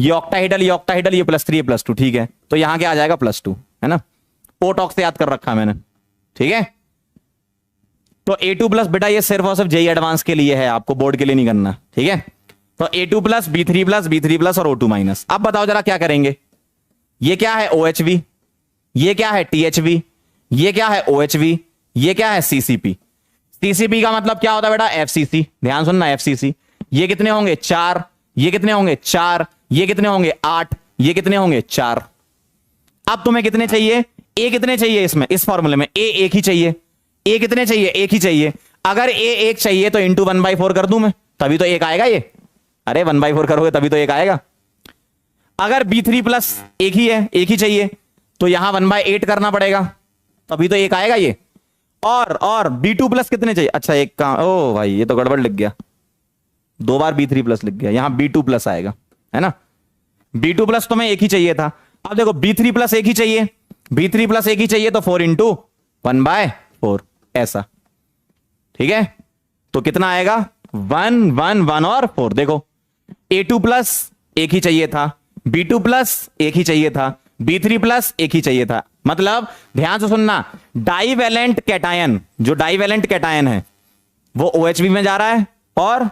ये ऑक्टाहेड्रल, ये ऑक्टाहेड्रल, ये +3, ये +2, ठीक है। तो यहां क्या आ जाएगा, +2, है ना। O-टॉक से याद कर रखा मैंने, ठीक है। तो A2+ बेटा ये सिर्फ और सिर्फ JEE एडवांस के लिए है, आपको बोर्ड के लिए नहीं करना, ठीक है। तो A2+, B3+, B3+ और O2-। अब बताओ जरा क्या करेंगे, ये क्या है OHV, ये क्या है THV, ये क्या है OHV, ये क्या है CCP। CCP का मतलब क्या होता है बेटा, FCC। ध्यान सुनना, FCC। ये कितने होंगे, 4, ये कितने होंगे 4, ये कितने होंगे 8, ये कितने होंगे 4। अब तुम्हें कितने चाहिए, A कितने चाहिए इसमें, इस फॉर्मूले में A एक ही चाहिए, A कितने चाहिए, एक ही चाहिए। अगर A एक चाहिए तो इंटू 1/4 कर दूं मैं, तभी तो एक आएगा ये। अरे 1/4 करोगे तभी तो एक आएगा। अगर B3+ एक ही है, एक ही चाहिए, तो यहां 1/8 करना पड़ेगा, तभी तो एक आएगा ये। और B2+ कितने चाहिए, अच्छा एक काम, ओ भाई ये तो गड़बड़ लिख गया, 2 बार B3+ लिख गया, यहां B2+ आएगा, है ना। B2+ तो मैं एक ही चाहिए था। अब देखो B3+ एक ही चाहिए, B3+ एक ही चाहिए, तो 4 × 1/4 ऐसा, ठीक है। तो कितना आएगा, 1 1 1 और 4। देखो A2+ एक ही चाहिए था, B2+ एक ही चाहिए था, B3+ एक ही चाहिए था। मतलब ध्यान से सुनना, डाइवेलेंट कैटायन, जो डाइवेलेंट कैटायन है वो OHV में जा रहा है, और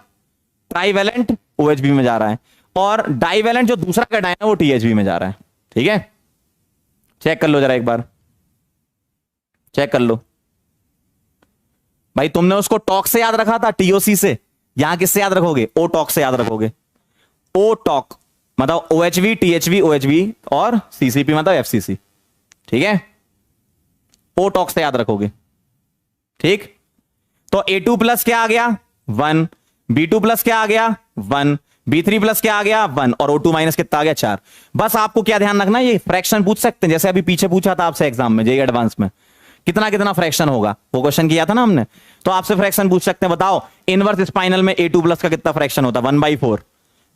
ट्राइवेलेंट OHV में जा रहा है, और डाइवेलेंट जो दूसरा कैटायन है वो THV में जा रहा है, ठीक है। चेक कर लो जरा एक बार, चेक कर लो भाई। तुमने उसको टॉक से याद रखा था, TOC से, यहां किससे याद रखोगे, O-टॉक से याद रखोगे। O-टॉक मतलब OHV, THV, OHV और CCP मतलब FCC, ठीक है। O-टॉक से याद रखोगे, ठीक। तो A2+ क्या आ गया, 1, B2 प्लस क्या आ गया 1, B3 प्लस क्या आ गया 1 और O2 माइनस कितना आ गया 4। बस आपको क्या ध्यान रखना, ये फ्रैक्शन पूछ सकते हैं, जैसे अभी पीछे पूछा था आपसे एग्जाम में, जेईई एडवांस में, कितना कितना फ्रैक्शन होगा, वो क्वेश्चन किया था ना हमने, तो आपसे फ्रैक्शन पूछ सकते हैं, बताओ इनवर्स स्पाइनल में A2 प्लस का कितना फ्रैक्शन होता है 1/4,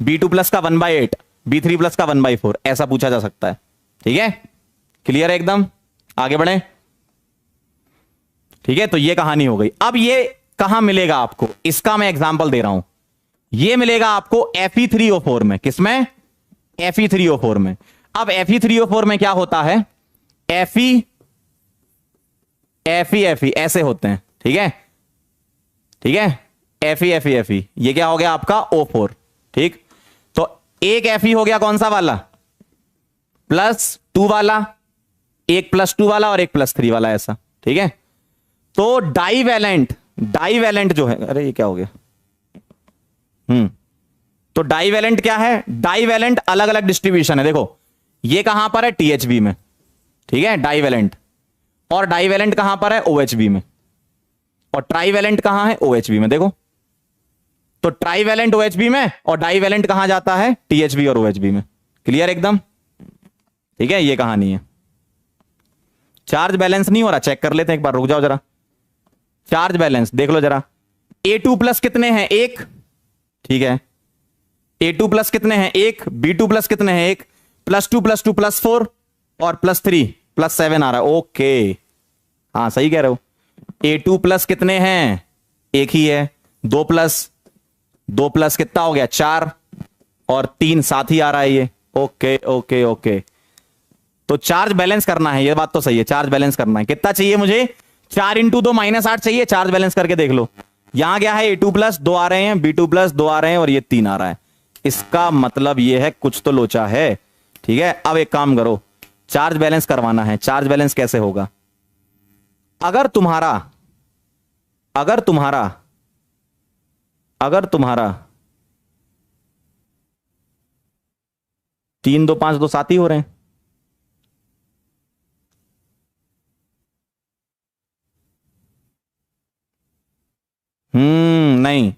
B2 प्लस का 1/8, B3 प्लस का 1/4, ऐसा पूछा जा सकता है। ठीक है, क्लियर है एकदम, आगे बढ़े। ठीक है, तो ये कहानी हो गई। अब ये कहां मिलेगा आपको, इसका मैं एग्जांपल दे रहा हूं। ये मिलेगा आपको Fe3O4 में, किसमें Fe3O4 में। अब Fe3O4 में क्या होता है, Fe ऐसे होते हैं। ठीक है, ठीक है, Fe ये क्या हो गया आपका O4। ठीक, तो एक Fe हो गया कौन सा वाला, +2 वाला, एक +2 वाला और एक +3 वाला, ऐसा। ठीक है, तो डाइवैलेंट जो है, अरे ये क्या हो गया, तो डाइवैलेंट क्या है, डाइवैलेंट अलग अलग डिस्ट्रीब्यूशन है। देखो ये कहां पर है, THB में। ठीक है, डाइवैलेंट, और डाइवैलेंट कहां पर है, OHB में, और ट्राइवैलेंट कहां है, OHB में। देखो तो ट्राइवैलेंट OHB में और डाइवैलेंट कहां जाता है, THB और OHB में। क्लियर एकदम। ठीक है, ये कहानी है। चार्ज बैलेंस नहीं हो रहा, चेक कर लेते हैं एक बार, रुक जाओ जरा। चार्ज बैलेंस देख लो जरा, A2 प्लस कितने हैं, 1। ठीक है, A2 प्लस कितने हैं, 1, B2 प्लस कितने हैं, 1, +2 +2 +4 और +3 +7 आ रहा है। ओके, हाँ सही कह रहे हो। A2 प्लस कितने हैं, 1 ही है, 2 प्लस कितना हो गया 4 और 3 साथ ही आ रहा है ये। ओके ओके ओके, तो चार्ज बैलेंस करना है, ये बात तो सही है, चार्ज बैलेंस करना है। कितना चाहिए मुझे, 4 × 2 -8 चाहिए। चार्ज बैलेंस करके देख लो, यहां क्या है, A2 प्लस 2 आ रहे हैं, B2 प्लस 2 आ रहे हैं और ये 3 आ रहा है। इसका मतलब ये है कुछ तो लोचा है। ठीक है, अब एक काम करो, चार्ज बैलेंस करवाना है। चार्ज बैलेंस कैसे होगा, अगर तुम्हारा 3 2 5 2 7 ही हो रहे हैं, नहीं,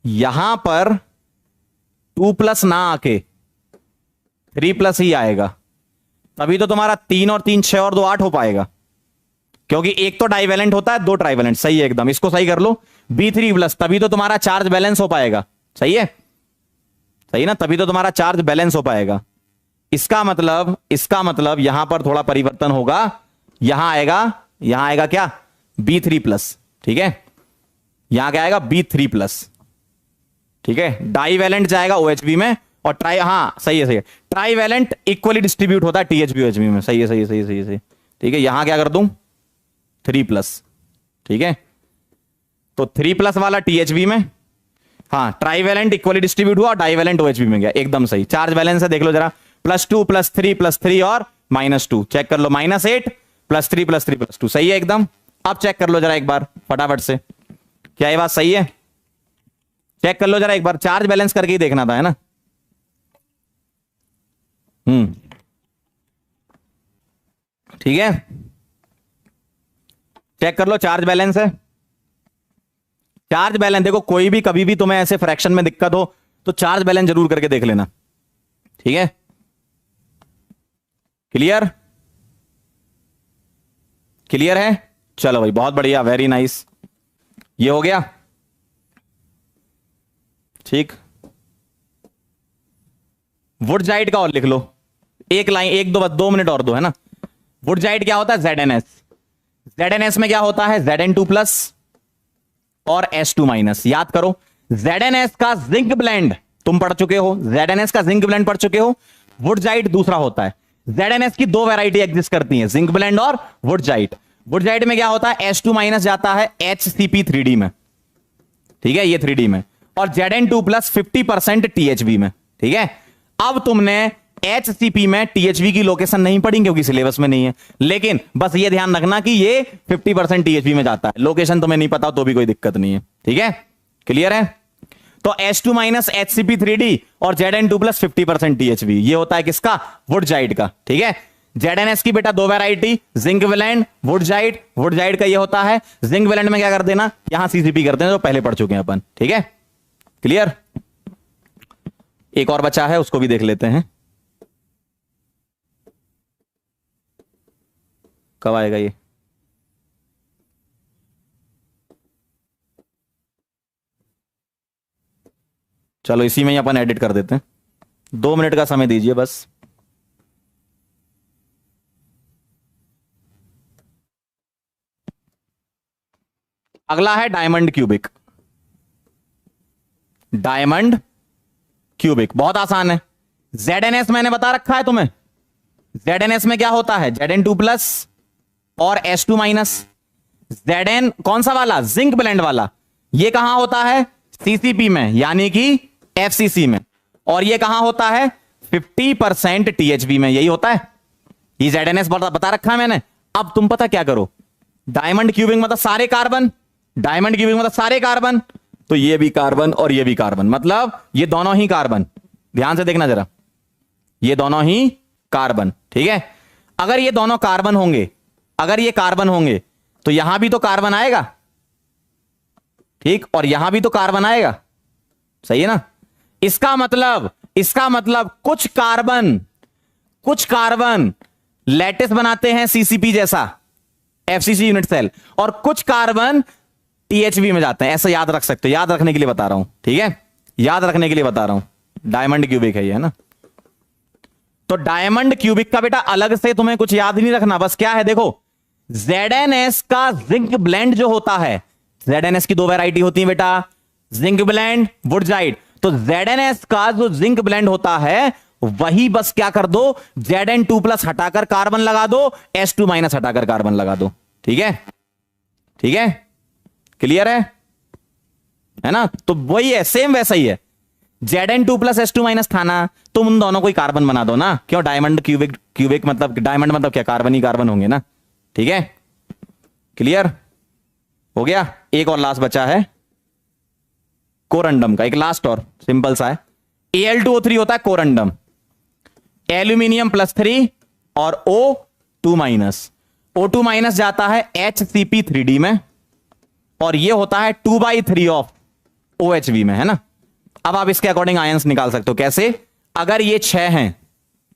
यहां पर 2 प्लस ना आके 3 प्लस ही आएगा, तभी तो तुम्हारा 3 और 3 6 और 2 8 हो पाएगा, क्योंकि एक तो डाइवैलेंट होता है, 2 ट्राइवैलेंट। सही है एकदम, इसको सही कर लो, B3 प्लस, तभी तो तुम्हारा चार्ज बैलेंस हो पाएगा। सही है, सही ना, तभी तो तुम्हारा चार्ज बैलेंस हो पाएगा। इसका मतलब यहां पर थोड़ा परिवर्तन होगा, यहां आएगा क्या, B3 प्लस। ठीक है, यहां क्या आएगा, B3 प्लस। ठीक है, डाइवैलेंट जाएगा OHB में और सही है ट्राइवैलेंट इक्वली डिस्ट्रीब्यूट होता है THB OHB में। सही है। ठीक है, यहां क्या कर दूं, 3 प्लस। ठीक है, तो 3 प्लस वाला THB में, ट्राइवैलेंट इक्वली डिस्ट्रीब्यूट हुआ और डाइवैलेंट OHB में गया। एकदम सही, चार्ज बैलेंस है, देख लो जरा, +2 +3 और -2, चेक कर लो, -8 +3 +2, सही है एकदम। अब चेक कर लो जरा एक बार फटाफट से, क्या ये बात सही है, चेक कर लो जरा एक बार, चार्ज बैलेंस करके ही देखना था, है ना। ठीक है, चेक कर लो, चार्ज बैलेंस है। चार्ज बैलेंस देखो, कोई भी कभी भी तुम्हें ऐसे फ्रैक्शन में दिक्कत हो तो चार्ज बैलेंस जरूर करके देख लेना। ठीक है, क्लियर है, चलो भाई बहुत बढ़िया, वेरी नाइस, ये हो गया। ठीक, वुडजाइड का और लिख लो, एक लाइन, 2 मिनट और दो, है ना। वुडजाइड क्या होता है, ZnS में क्या होता है, Zn2 प्लस और S2 माइनस। याद करो, ZnS का जिंक ब्लेंड तुम पढ़ चुके हो, ZnS का जिंक ब्लेंड पढ़ चुके हो, वुडजाइड दूसरा होता है। ZnS की 2 वैरायटी एग्जिस्ट करती हैं, जिंक ब्लेंड और वुडजाइड। वुडजाइड में क्या होता है, S2 माइनस जाता है HCP3D में। ठीक है, ये 3D में, और Zn2 प्लस 50% THB में। ठीक है, अब तुमने HCP में THB की लोकेशन नहीं पढ़ी क्योंकि सिलेबस में नहीं है, लेकिन बस ये ध्यान रखना कि ये 50% THB में जाता है। लोकेशन तुम्हें नहीं पता तो भी कोई दिक्कत नहीं है। ठीक है, क्लियर है। तो S2 माइनस HCP3D और Zn2 प्लस 50% THB, ये होता है किसका, वुडजाइड का। ठीक है, ZnS की बेटा दो वैरायटी, जिंक वेलेंट, वुडजाइड। वुडजाइड का ये होता है, जिंक वेलेंट में क्या कर देना, यहां CCP करते हैं जो पहले पढ़ चुके हैं अपन। ठीक है, क्लियर। एक और बचा है, उसको भी देख लेते हैं, कब आएगा ये। चलो इसी में ही अपन एडिट कर देते हैं, 2 मिनट का समय दीजिए बस। अगला है डायमंड क्यूबिक। डायमंड क्यूबिक बहुत आसान है। ZnS मैंने बता रखा है तुम्हें। ZnS में क्या होता है, Zn2 प्लस और S2 माइनस। Zn कौन सा वाला, जिंक ब्लेंड वाला। ये कहां होता है, CCP में, यानी कि FCC में। और ये कहां होता है, 50% THB में, यही होता है। ये ZnS बता रखा है मैंने। अब तुम पता क्या करो, डायमंड क्यूबिक मतलब सारे कार्बन, डायमंड क्यूबिक मतलब सारे कार्बन, तो ये भी कार्बन और ये भी कार्बन, मतलब ये दोनों ही कार्बन। ध्यान से देखना जरा, ये दोनों ही कार्बन। ठीक है, अगर ये दोनों कार्बन होंगे, अगर ये कार्बन होंगे तो यहां भी तो कार्बन आएगा, ठीक, और यहां भी तो कार्बन आएगा, सही है ना। इसका मतलब कुछ कार्बन लैटिस बनाते हैं CCP जैसा, FCC यूनिट सेल, और कुछ कार्बन THB में जाते हैं। ऐसा याद रख सकते हो, याद रखने के लिए बता रहा हूं। ठीक है, याद रखने के लिए बता रहा हूं। डायमंड क्यूबिक है ये, है ना। तो डायमंड क्यूबिक का बेटा अलग से तुम्हें कुछ याद नहीं रखना, बस क्या है देखो, ZnS का जिंक ब्लेंड जो होता है, ZnS की दो वैरायटी होती है बेटा, जिंक ब्लेंड, वुडजाइड। तो ZnS का जो जिंक ब्लेंड होता है वही बस क्या कर दो, Zn2 प्लस हटाकर कार्बन लगा दो, S2 माइनस हटाकर कार्बन लगा दो। ठीक है, ठीक है, क्लियर है ना। तो वही है, सेम वैसा ही है। Zn2 प्लस S2 माइनस था ना, तुम उन दोनों को ही कार्बन बना दो ना। क्यों, डायमंड क्यूबिक मतलब, डायमंड मतलब क्या, कार्बन ही कार्बन होंगे ना। ठीक है, क्लियर हो गया। एक और लास्ट बचा है कोरंडम का, एक लास्ट और सिंपल सा है। Al2O3 होता है कोरंडम, एल्यूमिनियम +3 और O2 माइनस। O2 माइनस जाता है HCP3D में, और ये होता है 2/3 ऑफ OHV में, है ना। अब आप इसके अकॉर्डिंग आयंस निकाल सकते हो। कैसे, अगर ये 6 हैं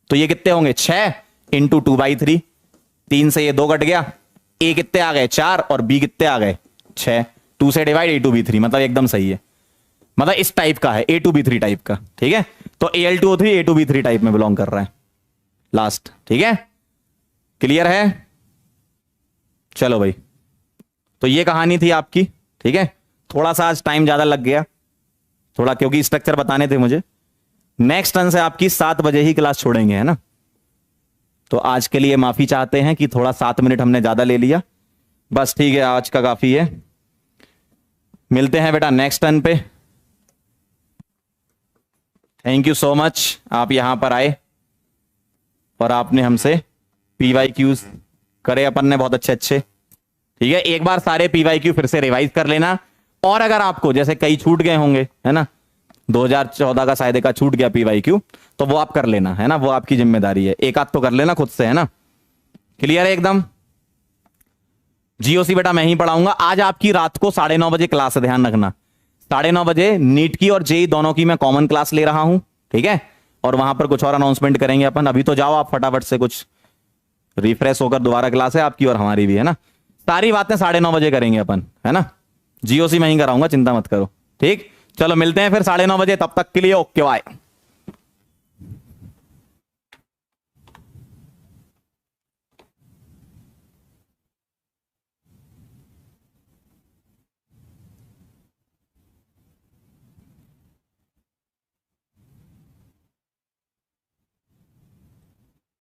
तो ये कितने होंगे, 6 इंटू 2/3, 3 से ये 2 कट गया, A कितने आ गए 4 और B कितने आ गए 6, 2 से डिवाइड A2B3, मतलब एकदम सही है, मतलब इस टाइप का है, A2B3 टाइप का। ठीक है, तो Al2O3 A2B3 टाइप में बिलोंग कर रहा है लास्ट। ठीक है, क्लियर है। चलो भाई, तो ये कहानी थी आपकी। ठीक है, थोड़ा सा आज टाइम ज्यादा लग गया थोड़ा, क्योंकि स्ट्रक्चर बताने थे मुझे। नेक्स्ट टर्न से आपकी 7 बजे ही क्लास छोड़ेंगे, है ना। तो आज के लिए माफी चाहते हैं कि थोड़ा 7 मिनट हमने ज्यादा ले लिया, बस ठीक है, आज का काफी है। मिलते हैं बेटा नेक्स्ट टर्न पे। थैंक यू सो मच, आप यहां पर आए और आपने हमसे PYQs करे अपन ने बहुत अच्छे। ठीक है, एक बार सारे PYQ फिर से रिवाइज कर लेना, और अगर आपको जैसे कई छूट गए होंगे, है ना, 2014 का शायद का छूट गया PYQ, तो वो आप कर लेना, है ना, वो आपकी जिम्मेदारी है। एक आध तो कर लेना खुद से, है ना। क्लियर है एकदम। GOC बेटा मैं ही पढ़ाऊंगा। आज आपकी रात को 9:30 बजे क्लास है, ध्यान रखना। 9:30 बजे नीट की और JEE दोनों की मैं कॉमन क्लास ले रहा हूं। ठीक है, और वहां पर कुछ और अनाउंसमेंट करेंगे अपन। अभी तो जाओ आप फटाफट से, कुछ रिफ्रेश होकर, दोबारा क्लास है आपकी और हमारी भी, है ना। सारी बातें 9:30 बजे करेंगे अपन, है ना। GOC मैं ही कराऊंगा, चिंता मत करो। ठीक, चलो मिलते हैं फिर 9:30 बजे, तब तक के लिए ओके बाय।